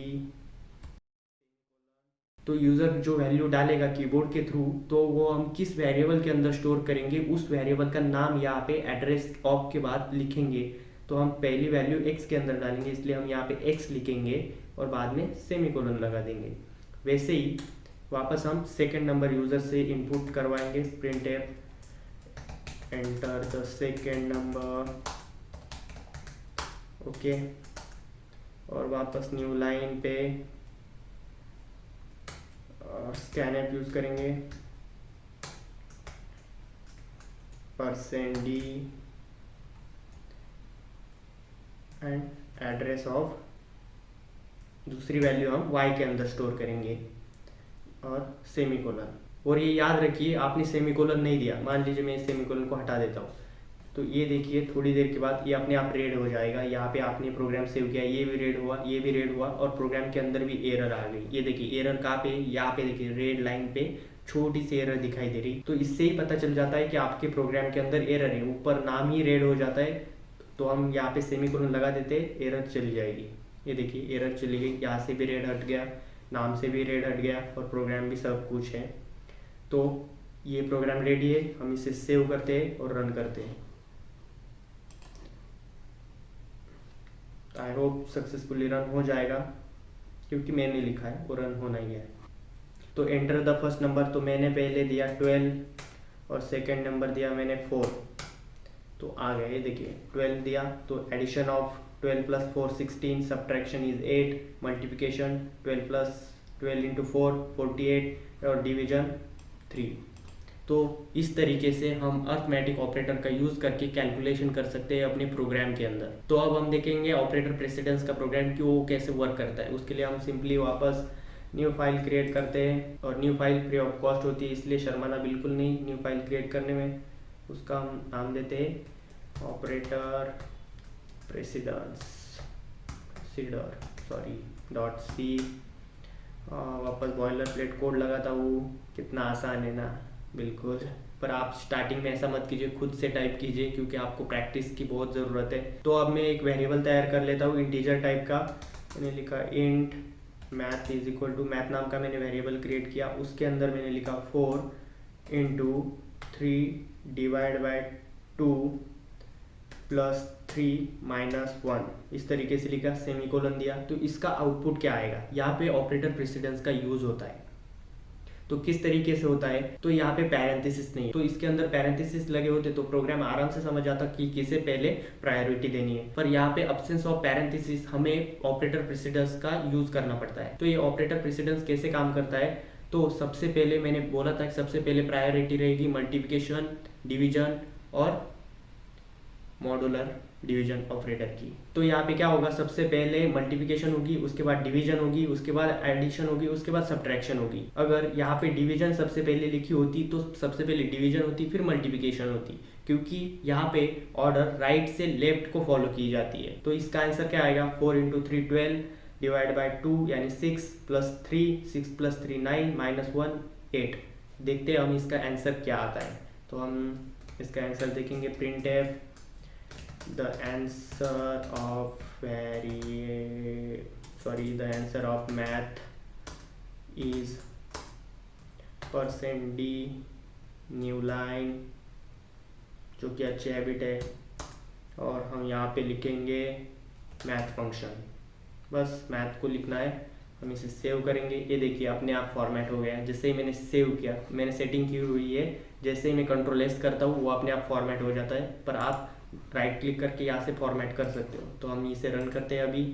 [SPEAKER 1] तो यूज़र जो वैल्यू डालेगा कीबोर्ड के थ्रू, तो वो हम किस वेरिएबल के अंदर स्टोर करेंगे, उस वेरिएबल का नाम यहाँ पे एड्रेस ऑफ के बाद लिखेंगे। तो हम पहली वैल्यू x के अंदर डालेंगे, इसलिए हम यहाँ पे x लिखेंगे और बाद में सेमीकोलन लगा देंगे। वैसे ही वापस हम सेकंड नंबर यूज़र से इनपुट करवाएंगे, print F enter the second number, okay. और वापस न्यू लाइन पे स्कैन ऐप यूज करेंगे, %d एंड एड्रेस ऑफ, दूसरी वैल्यू हम y के अंदर स्टोर करेंगे और सेमीकोलन। और ये याद रखिए आपने सेमीकोलन नहीं दिया, मान लीजिए मैं इस सेमीकोलन को हटा देता हूँ, तो ये देखिए थोड़ी देर के बाद ये अपने आप रेड हो जाएगा। यहाँ पे आपने प्रोग्राम सेव किया, ये भी रेड हुआ, ये भी रेड हुआ, और प्रोग्राम के अंदर भी एरर आ गई। ये देखिए एरर कहाँ पे, यहाँ पे देखिए रेड लाइन पे छोटी सी एरर दिखाई दे रही। तो इससे ही पता चल जाता है कि आपके प्रोग्राम के अंदर एरर है, ऊपर नाम ही रेड हो जाता है। तो हम यहाँ पे सेमीकोलन लगा देते, एरर चली जाएगी। ये देखिए एरर चली गई, यहाँ से भी रेड हट गया, नाम से भी रेड हट गया, और प्रोग्राम भी सब कुछ है। तो ये प्रोग्राम रेडी है, हम इसे सेव करते हैं और रन करते हैं। आई होप सक्सेसफुली रन हो जाएगा, क्योंकि मैंने लिखा है वो रन होना ही है। तो एंटर द फर्स्ट नंबर, तो मैंने पहले दिया 12 और सेकंड नंबर दिया मैंने 4, तो आ गया। ये देखिए 12 दिया, तो addition of 12 plus 4 16, subtraction is 8, multiplication 12 plus 12 into 4 48, और डिवीजन 3। तो इस तरीके से हम अर्थमेटिक ऑपरेटर का यूज़ करके कैलकुलेशन कर सकते हैं अपने प्रोग्राम के अंदर। तो अब हम देखेंगे ऑपरेटर प्रेसिडेंस का प्रोग्राम कि वो कैसे वर्क करता है। उसके लिए हम सिंपली वापस न्यू फाइल क्रिएट करते हैं, और new file free of cost होती है, इसलिए शर्माना बिल्कुल नहीं न्यू फाइल क्रिएट करने में। उसका हम नाम देते हैं ऑपरेटर प्रेसिडेंस .c। वापस बॉयलर प्लेट कोड लगाता हूँ, कितना आसान है ना, बिल्कुल। पर आप स्टार्टिंग में ऐसा मत कीजिए, खुद से टाइप कीजिए, क्योंकि आपको प्रैक्टिस की बहुत ज़रूरत है। तो अब मैं एक वेरिएबल तैयार कर लेता हूँ इंटीजर टाइप का। मैंने लिखा int math is equal to, math नाम का मैंने वेरिएबल क्रिएट किया, उसके अंदर मैंने लिखा 4 into 3 divide by 2 plus 3 minus 1, इस तरीके से लिखा, सेमीकोलन दिया। तो इसका आउटपुट क्या आएगा, यहाँ पे ऑपरेटर प्रेसिडेंस का यूज होता है। तो किस तरीके से होता है, तो यहाँ पे पैरेंथेसिस नहीं है, तो इसके अंदर पैरेंथेसिस लगे होते तो प्रोग्राम आराम से समझ आता कि किसे पहले प्रायोरिटी देनी है। पर यहाँ पे अब्सेंस ऑफ पैरेंथेसिस, हमें ऑपरेटर प्रेसिडेंस का यूज करना पड़ता है। तो ये ऑपरेटर प्रेसिडेंस कैसे काम करता है, तो सबसे पहले मैंने बोला था कि सबसे पहले प्रायोरिटी रहेगी मल्टीप्लिकेशन, डिवीजन और मॉडुलर डिवीजन ऑपरेटर की। तो यहाँ पे क्या होगा, सबसे पहले मल्टीप्लिकेशन होगी, उसके बाद डिवीजन होगी, उसके बाद एडिशन होगी, उसके बाद सब्ट्रैक्शन होगी। अगर यहाँ पे डिवीजन सबसे पहले लिखी होती तो सबसे पहले डिवीजन होती, फिर मल्टीप्लिकेशन होती, क्योंकि यहाँ पे ऑर्डर राइट से लेफ्ट को फॉलो की जाती है। तो इसका आंसर क्या आएगा, 4 इंटू 3 12 डिवाइड बाई 2 यानी 6 प्लस 3 6 प्लस 3 9 माइनस 1 8। देखते हैं हम इसका आंसर क्या आता है। तो हम इसका आंसर देखेंगे, print F the answer of math is %d new line, जो कि अच्छी हैबिट है, और हम यहाँ पे लिखेंगे मैथ फंक्शन। बस मैथ को लिखना है, हम इसे सेव करेंगे। ये देखिए अपने आप फॉर्मेट हो गया। जैसे ही मैंने सेव किया, मैंने सेटिंग की हुई है, जैसे ही मैं कंट्रोल एस करता हूँ वो अपने आप फॉर्मेट हो जाता है, पर आप राइट क्लिक करके यहाँ से फॉर्मेट कर सकते हो। तो हम इसे रन करते हैं अभी।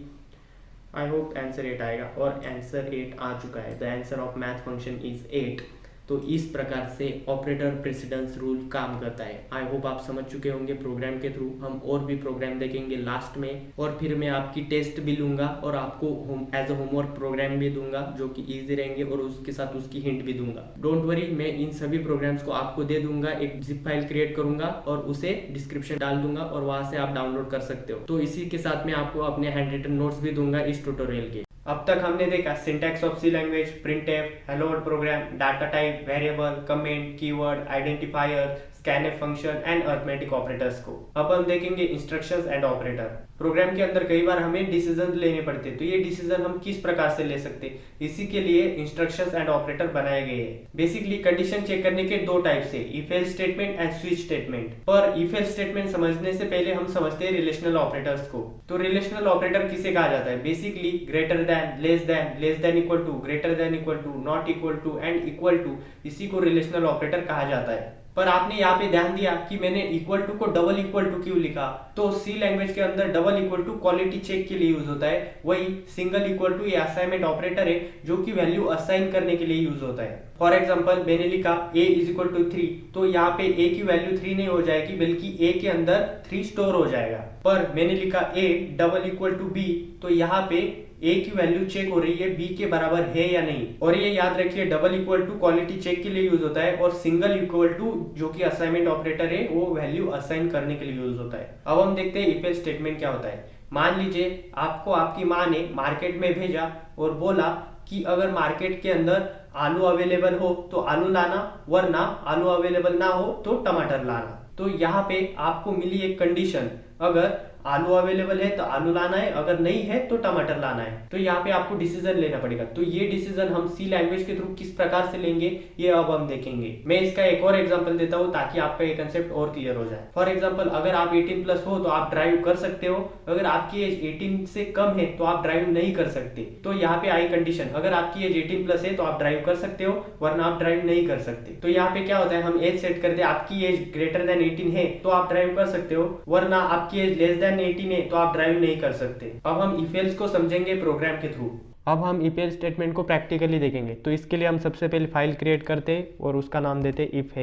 [SPEAKER 1] आई होप आंसर 8 आएगा, और आंसर 8 आ चुका है। The answer of math function is 8। तो इस प्रकार से ऑपरेटर प्रेसिडेंस रूल काम करता है। आई होप आप समझ चुके होंगे प्रोग्राम के थ्रू। हम और भी प्रोग्राम देखेंगे लास्ट में, और फिर मैं आपकी टेस्ट भी लूंगा और आपको एज अ होमवर्क प्रोग्राम भी दूंगा जो कि इजी रहेंगे, और उसके साथ उसकी हिंट भी दूंगा। डोंट वरी, मैं इन सभी प्रोग्राम्स को आपको दे दूंगा। एक जिप फाइल क्रिएट करूंगा और उसे डिस्क्रिप्शन डाल दूंगा, और वहां से आप डाउनलोड कर सकते हो। तो इसी के साथ मैं आपको अपने हैंड रिटन नोट्स भी दूंगा इस ट्यूटोरियल के। अब तक हमने देखा syntax of C language, printf, hello world program, data type, variable, comment, keyword, identifier, scanf function and arithmetic operators को। अब हम देखेंगे इंस्ट्रक्शंस एंड ऑपरेटर। प्रोग्राम के अंदर कई बार हमें डिसीजन लेने पड़ते हैं, तो ये डिसीजन हम किस प्रकार से ले सकते हैं, इसी के लिए इंस्ट्रक्शंस एंड ऑपरेटर बनाए गए हैं। बेसिकली कंडीशन चेक करने के दो टाइप्स है, if else statement and switch statement. पर इफ एल्स स्टेटमेंट समझने से पहले हम समझते हैं रिलेशनल ऑपरेटर्स को। तो रिलेशनल ऑपरेटर किसे कहा जाता है? Basically greater than, less than equal to, greater than equal to, not equal to and equal to, इसी को रिलेशनल ऑपरेटर कहा जाता है। पर आपने यहाँ पे ध्यान दिया कि मैंने इक्वल टू को डबल इक्वल टू क्यों लिखा? तो सी लैंग्वेज के अंदर double equal to quality check के लिए यूज होता है। वही सिंगल इक्वल टू ये असाइनमेंट ऑपरेटर है, जो कि वैल्यू असाइन करने के लिए यूज होता है। फॉर एग्जाम्पल मैंने लिखा a इज इक्वल टू 3, तो यहाँ पे a की वैल्यू 3 नहीं हो जाएगी, बल्कि a के अंदर 3 स्टोर हो जाएगा। पर मैंने लिखा a double equal to b, तो यहाँ पे a की वैल्यू चेक हो रही है b के बराबर है या नहीं। और ये याद रखिए double equal to quality check के लिए यूज होता है, और सिंगल इक्वल टू जो कि असाइनमेंट ऑपरेटर है वो वैल्यू असाइन करने के लिए यूज होता है। अब हम देखते हैं इफ एल्स स्टेटमेंट क्या होता है। मान लीजिए आपको आपकी माँ ने मार्केट में भेजा और बोला कि अगर मार्केट के अंदर आलू अवेलेबल हो तो आलू लाना, वरना आलू अवेलेबल ना हो तो टमाटर लाना। तो यहाँ पे आपको मिली एक कंडीशन, अगर आलू अवेलेबल है तो आलू लाना है, अगर नहीं है तो टमाटर लाना है। तो यहाँ पे आपको डिसीजन लेना पड़ेगा। तो ये डिसीजन हम सी लैंग्वेज के थ्रू किस प्रकार से लेंगे ये अब हम देखेंगे। मैं इसका एक और एग्जांपल देता हूँ ताकि आपका ये कंसेप्ट और क्लियर हो जाए। फॉर एग्जांपल अगर आप 18 प्लस हो तो आप ड्राइव कर सकते हो, अगर आपकी एज 18 से कम है तो आप ड्राइव नहीं कर सकते। तो यहाँ पे आई कंडीशन, अगर आपकी एज 18 प्लस है तो आप ड्राइव कर सकते हो, वरना आप ड्राइव नहीं कर सकते। तो यहाँ पे क्या होता है, हम एज सेट करते हैं, आपकी एज ग्रेटर देन 18 है तो आप ड्राइव कर सकते हो, वरना आपकी एज लेस देन 18 है तो आप ड्राइव नहीं कर सकते। अब हम इफ एल्स को समझेंगे प्रोग्राम के थ्रू। अब हम इफ एल्स स्टेटमेंट को प्रैक्टिकली देखेंगे। तो इसके लिए हम सबसे पहले फाइल क्रिएट करते और उसका नाम देते इफ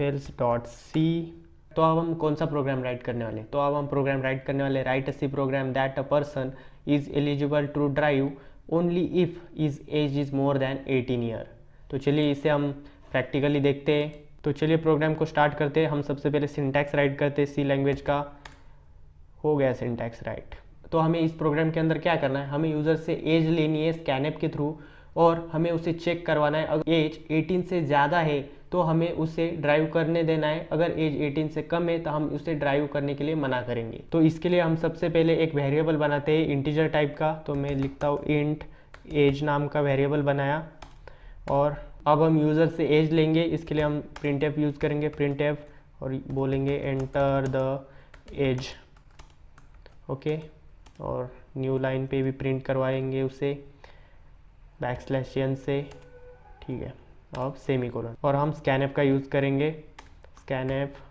[SPEAKER 1] एल्स डॉट सी। तो अब हम कौन सा प्रोग्राम राइट करने वाले? तो अब हम प्रोग्राम राइट करने वाले write a C program that a person is eligible to drive only if is age is more than 18 year. तो चलिए इसे हम प्रैक्टिकली देखते हैं। तो चलिए प्रोग्राम को स्टार्ट करते हैं। हम सबसे पहले सिंटैक्स राइट करते हैं सी लैंग्वेज का। हो गया सिंटैक्स राइट। तो हमें इस प्रोग्राम के अंदर क्या करना है, हमें यूज़र से एज लेनी है स्कैनएप के थ्रू, और हमें उसे चेक करवाना है। अगर एज 18 से ज़्यादा है तो हमें उसे ड्राइव करने देना है, अगर एज 18 से कम है तो हम उसे ड्राइव करने के लिए मना करेंगे। तो इसके लिए हम सबसे पहले एक वेरिएबल बनाते हैं इंटीजर टाइप का। तो मैं लिखता हूँ इंट एज नाम का वेरिएबल बनाया, और अब हम यूज़र से एज लेंगे। इसके लिए हम प्रिंटफ यूज़ करेंगे, प्रिंटफ, और बोलेंगे एंटर द एज। ओके, और न्यू लाइन पे भी प्रिंट करवाएंगे उसे बैकस्लैश n से, ठीक है। अब सेमीकोलन, और हम स्कैनएफ का यूज़ करेंगे, स्कैनएफ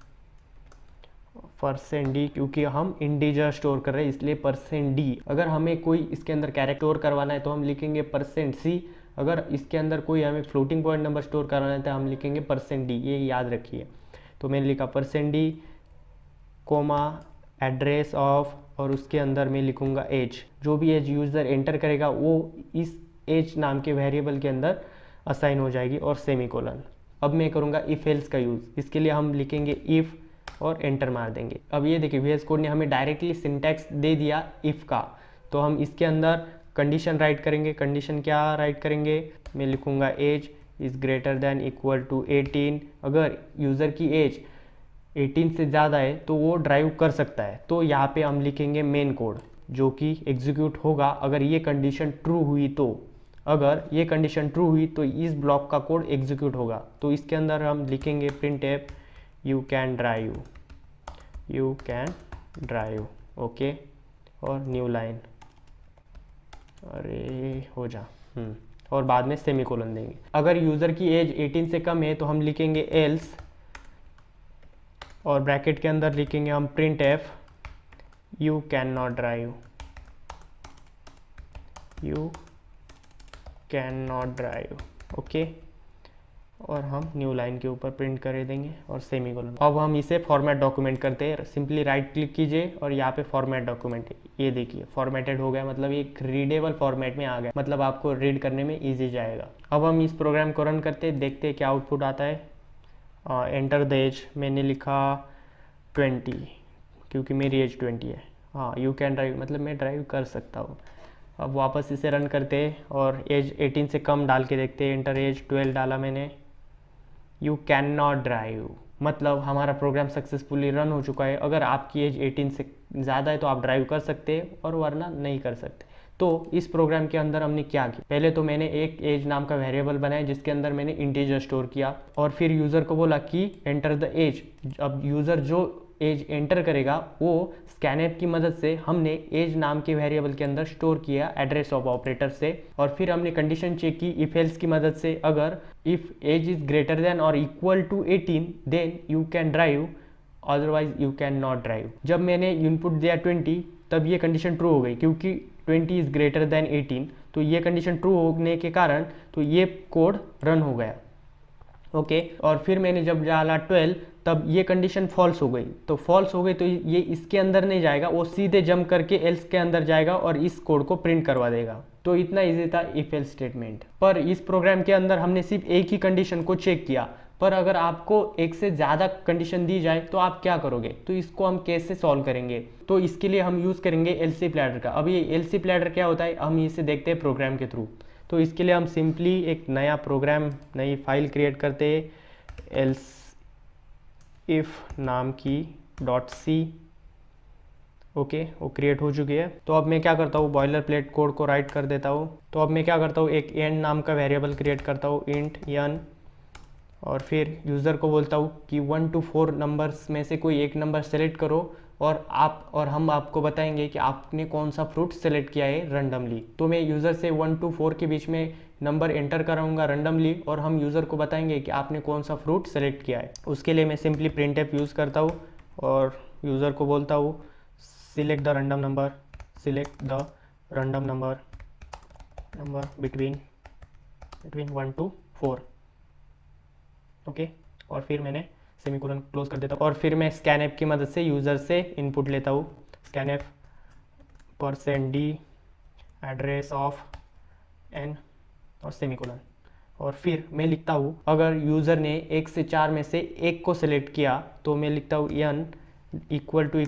[SPEAKER 1] %d, क्योंकि हम इंटीजर स्टोर कर रहे हैं इसलिए %d। अगर हमें कोई इसके अंदर कैरेक्टर स्टोर करवाना है तो हम लिखेंगे %c। अगर इसके अंदर कोई हमें फ्लोटिंग पॉइंट नंबर स्टोर करवाना है तो हम लिखेंगे %d, ये याद रखिए। तो मैंने लिखा %d कोमा एड्रेस ऑफ, और उसके अंदर मैं लिखूंगा एज। जो भी एज यूज़र एंटर करेगा वो इस एज नाम के वेरिएबल के अंदर असाइन हो जाएगी, और सेमीकोलन। अब मैं करूंगा इफ एल्स का यूज़। इसके लिए हम लिखेंगे इफ़ और एंटर मार देंगे। अब ये देखिए VS कोड ने हमें डायरेक्टली सिंटैक्स दे दिया इफ़ का। तो हम इसके अंदर कंडीशन राइट करेंगे। कंडीशन क्या राइट करेंगे, मैं लिखूंगा age is greater than equal to 18। अगर यूज़र की एज 18 से ज़्यादा है तो वो ड्राइव कर सकता है। तो यहाँ पे हम लिखेंगे मेन कोड, जो कि एग्जीक्यूट होगा अगर ये कंडीशन ट्रू हुई तो। अगर ये कंडीशन ट्रू हुई तो इस ब्लॉक का कोड एग्जीक्यूट होगा। तो इसके अंदर हम लिखेंगे printf you can drive, okay, और न्यू लाइन, अरे हो जा, और बाद में सेमीकोलन देंगे। अगर यूज़र की एज 18 से कम है तो हम लिखेंगे एल्स, और ब्रैकेट के अंदर लिखेंगे हम printf you can not drive, okay, और हम न्यू लाइन के ऊपर प्रिंट कर देंगे और सेमीकोलन। अब हम इसे फॉर्मेट डॉक्यूमेंट करते हैं। सिंपली राइट क्लिक कीजिए और यहाँ पे फॉर्मेट डॉक्यूमेंट, ये देखिए फॉर्मेटेड हो गया, मतलब एक रीडेबल फॉर्मेट में आ गया, मतलब आपको रीड करने में ईजी जाएगा। अब हम इस प्रोग्राम को रन करते हैं, देखते हैं क्या आउटपुट आता है। एंटर द एज, मैंने लिखा 20 क्योंकि मेरी एज 20 है। हाँ, यू कैन ड्राइव मतलब मैं ड्राइव कर सकता हूँ। अब वापस इसे रन करते हैं और एज 18 से कम डाल के देखते हैं। एंटर एज 12 डाला मैंने, यू कैन नॉट ड्राइव, मतलब हमारा प्रोग्राम सक्सेसफुली रन हो चुका है। अगर आपकी एज 18 से ज़्यादा है तो आप ड्राइव कर सकते हैं और वरना नहीं कर सकते। तो इस प्रोग्राम के अंदर हमने क्या किया, पहले तो मैंने एक एज नाम का वेरिएबल बनाया जिसके अंदर मैंने इंटीजर स्टोर किया, और फिर यूज़र को बोला कि एंटर द एज। अब यूज़र जो एज एंटर करेगा वो स्कैनएफ की मदद से हमने एज नाम के वेरिएबल के अंदर स्टोर किया एड्रेस ऑफ ऑपरेटर से, और फिर हमने कंडीशन चेक की इफ एल्स की मदद से। अगर if age is greater than और equal to 18 then you can drive, otherwise you can not drive. जब मैंने इनपुट दिया 20 तब ये कंडीशन ट्रू हो गई क्योंकि 20 इज ग्रेटर देन 18, तो ये कंडीशन ट्रू होने के कारण तो ये कोड रन हो गया, ओके। और फिर मैंने जब डाला 12 तब ये कंडीशन फॉल्स हो गई, तो फॉल्स हो गई तो ये इसके अंदर नहीं जाएगा, वो सीधे जंप करके एल्स के अंदर जाएगा और इस कोड को प्रिंट करवा देगा। तो इतना इजी था इफ एल्स स्टेटमेंट। पर इस प्रोग्राम के अंदर हमने सिर्फ एक ही कंडीशन को चेक किया, पर अगर आपको एक से ज़्यादा कंडीशन दी जाए तो आप क्या करोगे, तो इसको हम कैसे सॉल्व करेंगे। तो इसके लिए हम यूज़ करेंगे एलसी लैडर का। अब ये एलसी लैडर क्या होता है हम इसे देखते हैं प्रोग्राम के थ्रू। तो इसके लिए हम सिंपली एक नया प्रोग्राम, नई फाइल क्रिएट करते हैं, एल्स इफ नाम की .c, ओके, वो क्रिएट हो चुकी है। तो अब मैं क्या करता हूँ, बॉयलर प्लेट कोड को राइट कर देता हूँ। तो अब मैं क्या करता हूँ, एक एंड नाम का वेरिएबल क्रिएट करता हूँ, इंट n, और फिर यूज़र को बोलता हूँ कि 1 to 4 नंबर्स में से कोई एक नंबर सेलेक्ट करो, और हम आपको बताएंगे कि आपने कौन सा फ्रूट सेलेक्ट किया है रैंडमली। तो मैं यूज़र से 1 to 4 के बीच में नंबर एंटर कराऊंगा रैंडमली, और हम यूज़र को बताएंगे कि आपने कौन सा फ्रूट सेलेक्ट किया है। उसके लिए मैं सिंपली printf यूज़ करता हूँ और यूज़र को बोलता हूँ select the random number between 1 to 4, okay. और फिर मैंने सेमीकोलन क्लोज कर देता हूँ, और फिर मैं स्कैनएफ की मदद से यूज़र से इनपुट लेता हूँ, scanf %d address of n और सेमीकोलन। और फिर मैं लिखता हूँ अगर यूज़र ने 1 से 4 में से एक को सिलेक्ट किया तो मैं लिखता हूँ n इक्वल टू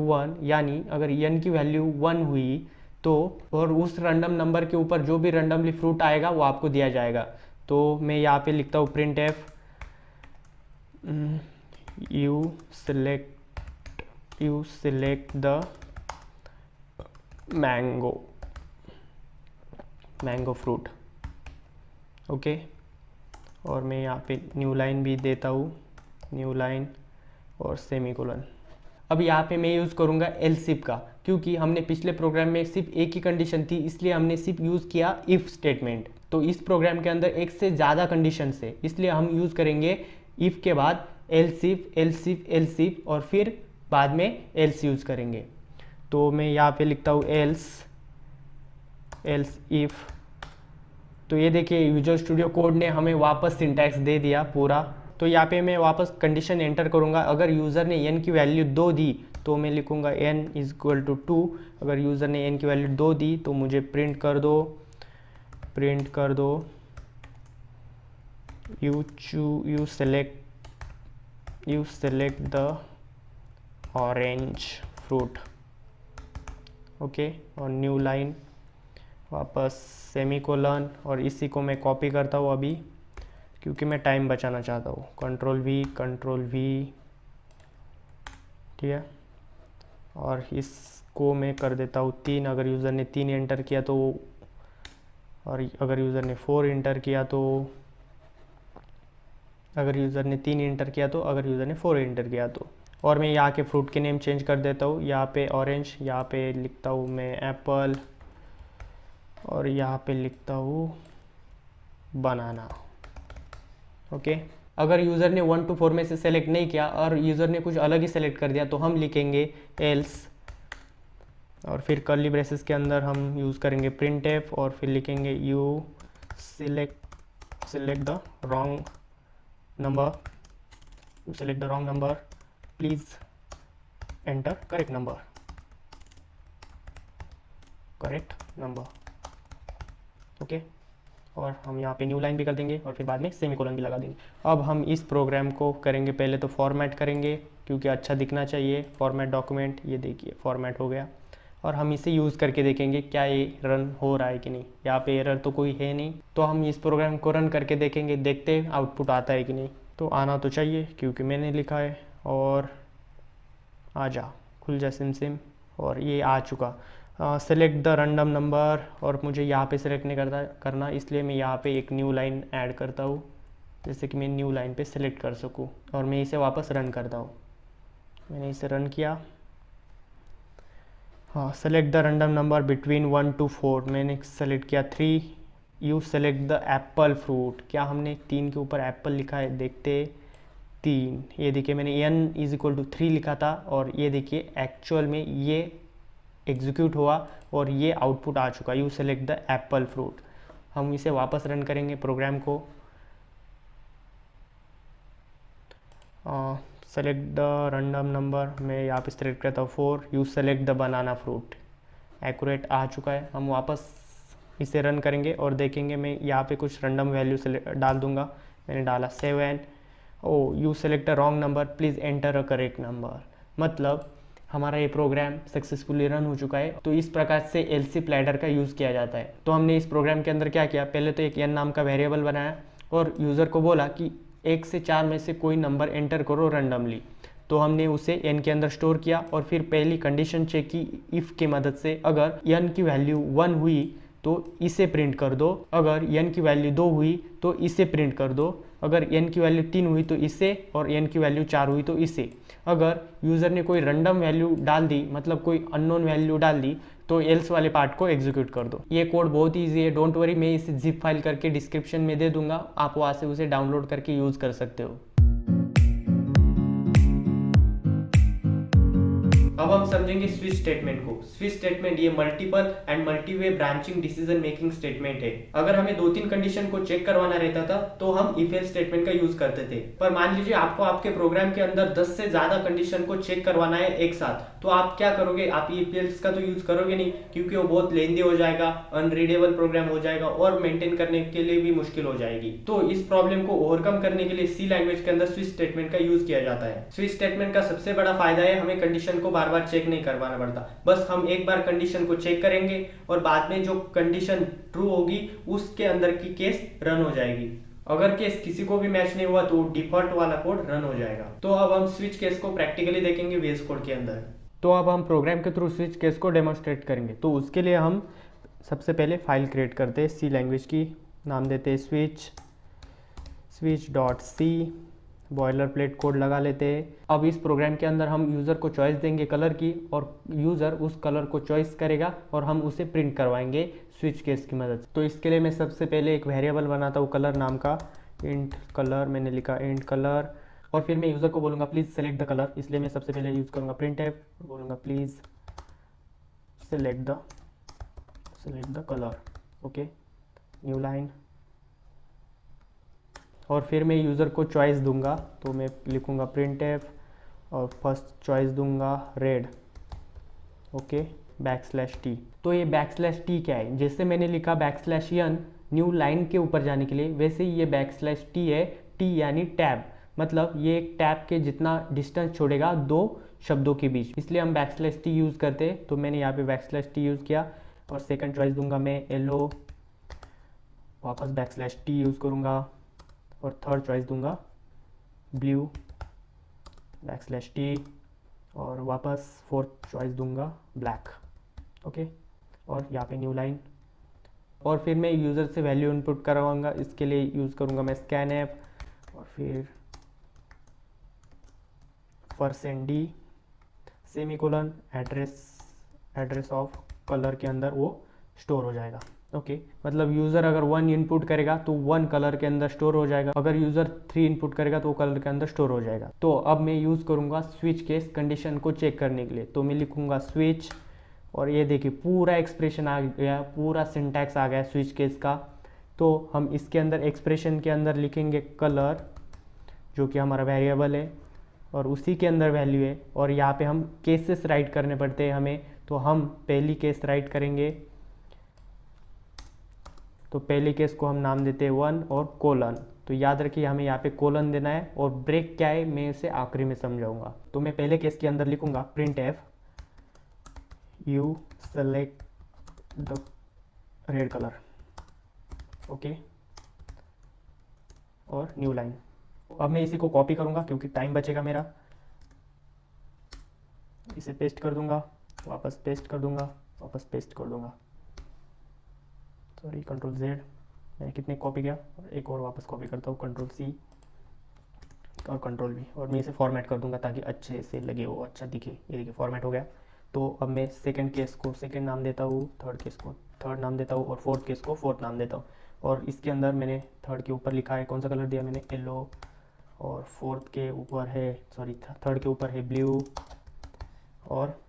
[SPEAKER 1] 1, यानी अगर n की वैल्यू 1 हुई तो, और उस रैंडम नंबर के ऊपर जो भी रैंडमली फ्रूट आएगा वो आपको दिया जाएगा। तो मैं यहाँ पे लिखता हूँ printf you select the mango fruit, okay. और मैं यहाँ पे न्यू लाइन भी देता हूँ, न्यू लाइन और सेमीकोलन। अब यहाँ पे मैं यूज़ करूँगा एल्सिफ का, क्योंकि हमने पिछले प्रोग्राम में सिर्फ एक ही कंडीशन थी, इसलिए हमने सिर्फ यूज़ किया इफ़ स्टेटमेंट। तो इस प्रोग्राम के अंदर एक से ज़्यादा कंडीशन है, इसलिए हम यूज़ करेंगे इफ़ के बाद एल्सिफ और फिर बाद में एल्स यूज़ करेंगे। तो मैं यहाँ पे लिखता हूँ एल्स इफ़। तो ये देखिए यूजर स्टूडियो कोड ने हमें वापस सिंटैक्स दे दिया पूरा। तो यहाँ पे मैं वापस कंडीशन एंटर करूँगा, अगर यूज़र ने n की वैल्यू 2 दी तो मैं लिखूँगा n इक्वल टू 2। अगर यूज़र ने n की वैल्यू 2 दी तो मुझे प्रिंट कर दो you select the orange fruit, okay. और न्यू लाइन वापस सेमीकोलन, और इसी को मैं कॉपी करता हूँ अभी क्योंकि मैं टाइम बचाना चाहता हूँ, कंट्रोल वी, ठीक है। और इसको मैं कर देता हूँ 3, अगर यूज़र ने 3 एंटर किया तो और अगर यूज़र ने 4 इंटर किया तो, अगर यूज़र ने 3 इंटर किया तो, अगर यूज़र ने 4 इंटर किया तो। और मैं यहाँ के फ्रूट के नेम चेंज कर देता हूँ, यहाँ पे ऑरेंज, यहाँ पे लिखता हूँ मैं एप्पल, और यहाँ पे लिखता हूँ बनाना। ओके। अगर यूज़र ने 1 to 4 में से सेलेक्ट नहीं किया और यूज़र ने कुछ अलग ही सेलेक्ट कर दिया तो हम लिखेंगे एल्स, और फिर कर्ली ब्रेसेस के अंदर हम यूज़ करेंगे प्रिंट एफ, और फिर लिखेंगे you select the wrong number, you select the wrong number, please enter correct number, okay. और हम यहाँ पे न्यू लाइन भी कर देंगे और फिर बाद में सेमीकोलन भी लगा देंगे। अब हम इस प्रोग्राम को करेंगे, पहले तो फॉर्मेट करेंगे क्योंकि अच्छा दिखना चाहिए। फॉर्मेट डॉक्यूमेंट, ये देखिए फॉर्मेट हो गया, और हम इसे यूज़ करके देखेंगे क्या ये रन हो रहा है कि नहीं। यहाँ पे एरर तो कोई है नहीं, तो हम इस प्रोग्राम को रन करके देखेंगे, देखते हैं आउटपुट आता है कि नहीं। तो आना तो चाहिए क्योंकि मैंने लिखा है, और आ जा, खुल जा सिम, और ये आ चुका। सेलेक्ट द रैंडम नंबर, और मुझे यहाँ पे सेलेक्ट नहीं करना, इसलिए मैं यहाँ पे एक न्यू लाइन ऐड करता हूँ, जैसे कि मैं न्यू लाइन पे सेलेक्ट कर सकूँ, और मैं इसे वापस रन करता हूँ। मैंने इसे रन किया। हाँ, select the random number between 1 to 4, मैंने सेलेक्ट किया 3। You select the Apple fruit, क्या हमने 3 के ऊपर एप्पल लिखा है, देखते 3, ये देखिए मैंने n=3 लिखा था, और ये देखिए एक्चुअल में ये एग्जीक्यूट हुआ और ये आउटपुट आ चुका, you select the Apple fruit. हम इसे वापस रन करेंगे प्रोग्राम को। सेलेक्ट द रैंडम नंबर, मैं यहाँ पे सेलेक्ट करता हूँ 4, you select the banana fruit, accurate आ चुका है। हम वापस इसे रन करेंगे और देखेंगे, मैं यहाँ पे कुछ रैंडम वैल्यू डाल दूंगा। मैंने डाला 7। Oh, you select a wrong number, please enter a correct number. मतलब हमारा ये प्रोग्राम सक्सेसफुली रन हो चुका है। तो इस प्रकार से एलसी लैडर का यूज़ किया जाता है। तो हमने इस प्रोग्राम के अंदर क्या किया, पहले तो एक n नाम का वेरिएबल बनाया और यूज़र को बोला कि 1 से 4 में से कोई नंबर एंटर करो रैंडमली। तो हमने उसे n के अंदर स्टोर किया और फिर पहली कंडीशन चेक की इफ़ की मदद से। अगर n की वैल्यू 1 हुई तो इसे प्रिंट कर दो, अगर n की वैल्यू 2 हुई तो इसे प्रिंट कर दो, अगर n की वैल्यू 3 हुई तो इसे, और n की वैल्यू 4 हुई तो इसे। अगर यूज़र ने कोई रैंडम वैल्यू डाल दी, मतलब कोई अननोन वैल्यू डाल दी, तो एल्स वाले पार्ट को एग्जीक्यूट कर दो। ये कोड बहुत ईजी है, डोंट वरी, मैं इसे जिप फाइल करके डिस्क्रिप्शन में दे दूंगा, आप वहाँ से उसे डाउनलोड करके यूज़ कर सकते हो। अब हम समझेंगे स्विच स्टेटमेंट को। स्विच स्टेटमेंट ये multiple and multiway branching decision making statement है। अगर हमें 2-3 कंडीशन को चेक करवाना रहता था तो हम इफ एल्स स्टेटमेंट का यूज करते थे। पर मान लीजिए आपको आपके प्रोग्राम के अंदर 10 से ज्यादा कंडीशन को चेक करवाना है एक साथ, तो आप क्या करोगे, आप इफ एल्स का तो यूज करोगे नहीं क्योंकि वो बहुत लेंदी हो जाएगा, अनरीडेबल प्रोग्राम हो जाएगा और मेंटेन करने के लिए भी मुश्किल हो जाएगी। तो इस प्रॉब्लम को ओवरकम करने के लिए सी लैंग्वेज के अंदर स्विच स्टेटमेंट का यूज किया जाता है। स्विच स्टेटमेंट का सबसे बड़ा फायदा है हमें कंडीशन को बार बार चेक नहीं करवाना पड़ता। बस हम एक बार कंडीशन को चेक करेंगे और बाद में जो कंडीशन ट्रू होगी उसके अंदर की केस रन हो जाएगी। अगर केस किसी को भी मैच नहीं हुआ तो डिफॉल्ट वाला कोड रन हो जाएगा। तो अब हम स्विच केस को प्रैक्टिकली देखेंगे VS कोड के अंदर। तो अब हम प्रोग्राम के थ्रू स्विच केस को डेमोन्स्ट्रेट करेंगे। तो उसके लिए हम सबसे पहले फाइल क्रिएट करते हैं सी लैंग्वेज की, नाम देते हैं switch.c, बॉयलर प्लेट कोड लगा लेते हैं। अब इस प्रोग्राम के अंदर हम यूज़र को चॉइस देंगे कलर की, और यूज़र उस कलर को चॉइस करेगा और हम उसे प्रिंट करवाएंगे स्विच केस की मदद से। तो इसके लिए मैं सबसे पहले एक वेरिएबल बनाता हूँ कलर नाम का, इंट कलर, मैंने लिखा इंट कलर, और फिर मैं यूज़र को बोलूँगा प्लीज़ सेलेक्ट द कलर, इसलिए मैं सबसे पहले यूज़ करूँगा प्रिंट एफ, बोलूँगा please select the colour, okay, new line. और फिर मैं यूज़र को चॉइस दूंगा, तो मैं लिखूंगा प्रिंट एफ और फर्स्ट चॉइस दूंगा रेड, ओके, \t। तो ये \t क्या है, जैसे मैंने लिखा \n न्यू लाइन के ऊपर जाने के लिए, वैसे ही ये \t है, t यानी टैब, मतलब ये एक टैब के जितना डिस्टेंस छोड़ेगा दो शब्दों के बीच, इसलिए हम \t यूज़ करते हैं। तो मैंने यहाँ पे \t यूज़ किया और सेकंड चॉइस दूंगा मैं येलो, वापस \t यूज़ करूँगा और थर्ड चॉइस दूंगा ब्लू, \t, और वापस फोर्थ चॉइस दूंगा ब्लैक, ओके। और यहाँ पे न्यू लाइन, और फिर मैं यूज़र से वैल्यू इनपुट करवाऊंगा। इसके लिए यूज़ करूंगा मैं स्कैनफ और फिर %d semicolon address of colour के अंदर वो स्टोर हो जाएगा। ओके मतलब यूज़र अगर 1 इनपुट करेगा तो 1 कलर के अंदर स्टोर हो जाएगा, अगर यूज़र 3 इनपुट करेगा तो वो कलर के अंदर स्टोर हो जाएगा। तो अब मैं यूज़ करूँगा स्विच केस कंडीशन को चेक करने के लिए। तो मैं लिखूँगा स्विच और ये देखिए पूरा एक्सप्रेशन आ गया, पूरा सिंटैक्स आ गया स्विच केस का। तो हम इसके अंदर एक्सप्रेशन के अंदर लिखेंगे कलर जो कि हमारा वेरिएबल है और उसी के अंदर वैल्यू है, और यहाँ पे हम केसेस राइट करने पड़ते हैं हमें। तो हम पहली केस राइट करेंगे, तो पहली केस को हम नाम देते हैं 1 और कोलन। तो याद रखिए हमें यहाँ पे कोलन देना है, और ब्रेक क्या है मैं इसे आखिरी में समझाऊंगा। तो मैं पहले केस के अंदर लिखूंगा print F you select the red colour. Okay और न्यू लाइन। अब मैं इसी को कॉपी करूंगा क्योंकि टाइम बचेगा मेरा। इसे पेस्ट कर दूंगा, वापस पेस्ट कर दूंगा, वापस पेस्ट कर दूंगा। सॉरी कंट्रोल Z, मैंने कितने कॉपी किया, एक और वापस कॉपी करता हूँ कंट्रोल C और कंट्रोल V, और मैं इसे फॉर्मेट कर दूंगा ताकि अच्छे से लगे, वो अच्छा दिखे। ये देखिए फॉर्मेट हो गया। तो अब मैं सेकंड केस को सेकंड नाम देता हूँ, थर्ड केस को थर्ड नाम देता हूँ और फोर्थ केस को फोर्थ नाम देता हूँ। और इसके अंदर मैंने थर्ड के ऊपर लिखा है कौन सा कलर दिया मैंने, येलो, और फोर्थ के ऊपर है सॉरी थर्ड के ऊपर है ब्लू, और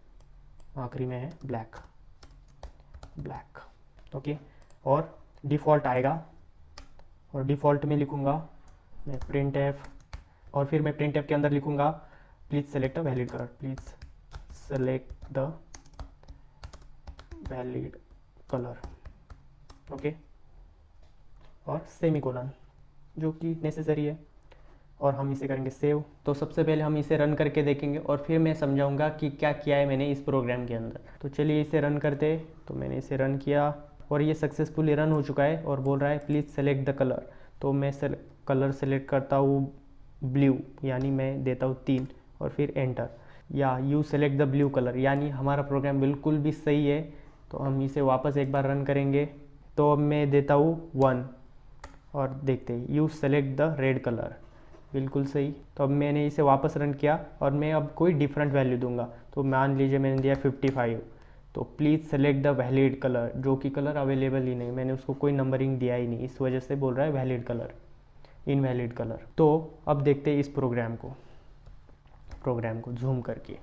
[SPEAKER 1] आखिरी में है ब्लैक। ओके और डिफ़ॉल्ट आएगा, और डिफ़ॉल्ट में लिखूंगा मैं प्रिंट एफ, और फिर मैं प्रिंट एफ के अंदर लिखूंगा please select the valid colour, please select the valid colour. Okay और सेमीकोलन जो कि नेसेसरी है, और हम इसे करेंगे सेव। तो सबसे पहले हम इसे रन करके देखेंगे और फिर मैं समझाऊंगा कि क्या किया है मैंने इस प्रोग्राम के अंदर। तो चलिए इसे रन करते। तो मैंने इसे रन किया और ये सक्सेसफुली रन हो चुका है और बोल रहा है प्लीज़ सेलेक्ट द कलर। तो मैं कलर सेलेक्ट करता हूँ ब्लू, यानी मैं देता हूँ 3 और फिर एंटर, या you select the blue colour, यानी हमारा प्रोग्राम बिल्कुल भी सही है। तो हम इसे वापस एक बार रन करेंगे। तो अब मैं देता हूँ 1 और देखते हैं you select the red colour, बिल्कुल सही। तो अब मैंने इसे वापस रन किया और मैं अब कोई डिफरेंट वैल्यू दूंगा। तो मान लीजिए मैंने दिया 55, तो please select the valid colour, जो कि कलर अवेलेबल ही नहीं, मैंने उसको कोई नंबरिंग दिया ही नहीं, इस वजह से बोल रहा है वैलिड कलर, इनवैलिड कलर। तो अब देखते हैं इस प्रोग्राम को जूम करके।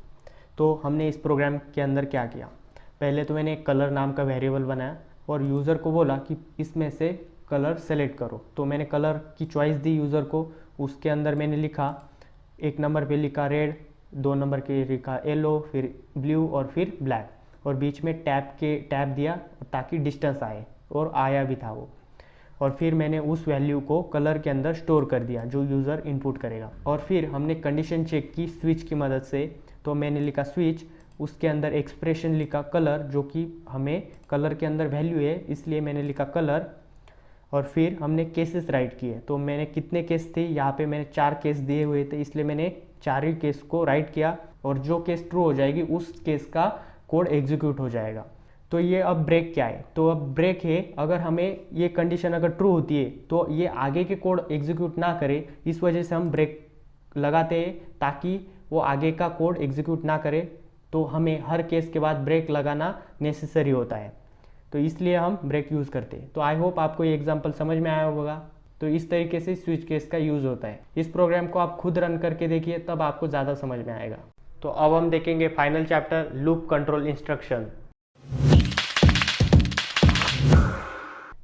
[SPEAKER 1] तो हमने इस प्रोग्राम के अंदर क्या किया, पहले तो मैंने एक कलर नाम का वेरिएबल बनाया और यूज़र को बोला कि इसमें से कलर सेलेक्ट करो। तो मैंने कलर की चॉइस दी यूज़र को, उसके अंदर मैंने लिखा 1 नंबर पे लिखा रेड, 2 नंबर के लिखा येलो, फिर ब्लू और फिर ब्लैक, और बीच में टैब दिया ताकि डिस्टेंस आए, और आया भी था वो। और फिर मैंने उस वैल्यू को कलर के अंदर स्टोर कर दिया जो यूज़र इनपुट करेगा। और फिर हमने कंडीशन चेक की स्विच की मदद से। तो मैंने लिखा स्विच, उसके अंदर एक्सप्रेशन लिखा कलर, जो कि हमें कलर के अंदर वैल्यू है इसलिए मैंने लिखा कलर। और फिर हमने केसेस राइट किए। तो मैंने कितने केस थे, यहाँ पे मैंने 4 केस दिए हुए थे, इसलिए मैंने 4 ही केस को राइट किया, और जो केस ट्रू हो जाएगी उस केस का कोड एग्जीक्यूट हो जाएगा। तो ये अब ब्रेक क्या है, तो अब ब्रेक है अगर हमें ये कंडीशन अगर ट्रू होती है तो ये आगे के कोड एग्जीक्यूट ना करे, इस वजह से हम ब्रेक लगाते हैं ताकि वो आगे का कोड एग्जीक्यूट ना करे। तो हमें हर केस के बाद ब्रेक लगाना नेसेसरी होता है, तो इसलिए हम ब्रेक यूज़ करते हैं। तो आई होप आपको ये एग्जांपल समझ में आया होगा। तो इस तरीके से स्विच केस का यूज़ होता है। इस प्रोग्राम को आप खुद रन करके देखिए, तब आपको ज़्यादा समझ में आएगा। तो अब हम देखेंगे final chapter, loop control instruction.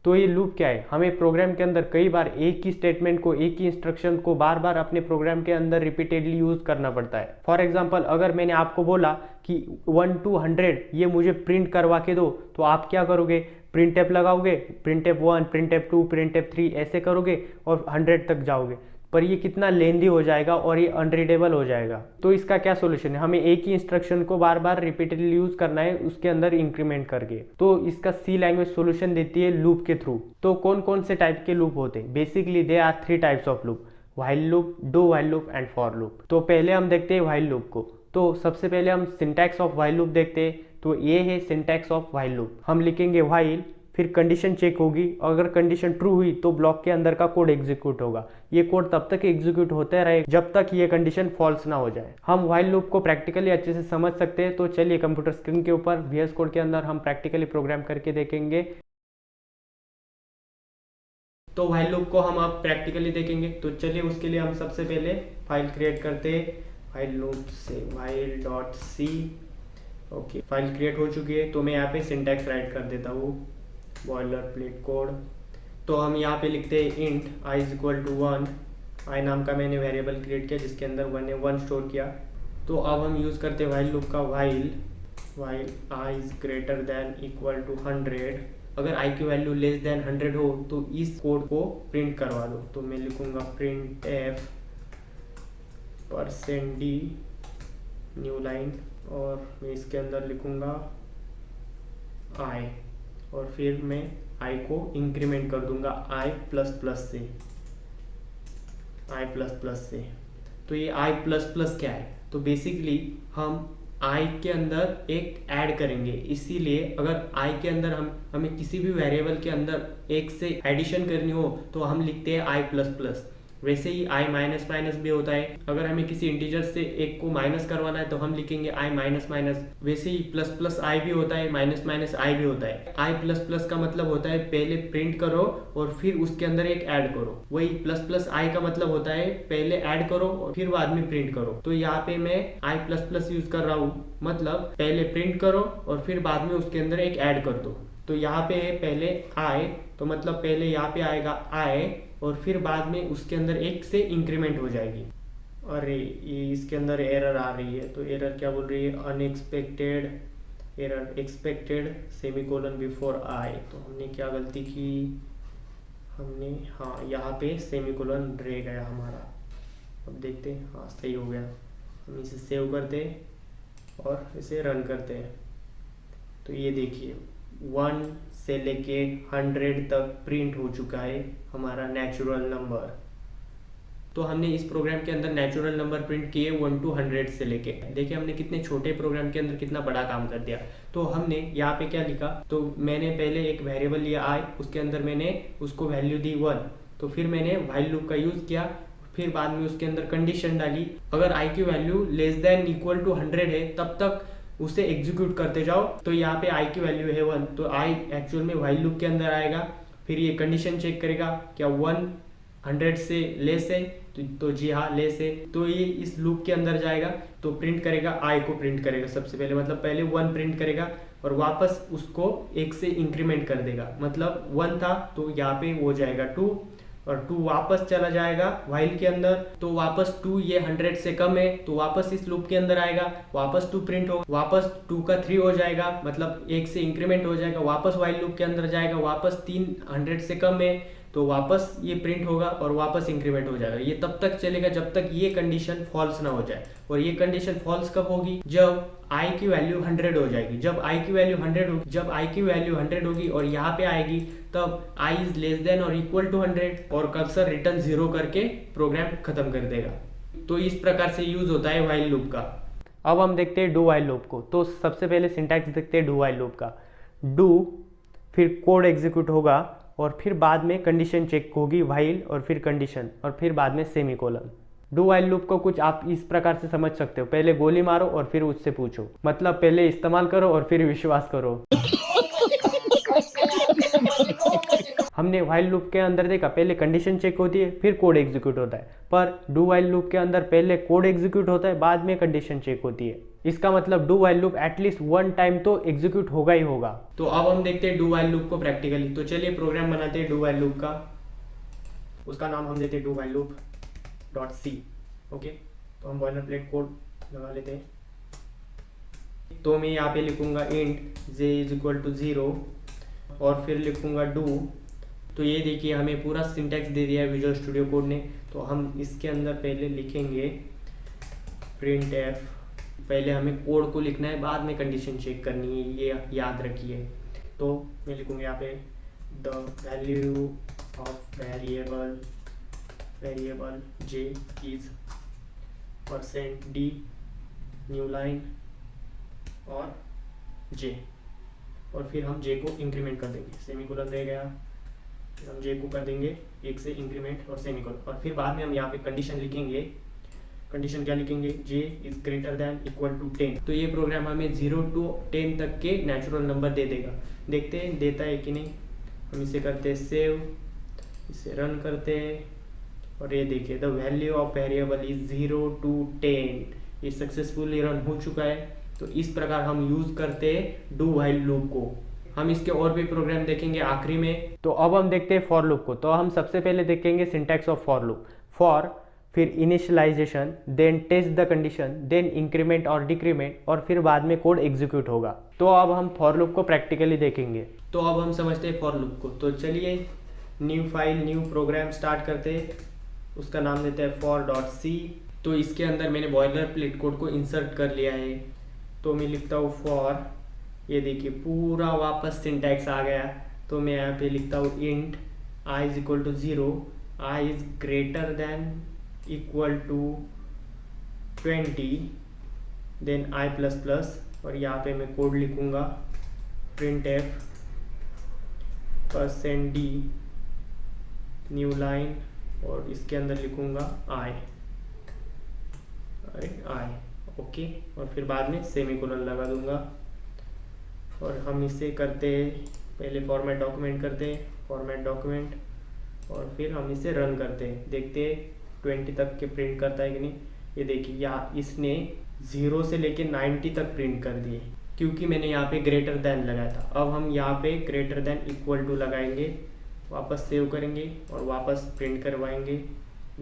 [SPEAKER 1] तो ये लूप क्या है, हमें प्रोग्राम के अंदर कई बार एक ही स्टेटमेंट को, एक ही इंस्ट्रक्शन को बार बार अपने प्रोग्राम के अंदर रिपीटेडली यूज करना पड़ता है। फॉर एग्जांपल अगर मैंने आपको बोला कि 1 to 100 ये मुझे प्रिंट करवा के दो, तो आप क्या करोगे, प्रिंट एफ लगाओगे, print F 1, print F 2, print F 3 ऐसे करोगे और 100 तक जाओगे, पर ये कितना लेंदी हो जाएगा और ये अनरीडेबल हो जाएगा। तो इसका क्या सोल्यूशन है, हमें एक ही इंस्ट्रक्शन को बार बार रिपीटेडली यूज करना है, उसके अंदर इंक्रीमेंट करके। तो इसका सी लैंग्वेज सोल्यूशन देती है लूप के थ्रू। तो कौन कौन से टाइप के लूप होते हैं, basically they are 3 types of loop, while loop, do while loop and for loop. तो पहले हम देखते हैं व्हाइल लूप को। तो सबसे पहले हम सिंटैक्स ऑफ व्हाइल लूप देखते हैं। तो ये है सिंटैक्स ऑफ व्हाइल लूप। हम लिखेंगे व्हाइल, फिर कंडीशन चेक होगी, और अगर कंडीशन ट्रू हुई तो ब्लॉक के अंदर का कोड एग्जीक्यूट होगा। ये कोड तब तक एग्जीक्यूट होता रहेगा जब तक ये कंडीशन फॉल्स ना हो जाए। हम व्हाइल लूप को प्रैक्टिकली अच्छे से समझ सकते हैं, तो चलिए कंप्यूटर स्क्रीन के ऊपर VS कोड के अंदर हम प्रैक्टिकली प्रोग्राम करके देखेंगे। तो व्हाइल लूप को हम अब प्रैक्टिकली देखेंगे, तो चलिए उसके लिए हम सबसे पहले फाइल क्रिएट करते हैं। व्हाइल लूप से while.c। ओके, फाइल क्रिएट हो चुकी है, तो मैं यहाँ पे सिंटैक्स राइट कर देता हूँ, बॉयलर प्लेट कोड। तो हम यहाँ पे लिखते हैं int i is equal to 1। I नाम का मैंने वेरिएबल क्रिएट किया जिसके अंदर 1 स्टोर किया। तो अब हम यूज़ करते हैं व्हाइल लूप का while i is greater than equal to 100। अगर i की वैल्यू लेस देन 100 हो तो इस कोड को प्रिंट करवा दो। तो मैं लिखूंगा print f %d new line, और मैं इसके अंदर लिखूंगा i, और फिर मैं i को इंक्रीमेंट कर दूंगा i प्लस प्लस से। तो ये i प्लस प्लस क्या है? तो बेसिकली हम i के अंदर एक ऐड करेंगे, इसीलिए अगर i के अंदर हमें किसी भी वेरिएबल के अंदर एक से एडिशन करनी हो तो हम लिखते हैं i प्लस प्लस। वैसे ही i माइनस माइनस भी होता है, अगर हमें किसी इंटीजर से एक को माइनस करवाना है तो हम लिखेंगे i माइनस माइनस। वैसे ही प्लस प्लस i भी होता है, माइनस माइनस i भी होता है। i प्लस प्लस का मतलब होता है पहले प्रिंट करो और फिर उसके अंदर एक ऐड करो। वही प्लस प्लस i का मतलब होता है पहले ऐड करो और फिर बाद में प्रिंट करो। तो यहाँ पे मैं i प्लस प्लस यूज कर रहा हूँ, मतलब पहले प्रिंट करो और फिर बाद में उसके अंदर एक ऐड कर दो। तो यहाँ पे है पहले i, तो मतलब पहले यहाँ पे आएगा i और फिर बाद में उसके अंदर एक से इंक्रीमेंट हो जाएगी। अरे ये इसके अंदर एरर आ रही है, तो एरर क्या बोल रही है? Unexpected error expected semicolon before i। तो हमने क्या गलती की? हमने हाँ यहाँ पे सेमीकोलन रह गया हमारा। अब देखते हैं, हाँ सही हो गया। हम इसे सेव करते हैं और इसे रन करते हैं। तो ये देखिए 1 से लेके 100 तक प्रिंट हो चुका है हमारा नेचुरल नंबर। तो हमने इस प्रोग्राम के अंदर नेचुरल नंबर प्रिंट किए 1 to 100 से लेके। देखिए हमने कितने छोटे प्रोग्राम के अंदर कितना बड़ा काम कर दिया। तो हमने यहाँ पे क्या लिखा? तो मैंने पहले एक वेरिएबल लिया i, उसके अंदर मैंने उसको वैल्यू दी 1। तो फिर मैंने व्हाइल लूप का यूज किया, फिर बाद में उसके अंदर कंडीशन डाली। अगर i की value less than equal to 100 है तब तक उसे एग्जीक्यूट करते जाओ। तो यहाँ पे i की वैल्यू है 1, तो i एक्चुअल में व्हाइल लूप के अंदर आएगा। फिर ये कंडीशन चेक करेगा क्या 100 से लेस है, तो जी हाँ लेस है। तो ये इस लूप के अंदर जाएगा, तो प्रिंट करेगा i को प्रिंट करेगा सबसे पहले, मतलब पहले 1 प्रिंट करेगा और वापस उसको 1 से इंक्रीमेंट कर देगा। मतलब 1 था तो यहाँ पे हो जाएगा 2, और 2 वापस चला जाएगा व्हाइल के अंदर, तो वापस 2 ये 100 से कम है तो वापस इस लूप के अंदर आएगा, वापस 2 प्रिंट होगा, वापस 2 का 3 हो जाएगा, मतलब 1 से इंक्रीमेंट हो जाएगा, वापस व्हाइल लूप के अंदर जाएगा, वापस 3 100 से कम है तो वापस ये प्रिंट होगा और वापस इंक्रीमेंट हो जाएगा। ये तब तक चलेगा जब तक ये कंडीशन फॉल्स ना हो जाए। और ये कंडीशन फॉल्स कब होगी? जब i की वैल्यू 100 हो जाएगी। जब i की वैल्यू 100 होगी, जब i की वैल्यू 100 होगी और यहाँ पे आएगी तब i इज लेस देन और इक्वल टू 100 और कर्सर रिटर्न 0 करके प्रोग्राम खत्म कर देगा। तो इस प्रकार से यूज होता है व्हाइल लूप का। अब हम देखते हैं डू व्हाइल लूप को। तो सबसे पहले सिंटैक्स देखते हैं डू व्हाइल लूप का। डू, फिर कोड एग्जीक्यूट होगा और फिर बाद में कंडीशन चेक होगी व्हाइल, और फिर कंडीशन, और फिर बाद में सेमीकोलन। डू व्हाइल लूप को कुछ आप इस प्रकार से समझ सकते हो, पहले गोली मारो और फिर उससे पूछो, मतलब पहले इस्तेमाल करो और फिर विश्वास करो। हमने व्हाइल लूप के अंदर देखा पहले कंडीशन चेक होती है फिर कोड एग्जीक्यूट होता है, पर डू व्हाइल लूप के अंदर पहले कोड एग्जीक्यूट होता है बाद में कंडीशन चेक होती है। इसका मतलब do while loop at least 1 time तो एग्जीक्यूट होगा ही होगा। तो अब हम देखते हैं डू व्हाइल लूप को प्रैक्टिकली। तो चलिए प्रोग्राम बनाते हैं डू व्हाइल लूप का। उसका नाम हम देते हैं do while loop .c। Okay, तो हम बॉयलर प्लेट कोड लगा लेते हैं। तो मैं यहाँ पे लिखूंगा int j is equal to 0 और फिर लिखूंगा डू। तो ये देखिए हमें पूरा सिंटैक्स दे दिया है विजुअल स्टूडियो कोड ने। तो हम इसके अंदर पहले लिखेंगे प्रिंट f। पहले हमें कोड को लिखना है, बाद में कंडीशन चेक करनी है, ये याद रखिए। तो मैं लिखूंगा यहाँ पे the value of variable j is %d new line और j। और फिर हम जे को इंक्रीमेंट कर देंगे, सेमीकोलन रह गया, फिर हम जे को कर देंगे 1 से इंक्रीमेंट और सेमीकोलन, और फिर बाद में हम यहाँ पे कंडीशन लिखेंगे। कंडीशन क्या लिखेंगे, J is greater than equal to 10। तो ये प्रोग्राम हमें 0 to 10 तक के नेचुरल नंबर दे देगा। देखते हैं देता है कि नहीं। हम इसे करते हैं सेव, इसे रन करते हैं, और ये देखिए the value of variable is 0 to 10। ये सक्सेसफुली रन हो चुका है। तो इस प्रकार हम यूज करते हैं डू व्हाइल लूप को। हम इसके और भी प्रोग्राम देखेंगे आखिरी में। तो अब हम देखते हैं फॉर लूप को। तो हम सबसे पहले देखेंगे syntax of for loop. For, फिर initialisation, then test the condition, then increment और डिक्रीमेंट, और फिर बाद में कोड एग्जीक्यूट होगा। तो अब हम फॉर लूप को प्रैक्टिकली देखेंगे। तो अब हम समझते हैं फॉर लूप को। तो चलिए new file, new program start करते हैं। उसका नाम देते हैं for.c। तो इसके अंदर मैंने बॉयलर प्लेट कोड को इंसर्ट कर लिया है। तो मैं लिखता हूँ फॉर, ये देखिए पूरा वापस सिंटैक्स आ गया। तो मैं यहाँ पे लिखता हूँ int i is equal to 0, i is greater than equal to 20, then i plus plus, और यहाँ पे मैं कोड लिखूँगा printf %d न्यू लाइन, और इसके अंदर लिखूँगा i, ओके, और फिर बाद में सेमीकोलन लगा दूंगा। और हम इसे करते पहले फॉर्मेट डॉक्यूमेंट करते हैं, फॉर्मेट डॉक्यूमेंट, और फिर हम इसे रन करते हैं। देखते हैं 20 तक के प्रिंट करता है कि नहीं। ये देखिए यहाँ इसने 0 से लेके 90 तक प्रिंट कर दिए, क्योंकि मैंने यहाँ पे ग्रेटर देन लगाया था। अब हम यहाँ पे ग्रेटर देन इक्वल टू लगाएंगे, वापस सेव करेंगे और वापस प्रिंट करवाएंगे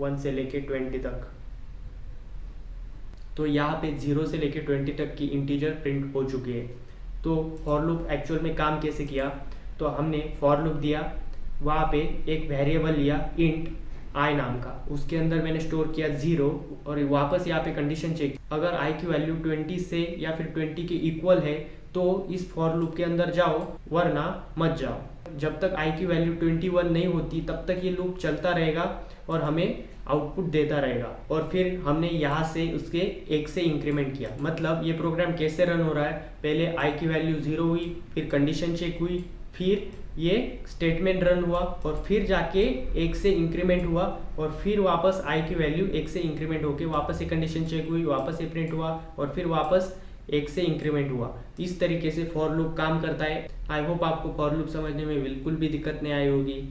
[SPEAKER 1] 1 से लेके 20 तक। तो यहाँ पे 0 से लेके 20 तक की इंटीजर प्रिंट हो चुकी है। तो फॉर लूप एक्चुअल में काम कैसे किया, तो हमने फॉर लूप दिया, वहाँ पे एक वेरिएबल लिया इंट i नाम का, उसके अंदर मैंने स्टोर किया 0, और वापस यहाँ पे कंडीशन चेक, अगर i की वैल्यू 20 से या फिर 20 के इक्वल है तो इस फॉर लूप के अंदर जाओ, वरना मत जाओ। जब तक i की वैल्यू 21 नहीं होती तब तक ये लूप चलता रहेगा और हमें आउटपुट देता रहेगा। और फिर हमने यहाँ से उसके 1 से इंक्रीमेंट किया। मतलब ये प्रोग्राम कैसे रन हो रहा है, पहले i की वैल्यू 0 हुई, फिर कंडीशन चेक हुई, फिर ये स्टेटमेंट रन हुआ, और फिर जाके 1 से इंक्रीमेंट हुआ, और फिर वापस i की वैल्यू 1 से इंक्रीमेंट होके वापस ये कंडीशन चेक हुई, वापस ये प्रिंट हुआ, और फिर वापस 1 से इंक्रीमेंट हुआ। इस तरीके से फॉर लूप काम करता है। आई होप आपको फॉर लूप समझने में बिल्कुल भी दिक्कत नहीं आई होगी।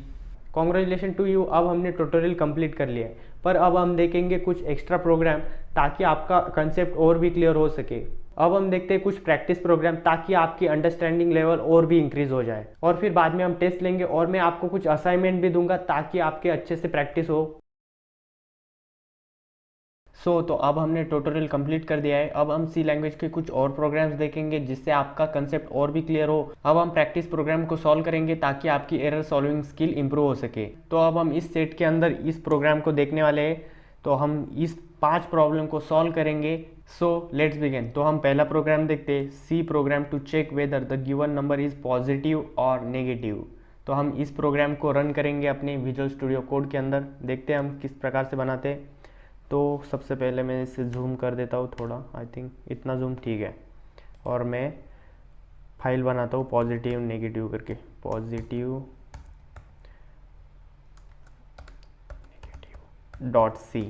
[SPEAKER 1] कॉन्ग्रेचुलेशन टू यू, अब हमने ट्यूटोरियल कंप्लीट कर लिया है। पर अब हम देखेंगे कुछ एक्स्ट्रा प्रोग्राम ताकि आपका कंसेप्ट और भी क्लियर हो सके। अब हम देखते हैं कुछ प्रैक्टिस प्रोग्राम ताकि आपकी अंडरस्टैंडिंग लेवल और भी इंक्रीज हो जाए, और फिर बाद में हम टेस्ट लेंगे और मैं आपको कुछ असाइनमेंट भी दूंगा ताकि आपके अच्छे से प्रैक्टिस हो। तो अब हमने ट्यूटोरियल कंप्लीट कर दिया है। अब हम सी लैंग्वेज के कुछ और प्रोग्राम्स देखेंगे जिससे आपका कंसेप्ट और भी क्लियर हो। अब हम प्रैक्टिस प्रोग्राम को सॉल्व करेंगे ताकि आपकी एरर सॉल्विंग स्किल इंप्रूव हो सके। तो अब हम इस सेट के अंदर इस प्रोग्राम को देखने वाले हैं। तो हम इस 5 प्रॉब्लम को सॉल्व करेंगे। So let's begin. तो हम पहला प्रोग्राम देखते हैं, C program to check whether the given number is positive और नेगेटिव। तो हम इस प्रोग्राम को रन करेंगे अपने विजुअल स्टूडियो कोड के अंदर। देखते हैं हम किस प्रकार से बनाते हैं। तो सबसे पहले मैं इसे जूम कर देता हूँ थोड़ा, आई थिंक इतना जूम ठीक है, और मैं फाइल बनाता हूँ पॉजिटिव नेगेटिव करके, पॉजिटिव .c,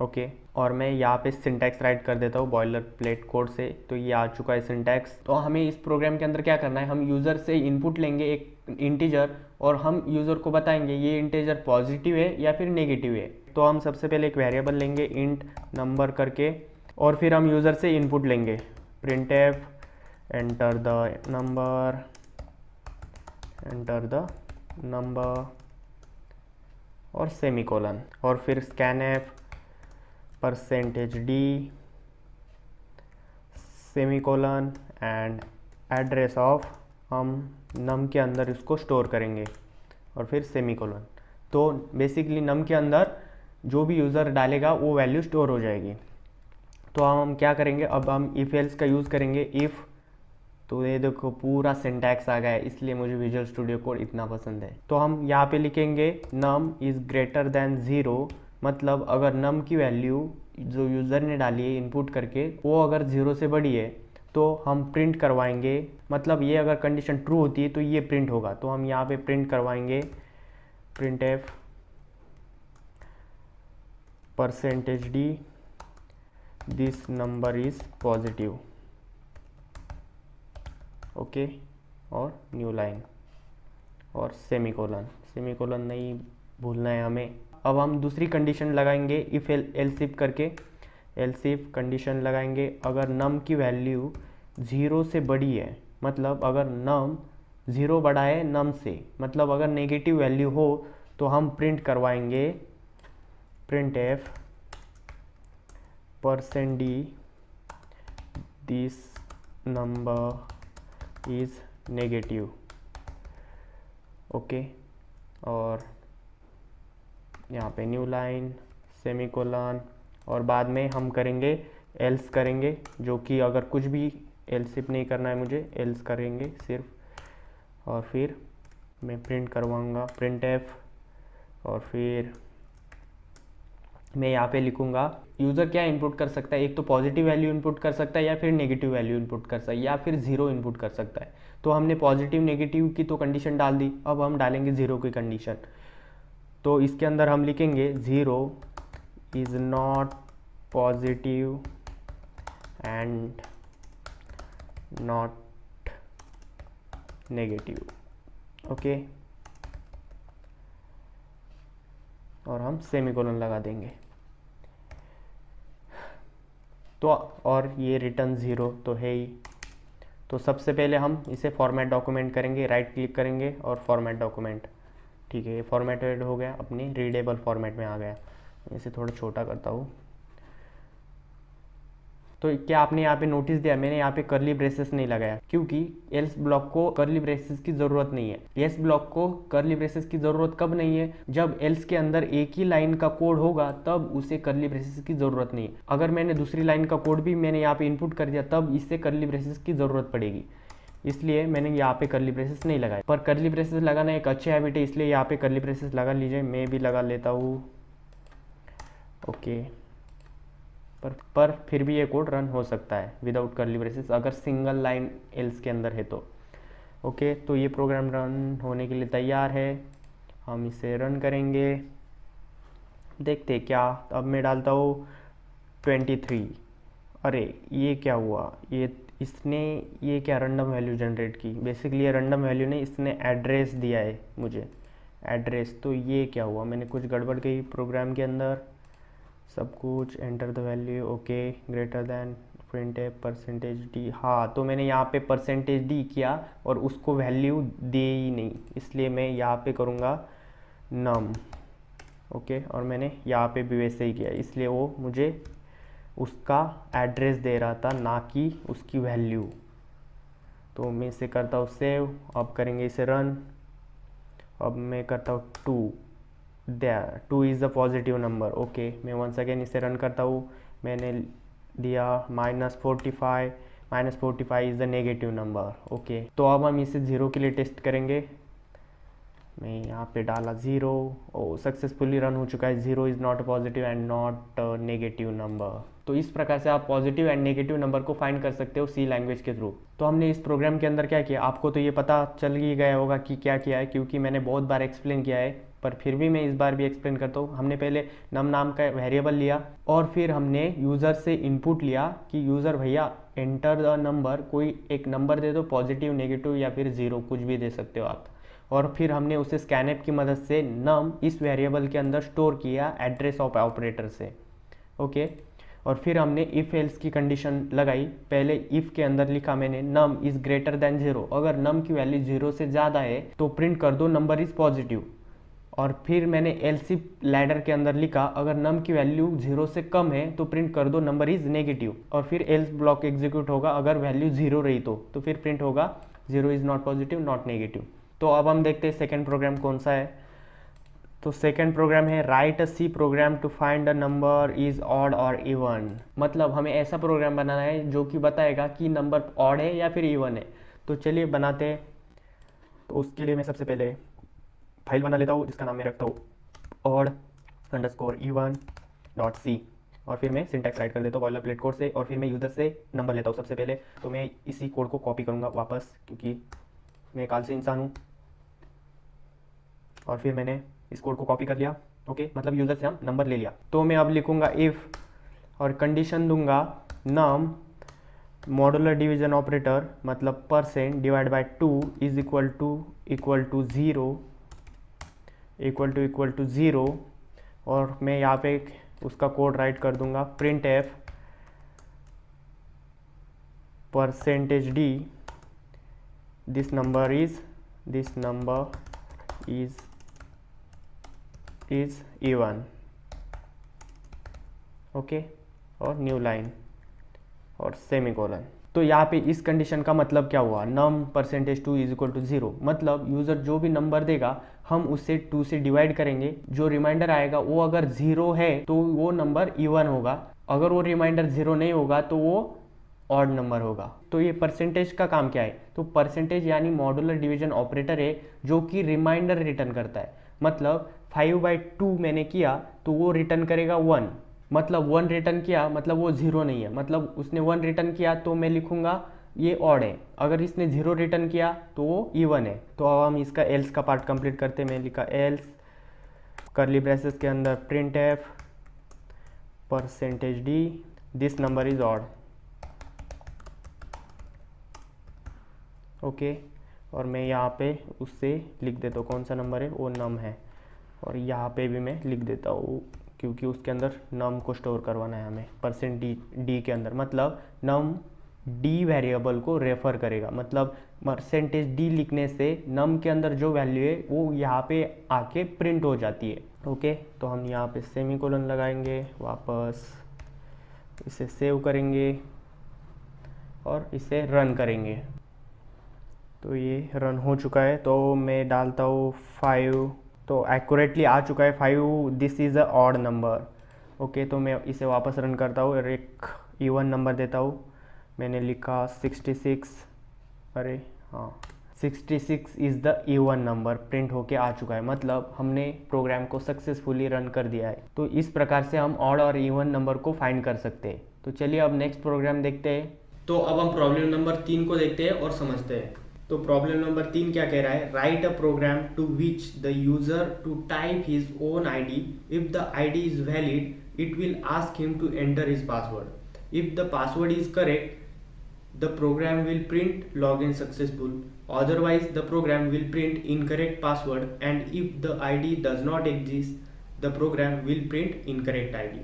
[SPEAKER 1] ओके। और मैं यहाँ पे सिंटैक्स राइट कर देता हूँ बॉयलर प्लेट कोड से। तो ये आ चुका है सिंटैक्स। तो हमें इस प्रोग्राम के अंदर क्या करना है, हम यूज़र से इनपुट लेंगे एक इंटीजर, और हम यूज़र को बताएंगे ये इंटीजर पॉजिटिव है या फिर नेगेटिव है। तो हम सबसे पहले एक वेरिएबल लेंगे इंट नंबर करके, और फिर हम यूज़र से इनपुट लेंगे printf एंटर द नंबर और सेमीकोलन, और फिर scanf %d semicolon and address of, हम नम के अंदर इसको स्टोर करेंगे, और फिर सेमीकोलन। तो बेसिकली नम के अंदर जो भी यूज़र डालेगा वो वैल्यू स्टोर हो जाएगी। तो हम क्या करेंगे, अब हम इफ एल्स का यूज़ करेंगे। इफ़, तो ये देखो पूरा सिंटैक्स आ गया है, इसलिए मुझे विजुअल स्टूडियो कोड इतना पसंद है। तो हम यहाँ पे लिखेंगे नम इज़ ग्रेटर देन 0, मतलब अगर नम की वैल्यू जो यूज़र ने डाली है इनपुट करके वो अगर 0 से बड़ी है तो हम प्रिंट करवाएंगे, मतलब ये अगर कंडीशन ट्रू होती है तो ये प्रिंट होगा, तो हम यहाँ पे प्रिंट करवाएंगे print F %d this number is positive, okay, और न्यू लाइन और सेमीकोलन, सेमीकोलन नहीं भूलना है हमें। अब हम दूसरी कंडीशन लगाएंगे इफ एल्स इफ करके, एल्स इफ कंडीशन लगाएंगे अगर नम की वैल्यू 0 से बड़ी है, मतलब अगर नम 0 बड़ा है नम से, मतलब अगर नेगेटिव वैल्यू हो तो हम प्रिंट करवाएंगे print F %d this number is negative, okay, और यहाँ पे न्यू लाइन सेमीकोलन, और बाद में हम करेंगे एल्स करेंगे, जो कि अगर कुछ भी एल्स इफ नहीं करना है मुझे, एल्स करेंगे सिर्फ, और फिर मैं प्रिंट करवाऊँगा प्रिंट एफ, और फिर मैं यहाँ पे लिखूँगा यूज़र क्या इनपुट कर सकता है, एक तो पॉजिटिव वैल्यू इनपुट कर सकता है या फिर नेगेटिव वैल्यू इनपुट कर सकता है या फिर 0 इनपुट कर सकता है। तो हमने पॉजिटिव नेगेटिव की तो कंडीशन डाल दी, अब हम डालेंगे 0 की कंडीशन। तो इसके अंदर हम लिखेंगे 0 is not positive and not negative, okay, और हम सेमीकोलन लगा देंगे। तो और ये रिटर्न 0 तो है ही। तो सबसे पहले हम इसे फॉर्मेट डॉक्यूमेंट करेंगे, राइट क्लिक करेंगे और फॉर्मेट डॉक्यूमेंट, ठीक है, ये फॉर्मेटेड हो गया, अपनी रीडेबल फॉर्मेट में आ गया। इसे थोड़ा छोटा करता हूँ। तो क्या आपने यहाँ पे नोटिस दिया, मैंने यहाँ पे कर्ली ब्रेसेस नहीं लगाया क्योंकि एल्स ब्लॉक को कर्ली ब्रेसेस की ज़रूरत नहीं है। एल्स ब्लॉक को कर्ली ब्रेसेस की ज़रूरत कब नहीं है, जब एल्स के अंदर एक ही लाइन का कोड होगा तब उसे कर्ली ब्रेसेस की ज़रूरत नहीं है। अगर मैंने दूसरी लाइन का कोड भी मैंने यहाँ पे इनपुट कर दिया तब इससे कर्ली ब्रेसेस की ज़रूरत पड़ेगी, इसलिए मैंने यहाँ पे कर्ली ब्रेसेस नहीं लगाए। पर कर्ली ब्रेसेस लगाना एक अच्छी हैबिट है, इसलिए यहाँ पे कर्ली ब्रेसेस लगा लीजिए, मैं भी लगा लेता हूँ, ओके। पर फिर भी ये कोड रन हो सकता है विदाउट कर्ली ब्रेसेस अगर सिंगल लाइन एल्स के अंदर है तो, ओके। तो ये प्रोग्राम रन होने के लिए तैयार है, हम इसे रन करेंगे, देखते क्या। अब मैं डालता हूँ 23, अरे ये क्या हुआ, ये क्या रैंडम वैल्यू जनरेट की, बेसिकली ये रैंडम वैल्यू नहीं, इसने एड्रेस दिया है मुझे, एड्रेस। तो ये क्या हुआ, मैंने कुछ गड़बड़ की प्रोग्राम के अंदर, सब कुछ enter the value, okay, greater than print है %d, हाँ, तो मैंने यहाँ पे %d किया और उसको वैल्यू दे ही नहीं, इसलिए मैं यहाँ पे करूँगा नम, ओके, और मैंने यहाँ पे भी वैसे ही किया, इसलिए वो मुझे उसका एड्रेस दे रहा था ना कि उसकी वैल्यू। तो मैं इसे करता हूँ सेव, अब करेंगे इसे रन। अब मैं करता हूँ 2 is the positive number, okay. मैं वंस अगेन इसे रन करता हूँ, मैंने दिया -45 is the negative number, okay. तो अब हम इसे 0 के लिए टेस्ट करेंगे, मैं यहाँ पे डाला 0, ओ सक्सेसफुली रन हो चुका है, 0 is not positive and not negative number. तो इस प्रकार से आप पॉजिटिव एंड नेगेटिव नंबर को फाइंड कर सकते हो सी लैंग्वेज के थ्रू। तो हमने इस प्रोग्राम के अंदर क्या किया, आपको तो ये पता चल ही गया होगा कि क्या किया है, क्योंकि मैंने बहुत बार एक्सप्लेन किया है, पर फिर भी मैं इस बार भी एक्सप्लेन करता हूँ। हमने पहले नम नाम का वेरिएबल लिया और फिर हमने यूज़र से इनपुट लिया कि यूज़र भैया एंटर द नंबर, कोई एक नंबर दे दो, पॉजिटिव नेगेटिव या फिर 0 कुछ भी दे सकते हो आप। और फिर हमने उसे स्कैनएप की मदद से नम इस वेरिएबल के अंदर स्टोर किया एड्रेस ऑफ ऑपरेटर से, ओके। और फिर हमने इफ एल्स की कंडीशन लगाई, पहले इफ के अंदर लिखा मैंने नम इज ग्रेटर देन 0, अगर नम की वैल्यू 0 से ज़्यादा है तो प्रिंट कर दो नंबर इज पॉजिटिव। और फिर मैंने एल्स इफ लैडर के अंदर लिखा अगर नम की वैल्यू 0 से कम है तो प्रिंट कर दो नंबर इज नेगेटिव। और फिर एल्स ब्लॉक एग्जीक्यूट होगा, अगर वैल्यू 0 रही तो फिर प्रिंट होगा 0 is not positive not negative. तो अब हम देखते हैं सेकेंड प्रोग्राम कौन सा है। तो सेकेंड प्रोग्राम है write a C program to find a number is odd और इवन, मतलब हमें ऐसा प्रोग्राम बनाना है जो कि बताएगा कि नंबर ऑड है या फिर इवन है। तो चलिए बनाते हैं। तो उसके लिए मैं सबसे पहले फाइल बना लेता हूँ जिसका नाम मैं रखता हूँ odd_even.c। और फिर मैं सिंटैक्स राइट कर देता हूँ बॉयलर प्लेट कोड से, और फिर मैं यूज़र से नंबर लेता हूँ सबसे पहले। तो मैं इसी कोड को कॉपी करूँगा वापस, क्योंकि मैं काल से इंसान हूँ। और फिर मैंने इस कोड को कॉपी कर लिया, ओके, मतलब यूज़र से हम नंबर ले लिया। तो मैं अब लिखूँगा इफ़ और कंडीशन दूंगा नम मॉडुलर डिवीजन ऑपरेटर मतलब percent divide by 2 is equal to zero, और मैं यहाँ पे उसका कोड राइट कर दूंगा print f percentage d this number is even, okay, और न्यू लाइन और सेमीकोलन। तो यहाँ पे इस कंडीशन का मतलब क्या हुआ, num percentage 2 is equal to zero, मतलब यूज़र जो भी नंबर देगा हम उससे 2 से डिवाइड करेंगे, जो रिमाइंडर आएगा वो अगर 0 है तो वो नंबर इवन होगा, अगर वो रिमाइंडर 0 नहीं होगा तो वो ऑड नंबर होगा। तो ये परसेंटेज का काम क्या है, तो परसेंटेज यानी मॉडुलर डिवीजन ऑपरेटर है जो कि रिमाइंडर रिटर्न करता है। मतलब 5/2 मैंने किया तो वो रिटर्न करेगा 1, मतलब 1 रिटर्न किया मतलब वो 0 नहीं है, मतलब उसने 1 रिटर्न किया तो मैं लिखूंगा ये ऑड है, अगर इसने 0 रिटर्न किया तो वो इवन है। तो अब हम इसका एल्स का पार्ट कंप्लीट करते हैं। मैं लिखा एल्स कर्ली ब्रेसेस के अंदर print f percentage d this number is odd, okay, और मैं यहाँ पे उससे लिख देता हूँ कौन सा नंबर है, वो नम है, और यहाँ पे भी मैं लिख देता हूँ क्योंकि उसके अंदर नम को स्टोर करवाना है हमें परसेंट डी के अंदर, मतलब नम डी वेरिएबल को रेफर करेगा, मतलब परसेंटेज डी लिखने से नम के अंदर जो वैल्यू है वो यहाँ पे आके प्रिंट हो जाती है, ओके। तो हम यहाँ पे सेमीकोलन लगाएंगे, वापस इसे सेव करेंगे और इसे रन करेंगे। तो ये रन हो चुका है, तो मैं डालता हूँ 5, तो एक्यूरेटली आ चुका है 5, this is a odd number, okay. तो मैं इसे वापस रन करता हूँ और एक इवन नंबर देता हूँ, मैंने लिखा 66, अरे हाँ 66 is the even number, print होके आ चुका है, मतलब हमने प्रोग्राम को सक्सेसफुली रन कर दिया है। तो इस प्रकार से हम ऑड और इवन नंबर को फाइंड कर सकते हैं। तो चलिए अब नेक्स्ट प्रोग्राम देखते हैं। तो अब हम प्रॉब्लम नंबर 3 को देखते हैं और समझते हैं। तो प्रॉब्लम नंबर 3 क्या कह रहा है, write a program to which the user to type his own ID, if the ID is valid it will ask him to enter his password, if the password is correct the program will print login successful, otherwise the program will print incorrect password, and if the id does not exist the program will print incorrect id।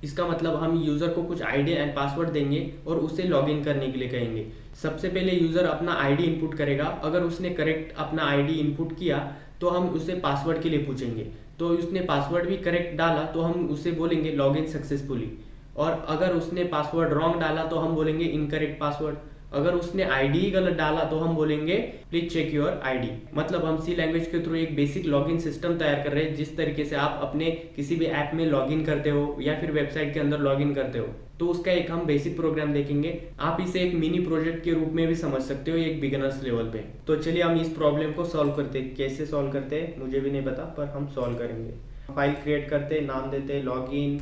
[SPEAKER 1] इसका मतलब हम user को कुछ ID and password देंगे और उसे login करने के लिए कहेंगे। सबसे पहले यूज़र अपना आईडी इनपुट करेगा, अगर उसने करेक्ट अपना आईडी इनपुट किया तो हम उसे पासवर्ड के लिए पूछेंगे, तो उसने पासवर्ड भी करेक्ट डाला तो हम उसे बोलेंगे लॉगिन सक्सेसफुली, और अगर उसने पासवर्ड रॉन्ग डाला तो हम बोलेंगे इनकरेक्ट पासवर्ड, अगर उसने आईडी गलत डाला तो हम बोलेंगे प्लीज चेक योर आईडी। मतलब हम सी लैंग्वेज के थ्रू एक बेसिक लॉगिन सिस्टम तैयार कर रहे हैं, जिस तरीके से आप अपने किसी भी ऐप में लॉगिन करते हो या फिर वेबसाइट के अंदर लॉगिन करते हो, तो उसका एक हम बेसिक प्रोग्राम देखेंगे। आप इसे एक मिनी प्रोजेक्ट के रूप में भी समझ सकते हो एक बिगिनर्स लेवल पे। तो चलिए हम इस प्रॉब्लम को सॉल्व करते हैं। कैसे सॉल्व करते हैं मुझे भी नहीं पता, पर हम सॉल्व करेंगे। फाइल क्रिएट करते, नाम देते लॉगिन,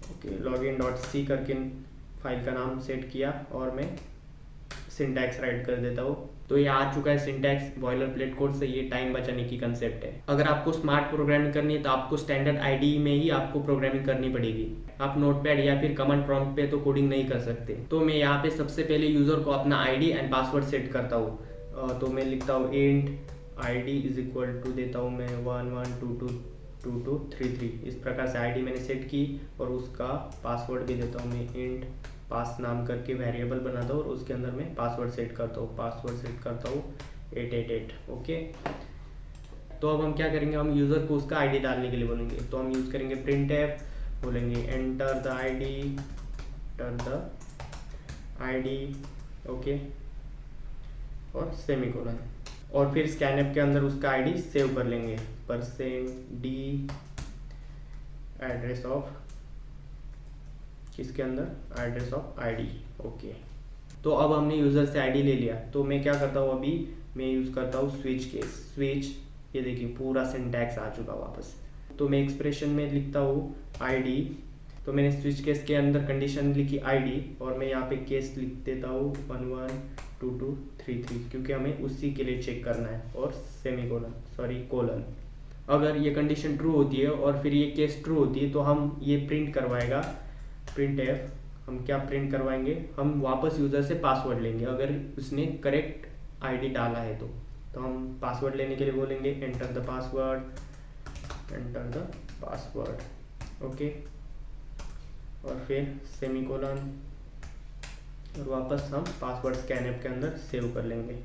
[SPEAKER 1] ओके, login.c करके फाइल का नाम सेट किया और मैं सिंटैक्स राइट कर देता हूँ। तो ये आ चुका है सिंटैक्स बॉयलर प्लेट कोड से, ये टाइम बचाने की कंसेप्ट है। अगर आपको स्मार्ट प्रोग्रामिंग करनी है तो आपको स्टैंडर्ड आईडी में ही आपको प्रोग्रामिंग करनी पड़ेगी, आप नोटपैड या फिर कमांड प्रॉम्प्ट पे तो कोडिंग नहीं कर सकते। तो मैं यहाँ पे सबसे पहले यूजर को अपना आईडी एंड पासवर्ड सेट करता हूँ। तो मैं लिखता हूँ int ID is equal to देता हूँ मैं 11222233, इस प्रकार से आईडी मैंने सेट की, और उसका पासवर्ड भी देता हूँ मैं इंट पास नाम करके वेरिएबल बनाता हूँ और उसके अंदर मैं पासवर्ड सेट करता हूँ, 888, ओके। तो अब हम क्या करेंगे, हम यूज़र को उसका आईडी डालने के लिए बोलेंगे, तो हम यूज़ करेंगे प्रिंट एफ, बोलेंगे एंटर द आईडी, ओके, और सेमीकोलन, और फिर स्कैनएप के अंदर उसका आईडी सेव कर लेंगे, %d एड्रेस ऑफ किसके अंदर, एड्रेस ऑफ आईडी, ओके। तो अब हमने यूज़र से आईडी ले लिया, तो मैं क्या करता हूँ, अभी मैं यूज़ करता हूँ स्विच केस। स्विच, ये देखिए पूरा सिंटैक्स आ चुका वापस। तो मैं एक्सप्रेशन में लिखता हूँ आईडी, तो मैंने स्विच केस के अंदर कंडीशन लिखी आईडी और मैं यहाँ पे केस लिख देता हूँ 112233 क्योंकि हमें उसी के लिए चेक करना है, और कोलन। अगर ये कंडीशन ट्रू होती है और फिर ये केस ट्रू होती है तो हम ये प्रिंट करवाएगा प्रिंट एफ। हम क्या प्रिंट करवाएंगे, हम वापस यूज़र से पासवर्ड लेंगे अगर उसने करेक्ट आईडी डाला है तो हम पासवर्ड लेने के लिए बोलेंगे एंटर द पासवर्ड, ओके, और फिर सेमीकोलन, और वापस हम पासवर्ड स्कैनएप के अंदर सेव कर लेंगे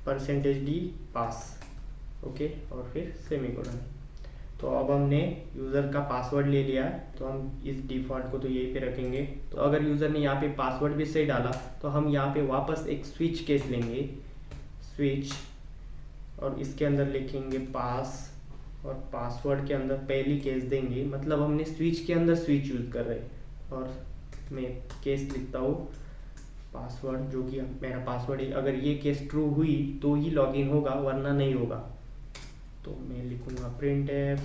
[SPEAKER 1] %d पास, ओके, और फिर सेमीकोलन। तो अब हमने यूज़र का पासवर्ड ले लिया है, तो हम इस डिफ़ॉल्ट को तो यहीं पे रखेंगे। तो अगर यूज़र ने यहाँ पे पासवर्ड भी सही डाला तो हम यहाँ पे वापस एक स्विच केस लेंगे, स्विच, और इसके अंदर लिखेंगे पास, और पासवर्ड के अंदर पहली केस देंगे, मतलब हमने स्विच के अंदर स्विच यूज़ कर रहे हैं। और मैं केस लिखता हूँ पासवर्ड, जो कि मेरा पासवर्ड है। अगर ये केस ट्रू हुई तो ही लॉगिन होगा, वरना नहीं होगा। तो मैं लिखूंगा print F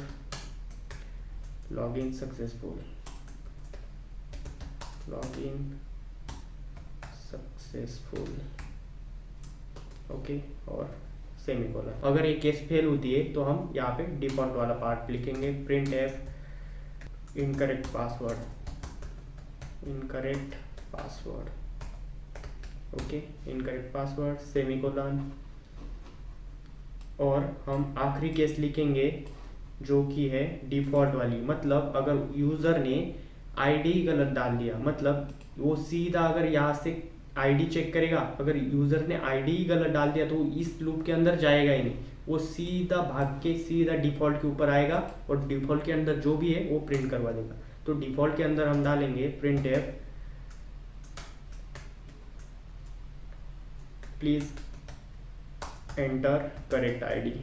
[SPEAKER 1] login successful, okay, और सेमीकोलन। अगर ये केस फेल होती है तो हम यहाँ पे डिफॉल्ट वाला पार्ट लिखेंगे print F incorrect password, okay, incorrect password semicolon. और हम आखिरी केस लिखेंगे जो कि है डिफ़ॉल्ट वाली, मतलब अगर यूज़र ने आईडी गलत डाल दिया, मतलब वो सीधा अगर यहाँ से आईडी चेक करेगा, अगर यूज़र ने आईडी गलत डाल दिया तो इस लूप के अंदर जाएगा ही नहीं, वो सीधा भाग के सीधा डिफ़ॉल्ट के ऊपर आएगा और डिफ़ॉल्ट के अंदर जो भी है वो प्रिंट करवा देगा। तो डिफ़ॉल्ट के अंदर हम डालेंगे print F please enter correct ID,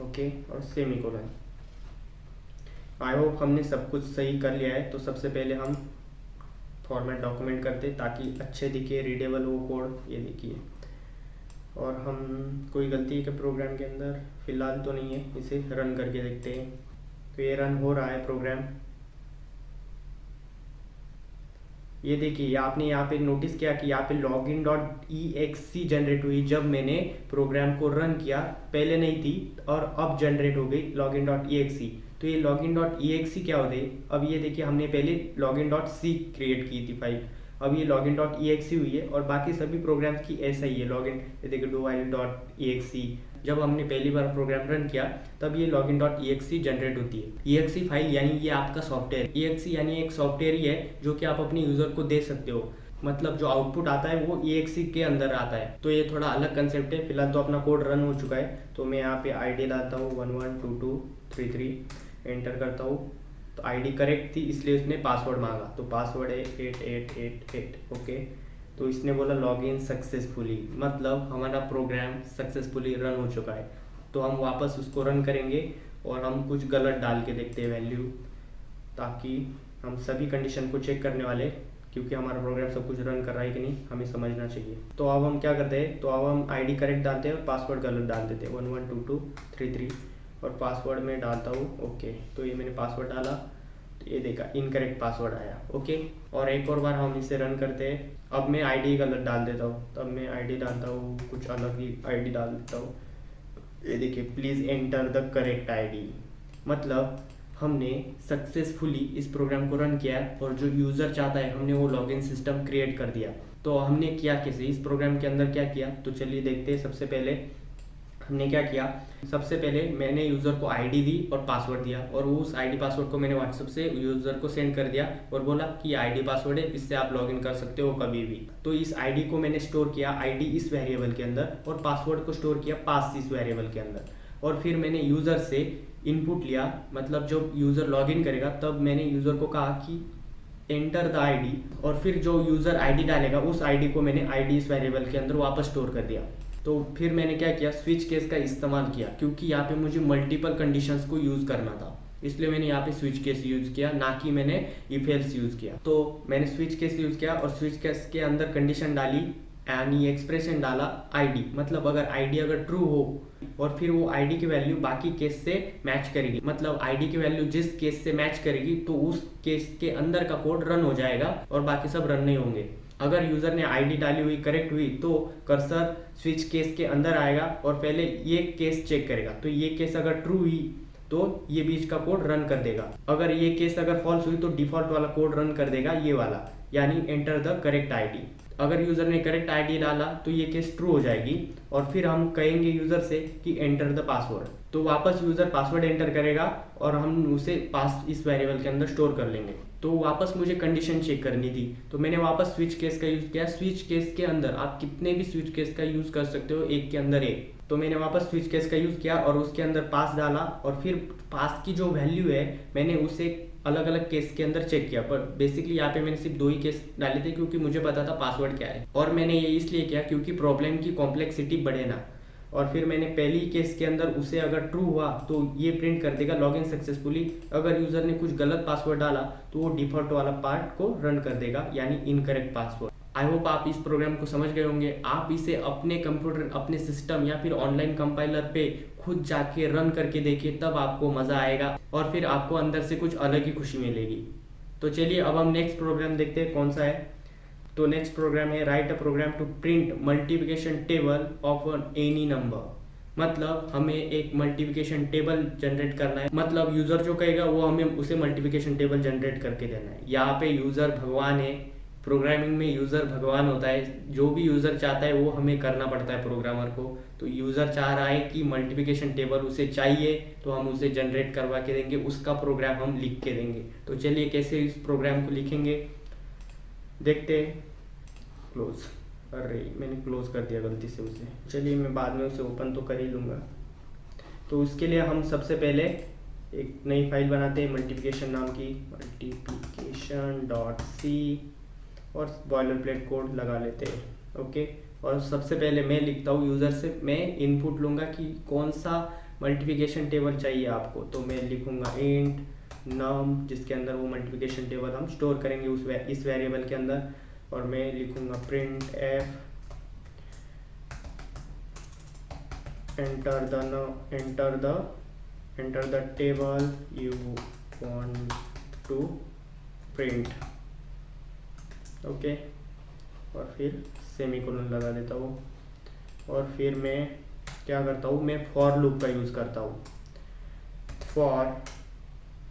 [SPEAKER 1] okay, और सेमीकोलन। आई होप हमने सब कुछ सही कर लिया है। तो सबसे पहले हम फॉर्मेट डॉक्यूमेंट करते ताकि अच्छे दिखे, रीडेबल हो कोड, ये देखिए। और हम कोई गलती के प्रोग्राम के अंदर फिलहाल तो नहीं है, इसे रन करके देखते हैं। तो ये रन हो रहा है प्रोग्राम, ये देखिए आपने यहाँ पे नोटिस किया कि यहाँ पे login.exe जनरेट हुई जब मैंने प्रोग्राम को रन किया, पहले नहीं थी और अब जनरेट हो गई login.exe। तो ये login.exe क्या होता है, अब ये देखिए हमने पहले login.c क्रिएट की थी फाइल, अब ये login.exe हुई है। और बाकी सभी प्रोग्राम्स की ऐसा ही है login, ये देखिए dowhile.exe। जब हमने पहली बार प्रोग्राम रन किया तब ये login.exe जनरेट होती है। exe फाइल यानी ये आपका सॉफ्टवेयर, exe यानी एक सॉफ्टवेयर ही है जो कि आप अपने यूज़र को दे सकते हो, मतलब जो आउटपुट आता है वो exe के अंदर आता है। तो ये थोड़ा अलग कंसेप्ट है। फिलहाल तो अपना कोड रन हो चुका है, तो मैं यहाँ पे आईडी डालता हूँ 112233, एंटर करता हूँ। तो आईडी करेक्ट थी इसलिए उसने पासवर्ड मांगा, तो पासवर्ड है 8888, ओके। तो इसने बोला लॉगिन सक्सेसफुली, मतलब हमारा प्रोग्राम सक्सेसफुली रन हो चुका है। तो हम वापस उसको रन करेंगे और हम कुछ गलत डाल के देखते हैं वैल्यू, ताकि हम सभी कंडीशन को चेक करने वाले, क्योंकि हमारा प्रोग्राम सब कुछ रन कर रहा है कि नहीं हमें समझना चाहिए। तो अब हम क्या करते हैं, तो अब हम आईडी करेक्ट डालते हैं और पासवर्ड गलत डाल देते हैं 112233, और पासवर्ड में डालता हूँ ओके। तो ये मैंने पासवर्ड डाला, तो ये देखा इनकरेक्ट पासवर्ड आया, ओके। और एक और बार हम इसे रन करते हैं। अब मैं आईडी गलत डाल देता हूँ, तब मैं आईडी डालता हूँ कुछ अलग ही आईडी डाल देता हूँ। ये देखिए please enter the correct ID, मतलब हमने सक्सेसफुली इस प्रोग्राम को रन किया और जो यूज़र चाहता है हमने वो लॉगिन सिस्टम क्रिएट कर दिया। तो हमने किया कैसे, इस प्रोग्राम के अंदर क्या किया, तो चलिए देखते हैं। सबसे पहले हमने क्या किया, सबसे पहले मैंने यूज़र को आईडी दी और पासवर्ड दिया, और उस आईडी पासवर्ड को मैंने व्हाट्सएप से यूज़र को सेंड कर दिया और बोला कि आईडी पासवर्ड है, इससे आप लॉगिन कर सकते हो कभी भी। तो इस आईडी को मैंने स्टोर किया आईडी इस वेरिएबल के अंदर, और पासवर्ड को स्टोर किया पास इस वेरिएबल के अंदर। और फिर मैंने यूज़र से इनपुट लिया, मतलब जब यूज़र लॉगिन करेगा तब मैंने यूज़र को कहा कि एंटर द आईडी, और फिर जो यूज़र आईडी डालेगा उस आईडी को मैंने आईडी इस वेरिएबल के अंदर वापस स्टोर कर दिया। तो फिर मैंने क्या किया, स्विच केस का इस्तेमाल किया, क्योंकि यहाँ पे मुझे मल्टीपल कंडीशंस को यूज़ करना था, इसलिए मैंने यहाँ पे स्विच केस यूज़ किया, ना कि मैंने इफ एल्स यूज़ किया। तो मैंने स्विच केस यूज़ किया और स्विच केस के अंदर कंडीशन डाली यानी एक्सप्रेशन डाला आईडी, मतलब अगर आईडी अगर ट्रू हो और फिर वो आईडी की वैल्यू बाकी केस से मैच करेगी, मतलब आईडी की वैल्यू जिस केस से मैच करेगी तो उस केस के अंदर का कोड रन हो जाएगा और बाकी सब रन नहीं होंगे। अगर यूजर ने आईडी डाली हुई करेक्ट हुई तो कर्सर स्विच केस के अंदर आएगा और पहले ये केस चेक करेगा, तो ये केस अगर ट्रू हुई तो ये बीच का कोड रन कर देगा। अगर ये केस अगर फॉल्स हुई तो डिफॉल्ट वाला कोड रन कर देगा, ये वाला, यानी एंटर द करेक्ट आईडी। अगर यूजर ने करेक्ट आईडी डाला तो ये केस ट्रू हो जाएगी और फिर हम कहेंगे यूजर से कि एंटर द पासवर्ड, तो वापस यूजर पासवर्ड एंटर करेगा और हम उसे पास इस वेरिएबल के अंदर स्टोर कर लेंगे। तो वापस मुझे कंडीशन चेक करनी थी तो मैंने वापस स्विच केस का यूज किया। स्विच केस के अंदर आप कितने भी स्विच केस का यूज कर सकते हो, एक के अंदर एक। तो मैंने वापस स्विच केस का यूज किया और उसके अंदर पास डाला और फिर पास की जो वैल्यू है मैंने उसे अलग अलग केस के अंदर चेक किया, पर बेसिकली यहाँ पे मैंने सिर्फ 2 ही केस डाले थे क्योंकि मुझे पता था पासवर्ड क्या है, और मैंने ये इसलिए किया क्योंकि प्रॉब्लम की कॉम्प्लेक्सिटी बढ़े ना। और फिर मैंने पहली केस के अंदर उसे अगर ट्रू हुआ तो ये प्रिंट कर देगा लॉगिन सक्सेसफुली। अगर यूजर ने कुछ गलत पासवर्ड डाला तो वो डिफॉल्ट वाला पार्ट को रन कर देगा, यानी इनकरेक्ट पासवर्ड। आई होप आप इस प्रोग्राम को समझ गए होंगे। आप इसे अपने कंप्यूटर, अपने सिस्टम या फिर ऑनलाइन कंपाइलर पे खुद जाके रन करके देखिए, तब आपको मजा आएगा और फिर आपको अंदर से कुछ अलग ही खुशी मिलेगी। तो चलिए अब हम नेक्स्ट प्रोग्राम देखते हैं कौन सा है। तो नेक्स्ट प्रोग्राम है write a program to print multiplication table of any number. मतलब हमें एक मल्टीप्लिकेशन टेबल जनरेट करना है, मतलब यूजर जो कहेगा वो हमें उसे मल्टीप्लिकेशन टेबल जनरेट करके देना है। यहाँ पे यूजर भगवान है, प्रोग्रामिंग में यूजर भगवान होता है। जो भी यूजर चाहता है वो हमें करना पड़ता है प्रोग्रामर को। तो यूजर चाह रहा है कि मल्टीप्लिकेशन टेबल उसे चाहिए तो हम उसे जनरेट करवा के देंगे, उसका प्रोग्राम हम लिख के देंगे। तो चलिए कैसे इस प्रोग्राम को लिखेंगे देखते हैं। क्लोज, अरे मैंने क्लोज कर दिया गलती से उसे, चलिए मैं बाद में उसे ओपन तो कर ही लूँगा। तो उसके लिए हम सबसे पहले एक नई फाइल बनाते हैं मल्टीप्लिकेशन नाम की, multiplication.c, और बॉयलर प्लेट कोड लगा लेते हैं। ओके, और सबसे पहले मैं लिखता हूँ, यूज़र से मैं इनपुट लूँगा कि कौन सा मल्टीप्लिकेशन टेबल चाहिए आपको। तो मैं लिखूँगा इंट नम, जिसके अंदर वो मल्टीप्लिकेशन टेबल हम स्टोर करेंगे इस वेरिएबल के अंदर। और मैं लिखूँगा print F enter the table you want to print। Okay, और फिर सेमीकोलन लगा देता हूँ। और फिर मैं क्या करता हूँ, मैं फॉर लूप का यूज़ करता हूँ। फॉर,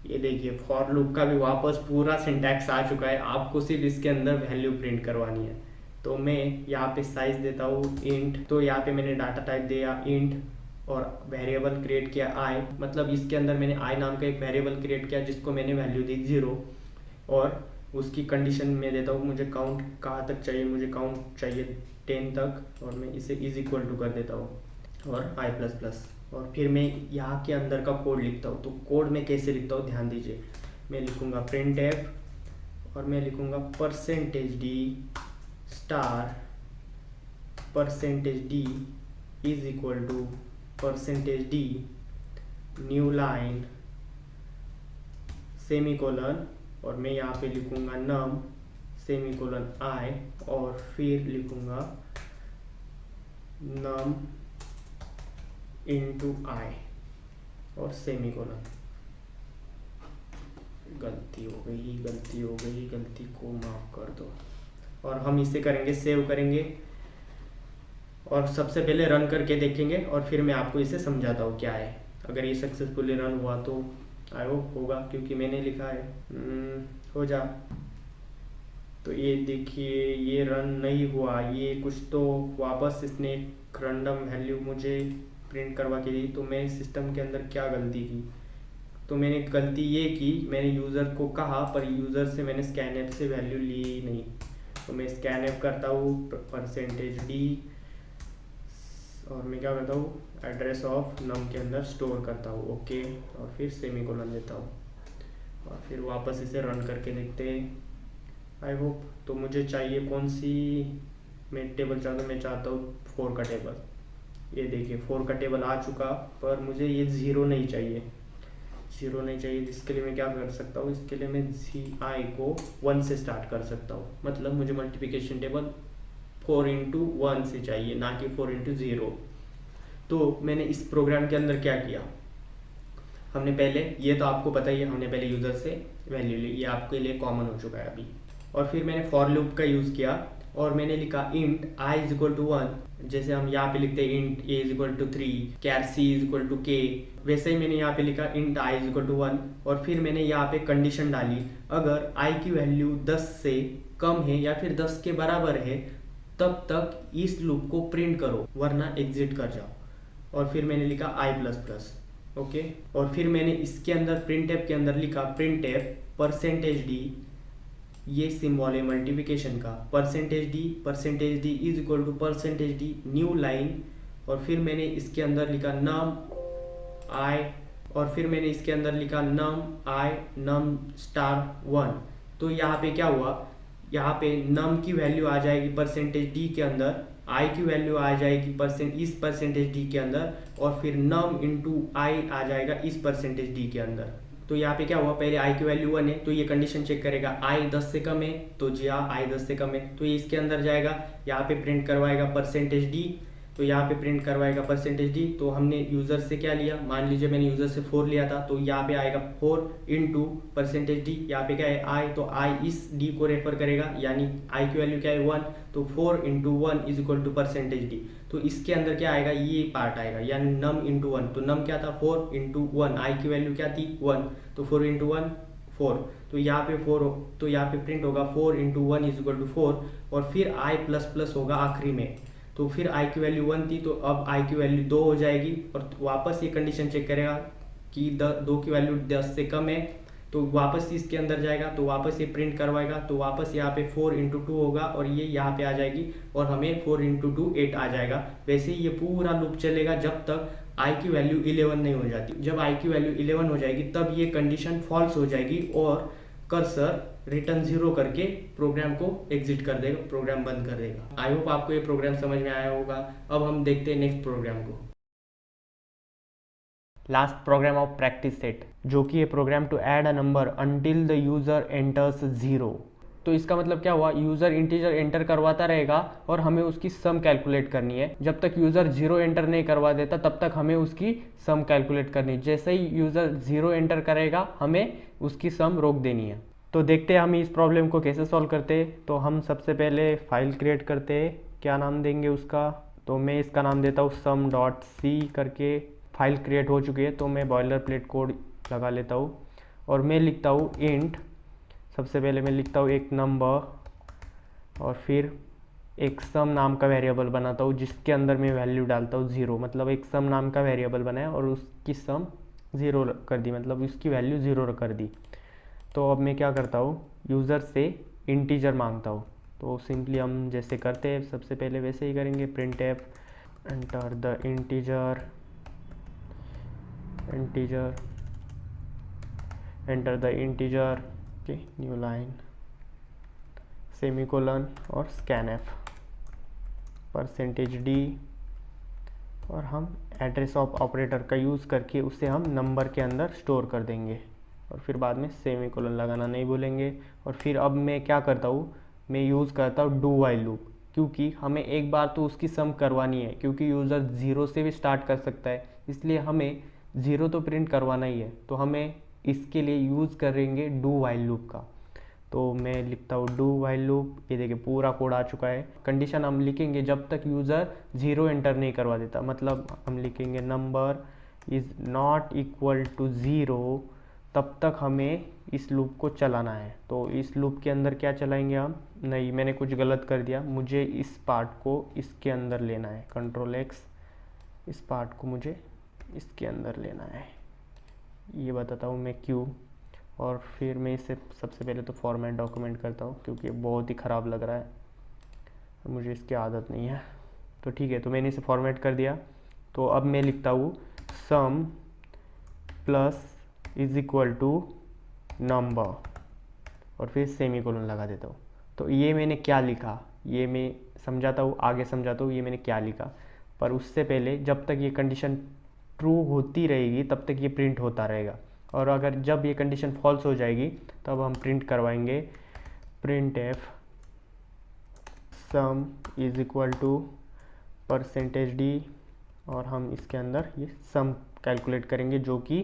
[SPEAKER 1] ये देखिए फॉर लूप का भी वापस पूरा सिंटैक्स आ चुका है, आपको सिर्फ इसके अंदर वैल्यू प्रिंट करवानी है। तो मैं यहाँ पे साइज देता हूँ इंट, तो यहाँ पे मैंने डाटा टाइप दिया इंट और वेरिएबल क्रिएट किया आई, मतलब इसके अंदर मैंने आई नाम का एक वेरिएबल क्रिएट किया जिसको मैंने वैल्यू दी 0। और उसकी कंडीशन में देता हूँ मुझे काउंट कहाँ तक चाहिए, मुझे काउंट चाहिए 10 तक, और मैं इसे इज इक्वल टू कर देता हूँ और आई प्लस प्लस। और फिर मैं यहाँ के अंदर का कोड लिखता हूँ। तो कोड में कैसे लिखता हूँ ध्यान दीजिए, मैं लिखूँगा प्रिंट एफ और मैं लिखूँगा %d star %d is equal to %d new line semicolon, और मैं यहाँ पे लिखूँगा नम सेमीकोलन आई, और फिर लिखूँगा नम इंटू आई और सेमीकोलन। गलती हो गई, गलती को माफ कर दो। और हम इसे करेंगे, सेव करेंगे और सबसे पहले रन करके देखेंगे और फिर मैं आपको इसे समझाता हूँ क्या है। अगर ये सक्सेसफुली रन हुआ तो आई होप होगा क्योंकि मैंने लिखा है। हो जा। तो ये देखिए ये रन नहीं हुआ, ये कुछ तो वापस इसने एक रैंडम वैल्यू मुझे प्रिंट करवा के दी। तो मैं सिस्टम के अंदर क्या गलती की, तो मैंने गलती ये की, मैंने यूज़र को कहा पर यूज़र से मैंने स्कैनएफ से वैल्यू ली नहीं। तो मैं स्कैनएफ करता हूँ %d और मैं क्या करता हूँ एड्रेस ऑफ नम के अंदर स्टोर करता हूँ। ओके, और फिर सेमीकोलन देता हूँ और फिर वापस इसे रन करके देखते हैं। I hope. तो मुझे चाहिए कौन सी मैं टेबल चाहता हूँ, मैं चाहता हूँ 4 का टेबल। ये देखिए 4 का टेबल आ चुका, पर मुझे ये 0 नहीं चाहिए, 0 नहीं चाहिए। जिसके लिए मैं क्या कर सकता हूँ, इसके लिए मैं i को 1 से स्टार्ट कर सकता हूँ। मतलब मुझे मल्टीप्लिकेशन टेबल 4×1 से चाहिए, ना कि 4×0। तो मैंने इस प्रोग्राम के अंदर क्या किया, हमने पहले, ये तो आपको पता ही है, हमने पहले यूज़र से वैल्यू ली, ये आपके लिए कॉमन हो चुका है अभी। और फिर मैंने फॉर लूप का यूज़ किया और मैंने लिखा int i is equal to 1, जैसे हम यहाँ पे लिखते हैं int a is equal to 3, char c is equal to k, वैसे ही मैंने यहाँ पे लिखा int i is equal to 1। और फिर मैंने यहाँ पे कंडीशन डाली, अगर i की वैल्यू 10 से कम है या फिर 10 के बराबर है तब तक इस लूप को प्रिंट करो, वरना एग्जिट कर जाओ। और फिर मैंने लिखा i++, ओके। और फिर मैंने इसके अंदर प्रिंटफ के अंदर लिखा प्रिंटफ %d, ये सिंबल है मल्टीप्लिकेशन का, %d is equal to %d new line. और फिर मैंने इसके अंदर लिखा num i, और फिर मैंने इसके अंदर लिखा num i num*1। तो यहाँ पे क्या हुआ, यहाँ पे num की वैल्यू आ जाएगी %d के अंदर, i की वैल्यू आ जाएगी इस %d के अंदर, और फिर num इंटू आई आ जाएगा इस %d के अंदर। तो यहाँ पे क्या हुआ, पहले i की वैल्यू 1 है तो ये कंडीशन चेक करेगा, i 10 से कम है तो जी हाँ i 10 से कम है, तो ये इसके अंदर जाएगा, यहाँ पे प्रिंट करवाएगा %d, तो यहाँ पे प्रिंट करवाएगा %d। तो हमने यूज़र से क्या लिया, मान लीजिए मैंने यूज़र से 4 लिया था, तो यहाँ पे आएगा 4 इंटू %d, यहाँ पे क्या है i, तो i इस d को रेफर करेगा, यानी i की वैल्यू क्या है 1, तो 4 into 1 is equal to %d। तो इसके अंदर क्या आएगा, ये पार्ट आएगा, यानी num इंटू 1, तो num क्या था 4 इंटू 1, i की वैल्यू क्या थी 1, तो 4 इंटू 1 4, तो यहाँ पे 4, तो यहाँ पे प्रिंट होगा 4 इंटू 1 इज इक्वल टू 4, और फिर i++ होगा आखिरी में। तो फिर i की वैल्यू 1 थी तो अब i की वैल्यू 2 हो जाएगी, और वापस ये कंडीशन चेक करेगा कि 2 की वैल्यू 10 से कम है, तो वापस इसके अंदर जाएगा, तो वापस ये प्रिंट करवाएगा, तो वापस यहाँ पे 4 इंटू 2 होगा और ये यहाँ पे आ जाएगी, और हमें 4 इंटू 2 8 आ जाएगा। वैसे ही ये पूरा लूप चलेगा जब तक i की वैल्यू 11 नहीं हो जाती। जब i की वैल्यू 11 हो जाएगी तब ये कंडीशन फॉल्स हो जाएगी और कर्सर रिटर्न 0 करके प्रोग्राम को एग्जिट कर देगा, प्रोग्राम बंद कर देगा। आई होप आपको ये प्रोग्राम समझ में आया होगा। अब हम देखते हैं नेक्स्ट प्रोग्राम को, last program of practice set, जो कि ये program to add a number until the user enters 0। तो इसका मतलब क्या हुआ, यूज़र इंटीजर एंटर करवाता रहेगा और हमें उसकी सम कैलकुलेट करनी है। जब तक यूज़र 0 एंटर नहीं करवा देता तब तक हमें उसकी सम कैलकुलेट करनी है। जैसे ही यूज़र 0 एंटर करेगा हमें उसकी सम रोक देनी है। तो देखते हैं हम इस प्रॉब्लम को कैसे सॉल्व करते हैं। तो हम सबसे पहले फाइल क्रिएट करते हैं, क्या नाम देंगे उसका, तो मैं इसका नाम देता हूँ sum.c करके। फाइल क्रिएट हो चुकी है तो मैं बॉयलर प्लेट कोड लगा लेता हूँ और मैं लिखता हूँ इंट, सबसे पहले मैं लिखता हूँ एक नंबर और फिर एक सम नाम का वेरिएबल बनाता हूँ जिसके अंदर मैं वैल्यू डालता हूँ 0। मतलब एक सम नाम का वेरिएबल बनाया और उसकी सम 0 कर दी, मतलब उसकी वैल्यू 0 कर दी। तो अब मैं क्या करता हूँ, यूज़र से इंटीजर मांगता हूँ। तो सिंपली हम जैसे करते हैं सबसे पहले वैसे ही करेंगे, printf enter the integer enter the integer, okay, new line, semicolon और scanf %d, और हम एड्रेस ऑफ ऑपरेटर का यूज़ करके उसे हम नंबर के अंदर स्टोर कर देंगे और फिर बाद में सेमीकोलन लगाना नहीं भूलेंगे। और फिर अब मैं क्या करता हूँ, मैं यूज़ करता हूँ डू वाइल लूप, क्योंकि हमें एक बार तो उसकी सम करवानी है, क्योंकि यूज़र 0 से भी स्टार्ट कर सकता है, इसलिए हमें 0 तो प्रिंट करवाना ही है। तो हमें इसके लिए यूज़ करेंगे डू वाइल लूप का। तो मैं लिखता हूँ डू वाइल लूप, ये देखिए पूरा कोड आ चुका है। कंडीशन हम लिखेंगे जब तक यूज़र 0 एंटर नहीं करवा देता, मतलब हम लिखेंगे number is not equal to 0, तब तक हमें इस लूप को चलाना है। तो इस लूप के अंदर क्या चलाएंगे हम, नहीं मैंने कुछ गलत कर दिया, मुझे इस पार्ट को इसके अंदर लेना है, Ctrl+X, इस पार्ट को मुझे इसके अंदर लेना है, ये बताता हूँ मैं क्यों। और फिर मैं इसे सबसे पहले तो फॉर्मेट डॉक्यूमेंट करता हूँ क्योंकि बहुत ही ख़राब लग रहा है, मुझे इसकी आदत नहीं है। तो ठीक है, तो मैंने इसे फॉर्मेट कर दिया। तो अब मैं लिखता हूँ sum plus is equal to number और फिर सेमीकोलन लगा देता हूँ। तो ये मैंने क्या लिखा, ये मैं समझाता हूँ, आगे समझाता हूँ ये मैंने क्या लिखा। पर उससे पहले जब तक ये कंडीशन ट्रू होती रहेगी तब तक ये प्रिंट होता रहेगा, और अगर जब ये कंडीशन फॉल्स हो जाएगी तब हम प्रिंट करवाएंगे printf sum is equal to percentage D, और हम इसके अंदर ये सम कैलकुलेट करेंगे जो कि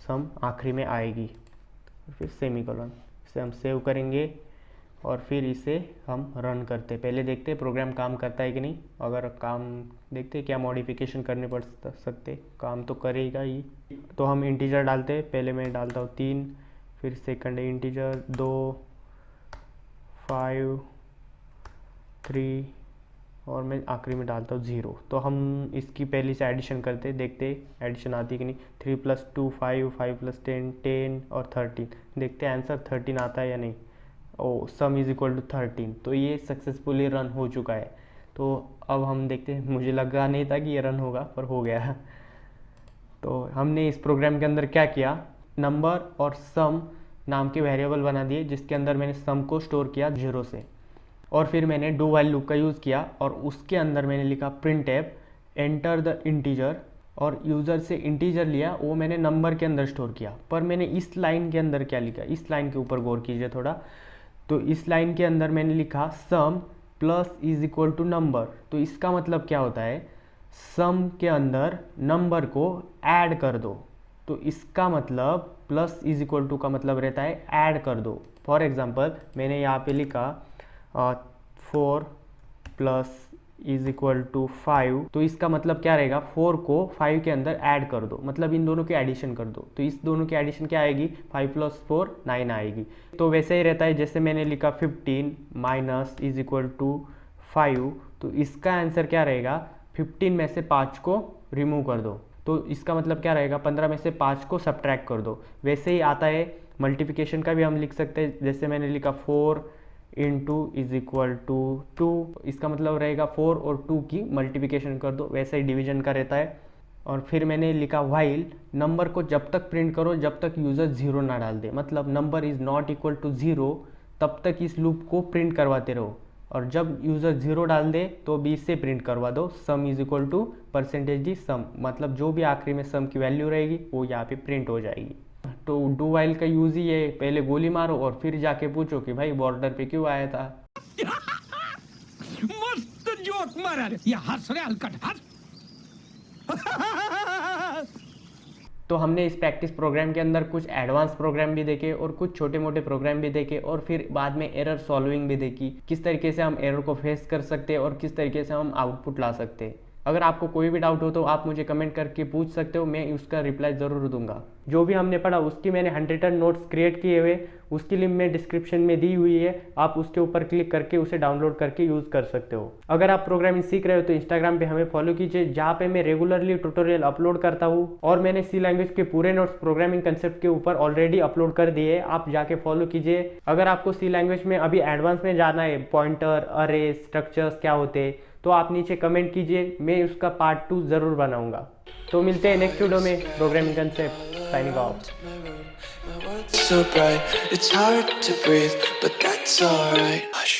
[SPEAKER 1] सम आखिरी में आएगी, फिर सेमीकोलन। इसे हम सेव करेंगे और फिर इसे हम रन करते। पहले देखते प्रोग्राम काम करता है कि नहीं। अगर काम देखते क्या मॉडिफिकेशन करने पड़ सकते, काम तो करेगा ही। तो हम इंटीजर डालते, पहले मैं डालता हूँ 3, फिर सेकंड इंटीजर 2, 5, 3 और मैं आखिरी में डालता हूँ 0। तो हम इसकी पहले से एडिशन करते, देखते एडिशन आती है कि नहीं। 3 + 2 5, 5 + 10 10 और 13। देखते आंसर 13 आता है या नहीं। ओ सम इज इक्वल टू 13। तो ये सक्सेसफुली रन हो चुका है। तो अब हम देखते हैं, मुझे लगा नहीं था कि ये रन होगा पर हो गया। तो हमने इस प्रोग्राम के अंदर क्या किया, नंबर और सम नाम के वेरिएबल बना दिए जिसके अंदर मैंने सम को स्टोर किया 0 से, और फिर मैंने डू वाइल लूप का यूज़ किया और उसके अंदर मैंने लिखा print F enter the integer, और यूज़र से इंटीजर लिया वो मैंने नंबर के अंदर स्टोर किया। पर मैंने इस लाइन के अंदर क्या लिखा, इस लाइन के ऊपर गौर कीजिए थोड़ा। तो इस लाइन के अंदर मैंने लिखा sum plus is equal to number. तो इसका मतलब क्या होता है, सम के अंदर नंबर को ऐड कर दो। तो इसका मतलब प्लस इज इक्वल टू का मतलब रहता है ऐड कर दो। फॉर एग्जांपल मैंने यहाँ पे लिखा 4 प्लस इज इक्वल टू 5। तो इसका मतलब क्या रहेगा, 4 को 5 के अंदर ऐड कर दो, मतलब इन दोनों की एडिशन कर दो। तो इस दोनों की एडिशन क्या आएगी, 5 + 4 9 आएगी। तो वैसे ही रहता है जैसे मैंने लिखा 15 माइनस इज इक्वल टू 5। तो इसका आंसर क्या रहेगा, 15 में से 5 को रिमूव कर दो। तो इसका मतलब क्या रहेगा, 15 में से 5 को सब्ट्रैक्ट कर दो। वैसे ही आता है मल्टीप्लिकेशन का भी हम लिख सकते हैं, जैसे मैंने लिखा 4 इंटू इज इक्वल टू 2। इसका मतलब रहेगा 4 और 2 की मल्टीप्लिकेशन कर दो। वैसे ही डिवीजन का रहता है। और फिर मैंने लिखा व्हाइल नंबर को जब तक प्रिंट करो जब तक यूज़र 0 ना डाल दे, मतलब number is not equal to 0 तब तक इस लूप को प्रिंट करवाते रहो, और जब यूज़र 0 डाल दे तो भी इससे प्रिंट करवा दो sum is equal to percentage d sum, मतलब जो भी आखिरी में सम की वैल्यू रहेगी वो यहाँ पे प्रिंट हो जाएगी। तो डू वाइल का यूज ही है, पहले गोली मारो और फिर जाके पूछो कि भाई बॉर्डर पे क्यों आया था।
[SPEAKER 2] मस्त जोक मारा रे, ये हंस रे हलकट हंस।
[SPEAKER 1] तो हमने इस प्रैक्टिस प्रोग्राम के अंदर कुछ एडवांस प्रोग्राम भी देखे और कुछ छोटे मोटे प्रोग्राम भी देखे, और फिर बाद में एरर सॉल्विंग भी देखी, किस तरीके से हम एरर को फेस कर सकते हैं और किस तरीके से हम आउटपुट ला सकते हैं। अगर आपको कोई भी डाउट हो तो आप मुझे कमेंट करके पूछ सकते हो, मैं उसका रिप्लाई ज़रूर दूंगा। जो भी हमने पढ़ा उसकी मैंने 100 नोट्स क्रिएट किए हुए, उसकी लिंक में डिस्क्रिप्शन में दी हुई है, आप उसके ऊपर क्लिक करके उसे डाउनलोड करके यूज़ कर सकते हो। अगर आप प्रोग्रामिंग सीख रहे हो तो इंस्टाग्राम पे हमें फॉलो कीजिए, जहाँ पे मैं रेगुलरली ट्यूटोरियल अपलोड करता हूँ, और मैंने सी लैंग्वेज के पूरे नोट्स प्रोग्रामिंग कंसेप्ट के ऊपर ऑलरेडी अपलोड कर दिए, आप जाके फॉलो कीजिए। अगर आपको सी लैंग्वेज में अभी एडवांस में जाना है, पॉइंटर, अरे, स्ट्रक्चर्स क्या होते हैं, तो आप नीचे कमेंट कीजिए, मैं उसका पार्ट 2 ज़रूर बनाऊंगा। तो मिलते हैं नेक्स्ट वीडियो में programming concept. Signing off.
[SPEAKER 3] So bright, it's hard to breathe, but that's alright. Hush.